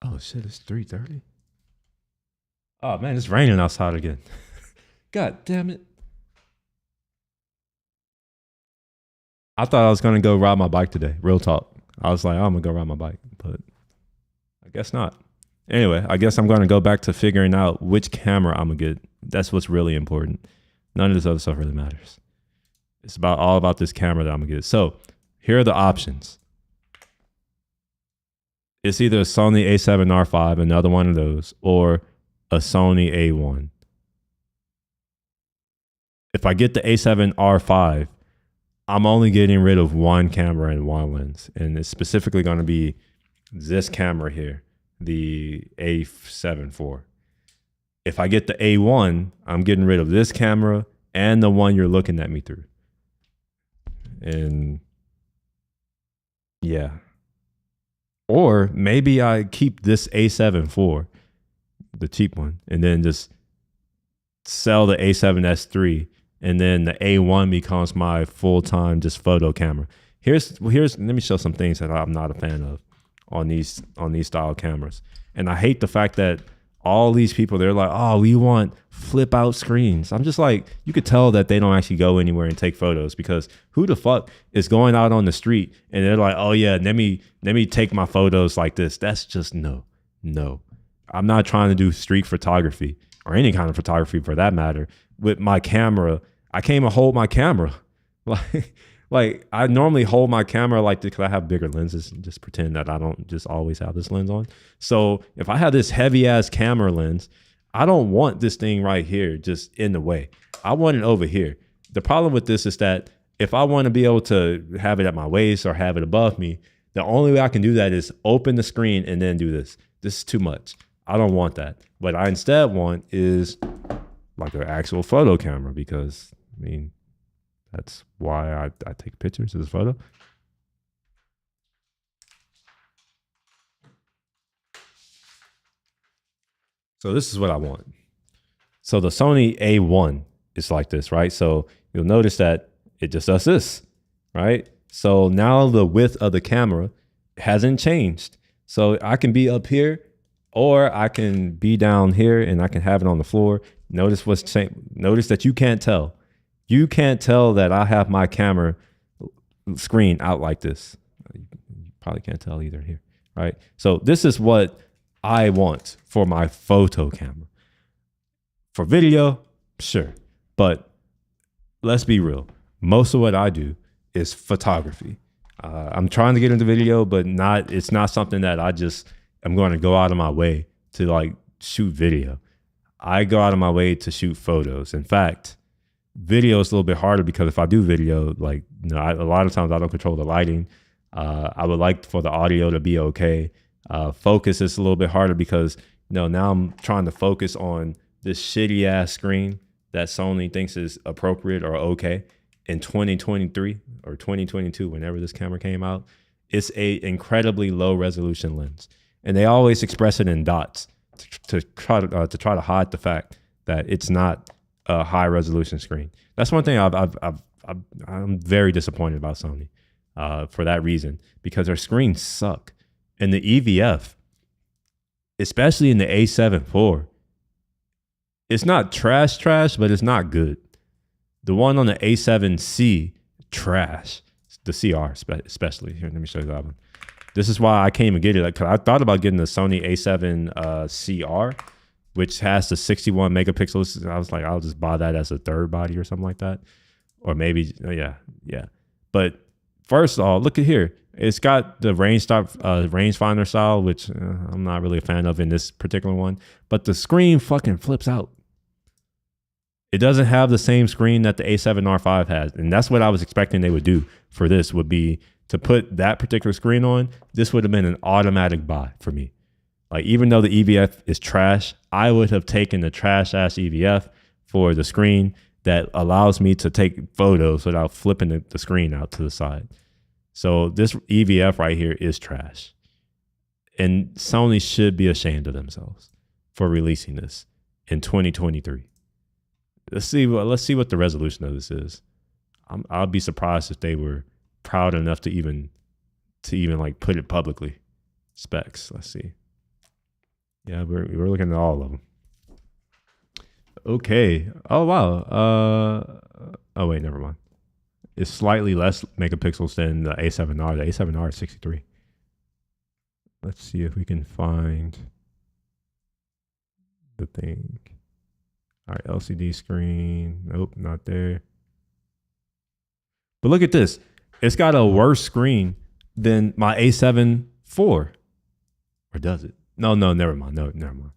Oh shit, it's 3:30. Oh man, it's raining outside again. God damn it. I thought I was gonna go ride my bike today. Real talk. I was like, oh, I'm gonna go ride my bike, but I guess not. Anyway, I guess I'm gonna go back to figuring out which camera I'm gonna get. That's what's really important. None of this other stuff really matters. It's all about this camera that I'm gonna get. So here are the options. It's either a Sony a7R5, another one of those, or a Sony A1. If I get the a7R5, I'm only getting rid of one camera and one lens. And it's specifically going to be this camera here. the A7 IV. If I get the A1, I'm getting rid of this camera and the one you're looking at me through. And yeah. Or maybe I keep this A7 IV, the cheap one, and then just sell the A7S III, and then the A1 becomes my full-time just photo camera. Here's let me show some things that I'm not a fan of on these style cameras. And I hate the fact that all these people, they're like, oh, we want flip out screens. I'm just like, you could tell that they don't actually go anywhere and take photos, because who the fuck is going out on the street and they're like, oh yeah, let me take my photos like this. That's just no. I'm not trying to do street photography or any kind of photography for that matter with my camera. I can't even hold my camera. Like I normally hold my camera like this because I have bigger lenses and just pretend that I don't just always have this lens on. So if I have this heavy ass camera lens, I don't want this thing right here just in the way. I want it over here. The problem with this is that if I want to be able to have it at my waist or have it above me, the only way I can do that is open the screen and then do this. This is too much. I don't want that. What I instead want is like an actual photo camera, because I mean, that's why I take pictures of this photo. So this is what I want. So the Sony A1 is like this, right? So you'll notice that it just does this, right? So now the width of the camera hasn't changed. So I can be up here or I can be down here and I can have it on the floor. Notice what's changed. Notice that you can't tell. You can't tell that I have my camera screen out like this. You probably can't tell either here, right? So this is what I want for my photo camera. For video, sure. But let's be real. Most of what I do is photography. I'm trying to get into video, but it's not something that I'm going to go out of my way to like shoot video. I go out of my way to shoot photos. In fact, video is a little bit harder because if I do video, like, a lot of times I don't control the lighting. I would like for the audio to be okay. Focus is a little bit harder because, now I'm trying to focus on this shitty ass screen that Sony thinks is appropriate or okay in 2023 or 2022, whenever this camera came out. It's a incredibly low resolution lens, and they always express it in dots to try to hide the fact that it's not a high resolution screen. That's one thing I'm very disappointed about Sony for that reason, because their screens suck. And the EVF, especially in the A7 IV, it's not trash, but it's not good. The one on the A7C, trash. The CR especially. Here, let me show you that one. This is why I can't even get it. Cause I thought about getting the Sony A7 CR, which has the 61 megapixels. I was like, I'll just buy that as a third body or something like that. Or maybe, yeah. But first of all, look at here. It's got the rangefinder style, which I'm not really a fan of in this particular one. But the screen fucking flips out. It doesn't have the same screen that the A7R5 has. And that's what I was expecting they would do for this, would be to put that particular screen on. This would have been an automatic buy for me. Like, even though the EVF is trash, I would have taken the trash ass EVF for the screen that allows me to take photos without flipping the screen out to the side. So this EVF right here is trash. And Sony should be ashamed of themselves for releasing this in 2023. Let's see what the resolution of this is. I'll be surprised if they were proud enough to even like put it publicly. Specs, let's see. Yeah, we're looking at all of them. Okay. Oh wow. Oh wait, never mind. It's slightly less megapixels than the A7R. The A7R is 63. Let's see if we can find the thing. All right, LCD screen. Nope, not there. But look at this. It's got a worse screen than my A7 IV. Or does it? No, never mind. No, never mind.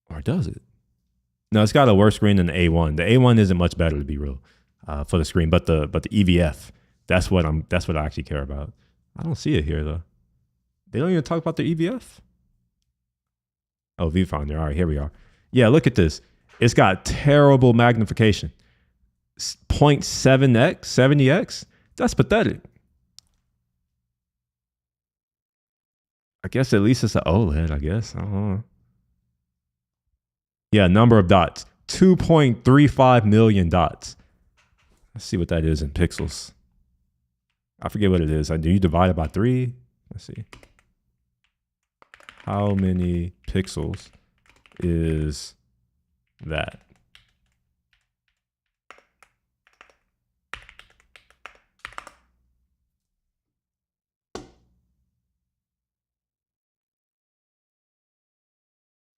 Or does it? No, it's got a worse screen than the A1. The A1 isn't much better, to be real, for the screen. But the EVF, that's what I actually care about. I don't see it here though. They don't even talk about the EVF. Oh, viewfinder. All right, here we are. Yeah, look at this. It's got terrible magnification. 0.7x, 70x. That's pathetic. I guess at least it's an OLED, I guess. I don't know. Yeah, number of dots. 2.35 million dots. Let's see what that is in pixels. I forget what it is. Do you divide it by 3? Let's see. How many pixels is that?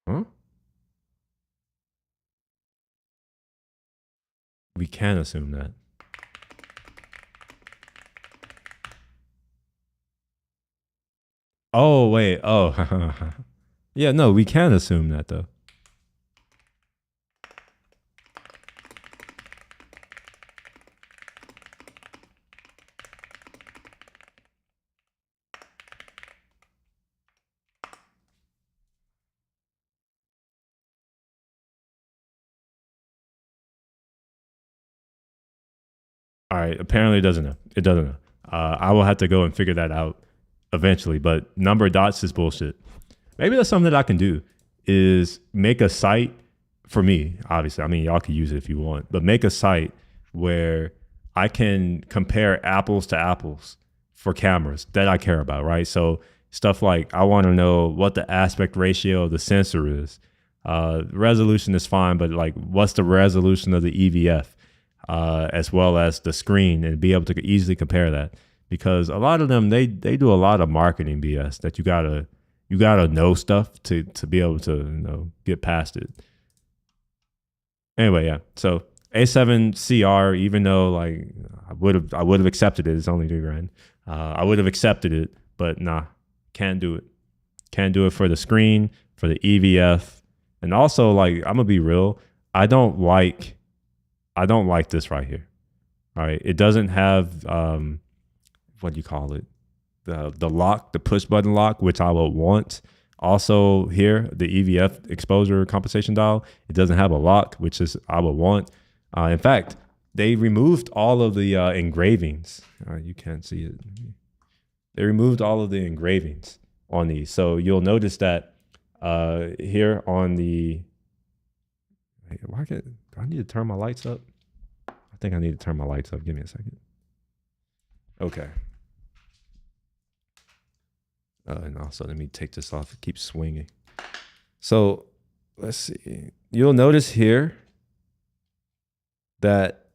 Huh? We can assume that. Oh, wait. Oh, yeah, no, we can assume that though. All right. Apparently, it doesn't know. It doesn't know. I will have to go and figure that out eventually. But number of dots is bullshit. Maybe that's something that I can do. Is make a site for me. Obviously, I mean, y'all can use it if you want, but make a site where I can compare apples to apples for cameras that I care about. Right. So stuff like I want to know what the aspect ratio of the sensor is. Resolution is fine, but like, what's the resolution of the EVF? As well as the screen, and be able to easily compare that, because a lot of them they do a lot of marketing BS that you gotta know stuff to be able to get past it. Anyway, yeah. So A7 CR, even though like I would have accepted it, it's only $3,000. I would have accepted it, but nah, can't do it. Can't do it for the screen, for the EVF, and also like I'm gonna be real, I don't like this right here. All right. It doesn't have, what do you call it? The lock, the push button lock, which I would want. Also here, the EVF exposure compensation dial, it doesn't have a lock, which is I would want. In fact, they removed all of the engravings. You can't see it. They removed all of the engravings on these. So you'll notice that here on the, do I need to turn my lights up? I think I need to turn my lights up. Give me a second. Okay. And also, let me take this off. It keeps swinging. So let's see. You'll notice here that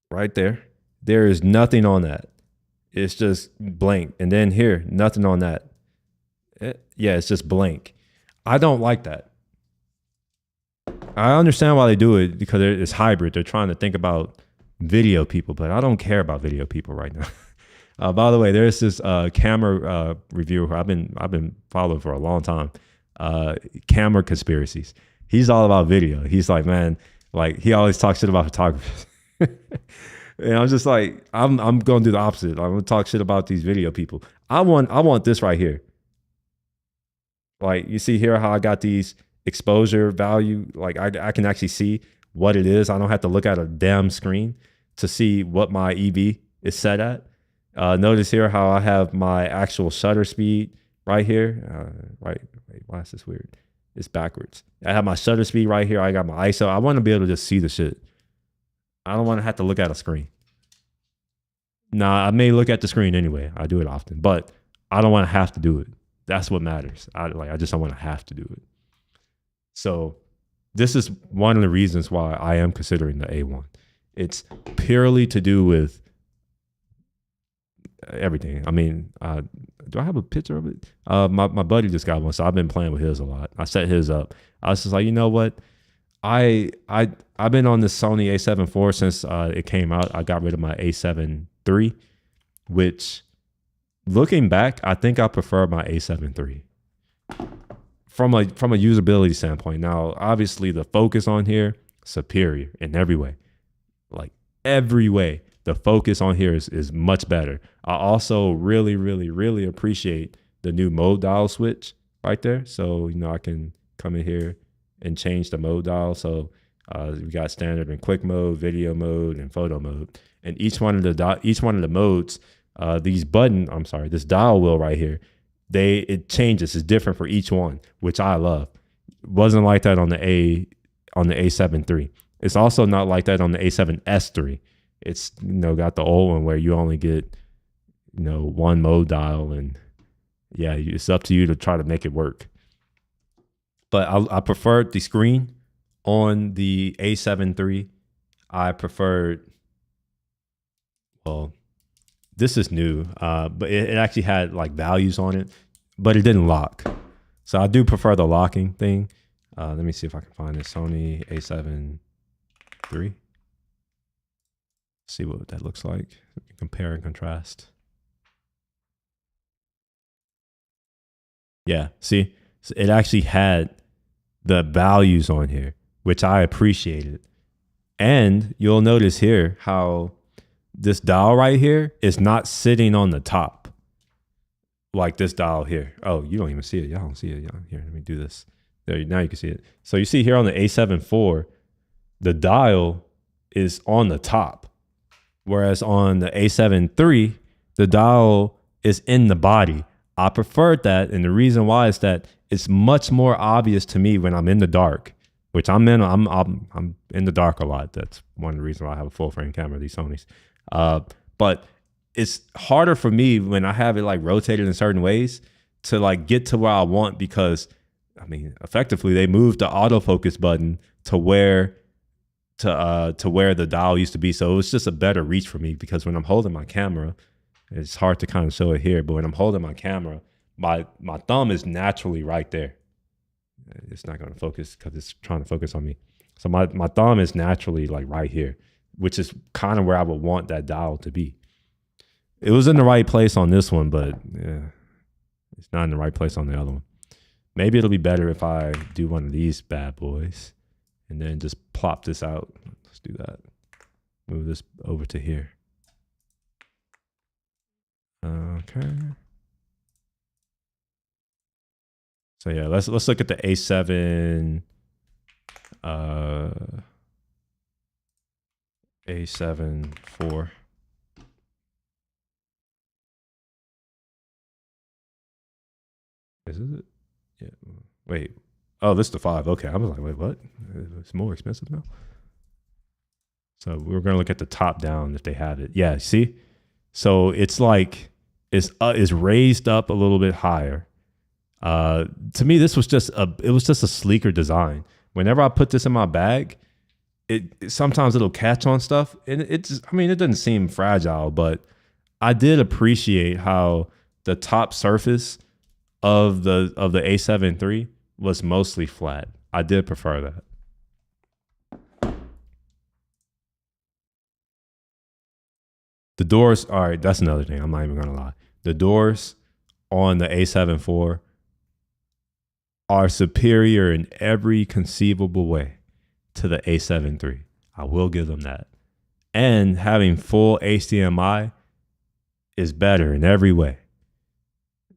right there is nothing on that. It's just blank. And then here, nothing on that. Yeah, it's just blank. I don't like that. I understand why they do it, because it's hybrid. They're trying to think about video people, but I don't care about video people right now. By the way, there's this camera reviewer who I've been following for a long time. Camera Conspiracies. He's all about video. He's like, man, like he always talks shit about photographers. And I'm just like, I'm gonna do the opposite. I'm gonna talk shit about these video people. I want this right here. Like you see here how I got these exposure value, like I can actually see what it is. I don't have to look at a damn screen to see what my EV is set at. Notice here how I have my actual shutter speed right here. Wait, why is this weird? It's backwards. I have my shutter speed right here. I got my ISO. I want to be able to just see the shit. I don't want to have to look at a screen. Nah, I may look at the screen anyway. I do it often, but I don't want to have to do it. That's what matters. I just don't want to have to do it. So this is one of the reasons why I am considering the A1. It's purely to do with everything. I mean, do I have a picture of it? My buddy just got one, so I've been playing with his a lot. I set his up. I was just like, you know what? I've been on this Sony A7 IV since it came out. I got rid of my A7 III, which looking back, I think I prefer my A7 III. From a usability standpoint. Now, obviously the focus on here, superior in every way. Like every way, the focus on here is much better. I also really, really, really appreciate the new mode dial switch right there. So, I can come in here and change the mode dial. So we got standard and quick mode, video mode, and photo mode. And each one of the modes, this dial wheel right here, it changes. It's different for each one, which I love. It wasn't like that on the A7 III. It's also not like that on the A7S III. It's got the old one where you only get one mode dial, and yeah, it's up to you to try to make it work. But I preferred the screen on the A7 III. I preferred, well, this is new, but it actually had like values on it, but it didn't lock. So I do prefer the locking thing. Let me see if I can find it. Sony A7 III. See what that looks like. Compare and contrast. Yeah, see, so it actually had the values on here, which I appreciated. And you'll notice here how this dial right here is not sitting on the top like this dial here. Oh, you don't even see it. Y'all don't see it. Here, let me do this. There, now you can see it. So you see here on the A7 IV, the dial is on the top. Whereas on the A7 III, the dial is in the body. I preferred that, and the reason why is that it's much more obvious to me when I'm in the dark, which I'm in the dark a lot. That's one of the reasons why I have a full frame camera, these Sonys. But it's harder for me when I have it like rotated in certain ways to like get to where I want, because I mean, effectively they moved the autofocus button to where the dial used to be. So it was just a better reach for me, because when I'm holding my camera, it's hard to kind of show it here, but when I'm holding my camera, my thumb is naturally right there. It's not going to focus because it's trying to focus on me. So my thumb is naturally like right here, which is kind of where I would want that dial to be. It was in the right place on this one, but yeah, it's not in the right place on the other one. Maybe it'll be better if I do one of these bad boys and then just plop this out. Let's do that. Move this over to here. Okay. So yeah, let's look at the A7 A7 IV. Is it? Yeah. Wait. Oh, this is the 5. Okay. I was like, wait, what? It's more expensive now. So we're gonna look at the top down if they have it. Yeah. See. So it's like it's raised up a little bit higher. To me, this was just a sleeker design. Whenever I put this in my bag, sometimes it'll catch on stuff, and it doesn't seem fragile, but I did appreciate how the top surface of the A7 III was mostly flat. I did prefer that. The doors, all right, that's another thing. I'm not even gonna lie. The doors on the A7 IV are superior in every conceivable way to the A7 III. I will give them that. And having full HDMI is better in every way.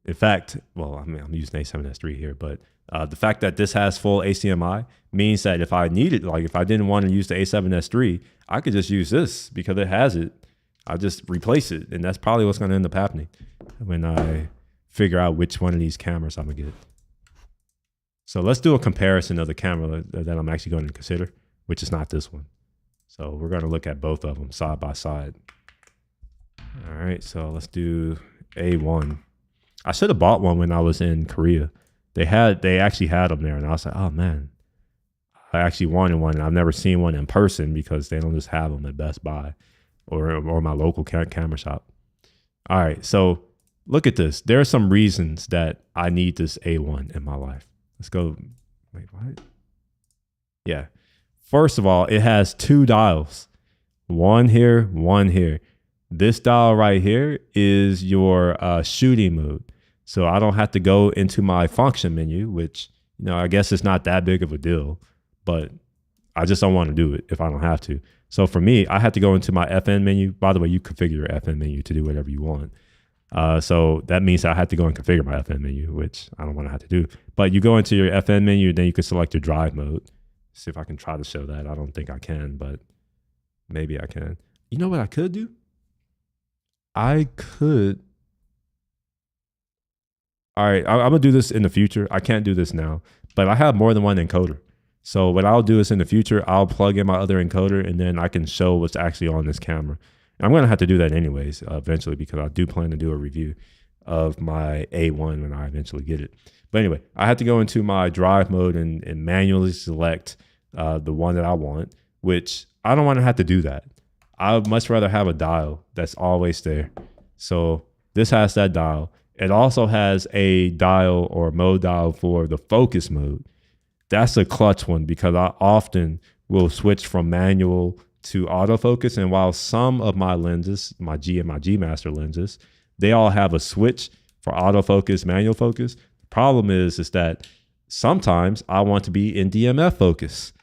In fact, well, I mean, I'm using A7S III here, but the fact that this has full HDMI means that if I needed, like if I didn't want to use the A7S III, I could just use this because it has it. I'll just replace it. And that's probably what's going to end up happening when I figure out which one of these cameras I'm going to get. So let's do a comparison of the camera that I'm actually going to consider, which is not this one. So we're going to look at both of them side by side. All right, so let's do A1. I should have bought one when I was in Korea. They actually had them there, and I was like, oh man, I actually wanted one, and I've never seen one in person because they don't just have them at Best Buy or my local camera shop. All right, so look at this. There are some reasons that I need this A1 in my life. Let's go. Wait, what? Yeah. First of all, it has 2 dials. One here, one here. This dial right here is your shooting mode. So I don't have to go into my function menu, which, I guess it's not that big of a deal, but I just don't want to do it if I don't have to. So for me, I have to go into my FN menu. By the way, you configure your FN menu to do whatever you want. So that means I have to go and configure my FN menu, which I don't want to have to do. But you go into your FN menu, then you can select your drive mode. See if I can try to show that. I don't think I can, but maybe I can. You know what I could do? I could. All right, I'm gonna do this in the future. I can't do this now, but I have more than one encoder. So what I'll do is in the future, I'll plug in my other encoder and then I can show what's actually on this camera. And I'm gonna have to do that anyways, eventually, because I do plan to do a review of my A1 when I eventually get it. But anyway, I have to go into my drive mode and manually select the one that I want, which I don't want to have to do that. I would much rather have a dial that's always there. So this has that dial. It also has a dial or mode dial for the focus mode. That's a clutch one because I often will switch from manual to autofocus. And while some of my lenses, my G and my G Master lenses, they all have a switch for autofocus, manual focus. The problem is that sometimes I want to be in DMF focus.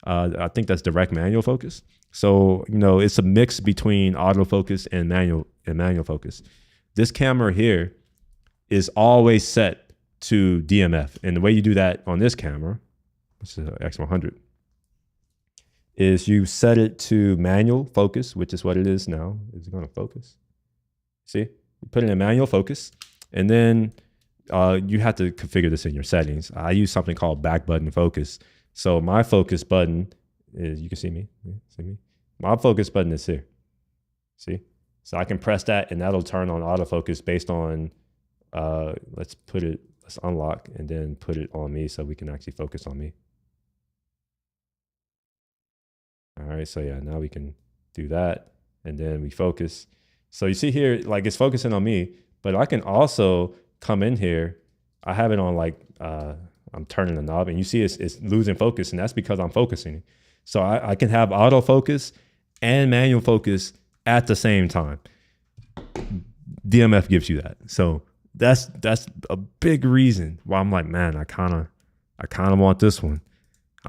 I think that's direct manual focus. So, you know, it's a mix between autofocus and manual focus. This camera here is always set to DMF. And the way you do that on this camera, which is an X100, is you set it to manual focus, which is what it is now. Is it going to focus? See, you put it in manual focus, and then you have to configure this in your settings. I use something called back button focus. So my focus button is, you can see me, see me? My focus button is here, see? So I can press that and that'll turn on autofocus based on, let's unlock and then put it on me so we can actually focus on me. All right, so yeah, now we can do that and then we focus. So you see here, like it's focusing on me, but I can also come in here. I have it on like, I'm turning the knob and you see it's losing focus, and that's because I'm focusing. So I can have autofocus and manual focus at the same time. DMF gives you that. So that's a big reason why I'm like, man, I kind of want this one.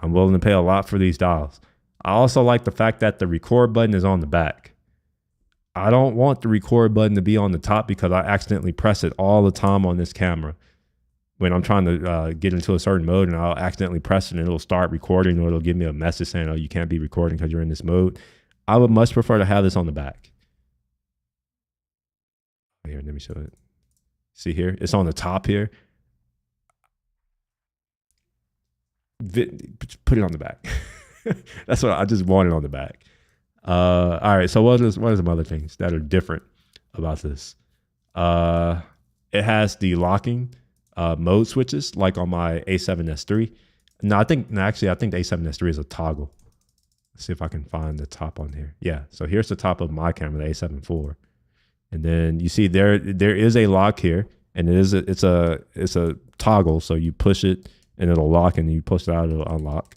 I'm willing to pay a lot for these dials. I also like the fact that the record button is on the back. I don't want the record button to be on the top because I accidentally press it all the time on this camera. When I'm trying to get into a certain mode and I'll accidentally press it and it'll start recording, or it'll give me a message saying, oh, you can't be recording because you're in this mode. I would much prefer to have this on the back. Here, let me show it. See here, it's on the top here. Put it on the back. That's what I just want it on the back. All right, so what are some other things that are different about this? It has the locking mode switches like on my A7S III. No, I think the A7S III is a toggle. Let's see if I can find the top on here. Yeah, so here's the top of my camera, the A7 IV. And then you see there is a lock here, and it's a toggle. So you push it and it'll lock, and you push it out, it'll unlock.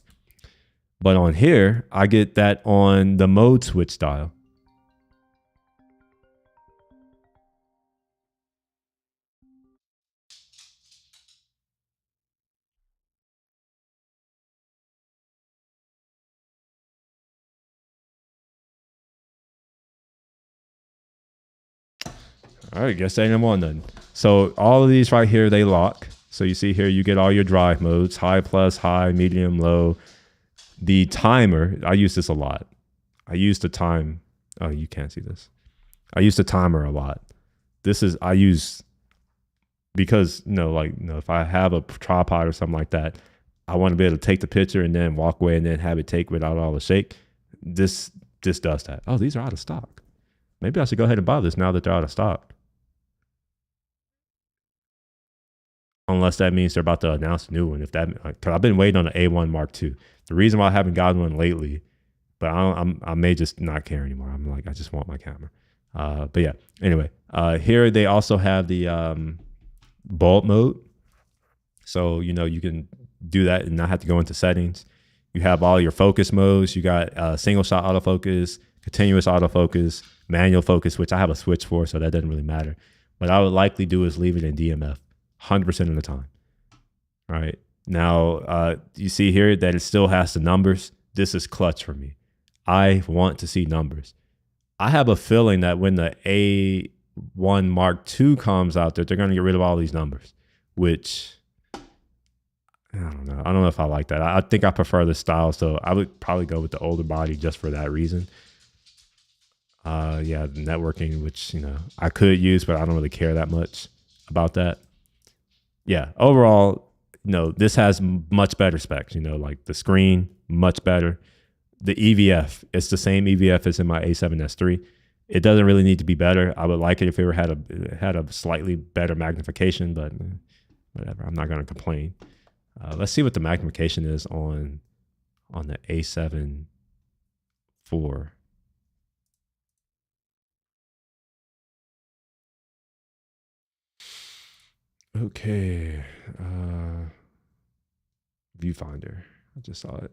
But on here, I get that on the mode switch dial. All right, guess ain't no more nothing. So all of these right here, they lock. So you see here, you get all your drive modes: high, plus, high, medium, low. The timer, I use this a lot. I use the time. Oh, you can't see this. I use the timer a lot. I use because if I have a tripod or something like that, I want to be able to take the picture and then walk away and then have it take without all the shake. This does that. Oh, these are out of stock. Maybe I should go ahead and buy this now that they're out of stock. Unless that means they're about to announce a new one. Because I've been waiting on an A1 Mark II. The reason why I haven't gotten one lately, but I may just not care anymore. I'm like, I just want my camera. But yeah, anyway, here they also have the bulb mode. So, you can do that and not have to go into settings. You have all your focus modes. You got single shot autofocus, continuous autofocus, manual focus, which I have a switch for, so that doesn't really matter. What I would likely do is leave it in DMF 100% of the time. All right. Now, you see here that it still has the numbers. This is clutch for me. I want to see numbers. I have a feeling that when the one Mark II comes out there, they're going to get rid of all these numbers, which I don't know. I don't know if I like that. I think I prefer the style, so I would probably go with the older body just for that reason. Yeah, the networking, which, you know, I could use, but I don't really care that much about that. Yeah, overall, you know, this has much better specs, you know, like the screen, much better. The EVF, it's the same EVF as in my A7S III. It doesn't really need to be better. I would like it if it had a slightly better magnification, but whatever. I'm not going to complain. Let's see what the magnification is on the A7 IV. Okay. Viewfinder. I just saw it.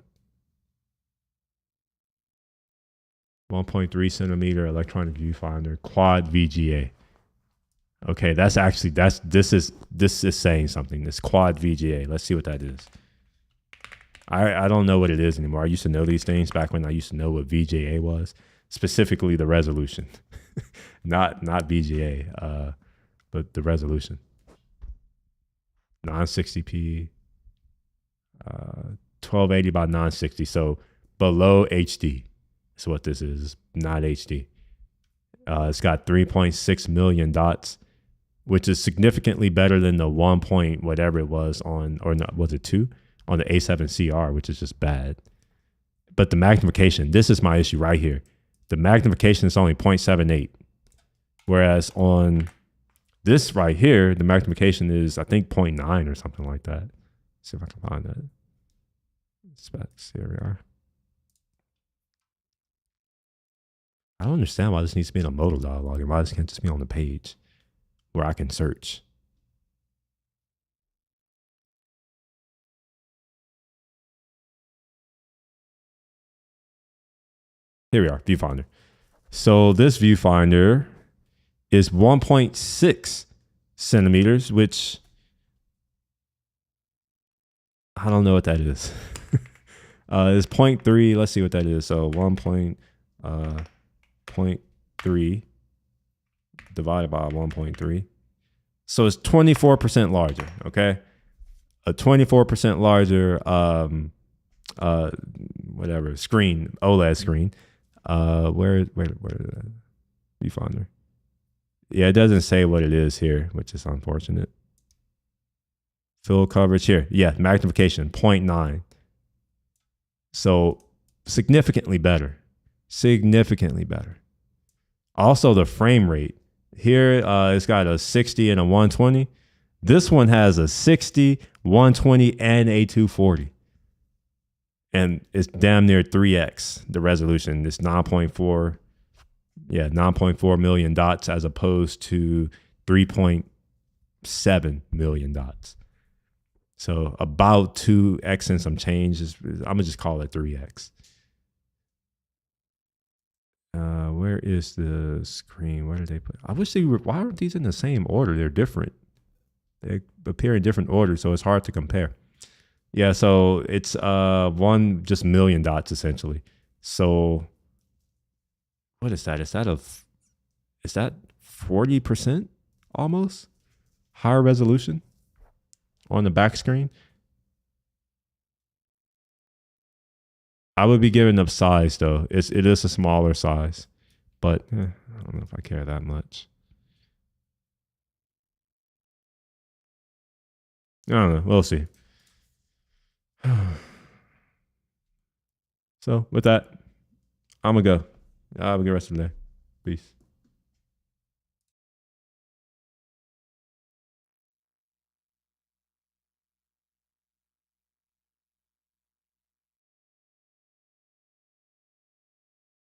1.3 centimeter electronic viewfinder, quad VGA. Okay, this is saying something. This quad VGA. Let's see what that is. I don't know what it is anymore. I used to know these things back when I used to know what VGA was, specifically the resolution, not VGA, but the resolution. 960p, 1280 by 960. So below HD is what this is. Not HD. It's got 3.6 million dots, which is significantly better than the 1 point whatever it was on, or not, was it 2? On the A7CR, which is just bad. But the magnification, this is my issue right here. The magnification is only 0.78. Whereas on this right here, the magnification is, I think, 0.9 or something like that. Let's see if I can find that. Specs, here we are. I don't understand why this needs to be in a modal dialog and why this can't just be on the page where I can search. Here we are, viewfinder. So this viewfinder is 1.6 centimeters, which I don't know what that is. It's 0.3. Let's see what that is. So 1.3 divided by 1.3. So it's 24% larger. Okay, a 24% larger whatever screen, OLED screen. Where the viewfinder? Yeah, it doesn't say what it is here, which is unfortunate. Field coverage here. Yeah, magnification 0.9. So significantly better. Significantly better. Also the frame rate. Here it's got a 60 and a 120. This one has a 60, 120, and a 240. And it's damn near 3x the resolution. It's 9.4, yeah, 9.4 million dots as opposed to 3.7 million dots. So about 2x and some change. I'm gonna just call it 3x. Where is the screen? Where did they put? I wish they were. Why aren't these in the same order? They're different. They appear in different orders, so it's hard to compare. Yeah, so it's one just million dots essentially. So what is that? Is that 40% almost higher resolution on the back screen? I would be giving up size though. It is a smaller size, but I don't know if I care that much. I don't know. We'll see. So with that, I'm gonna go. Have a good rest of the day. Peace.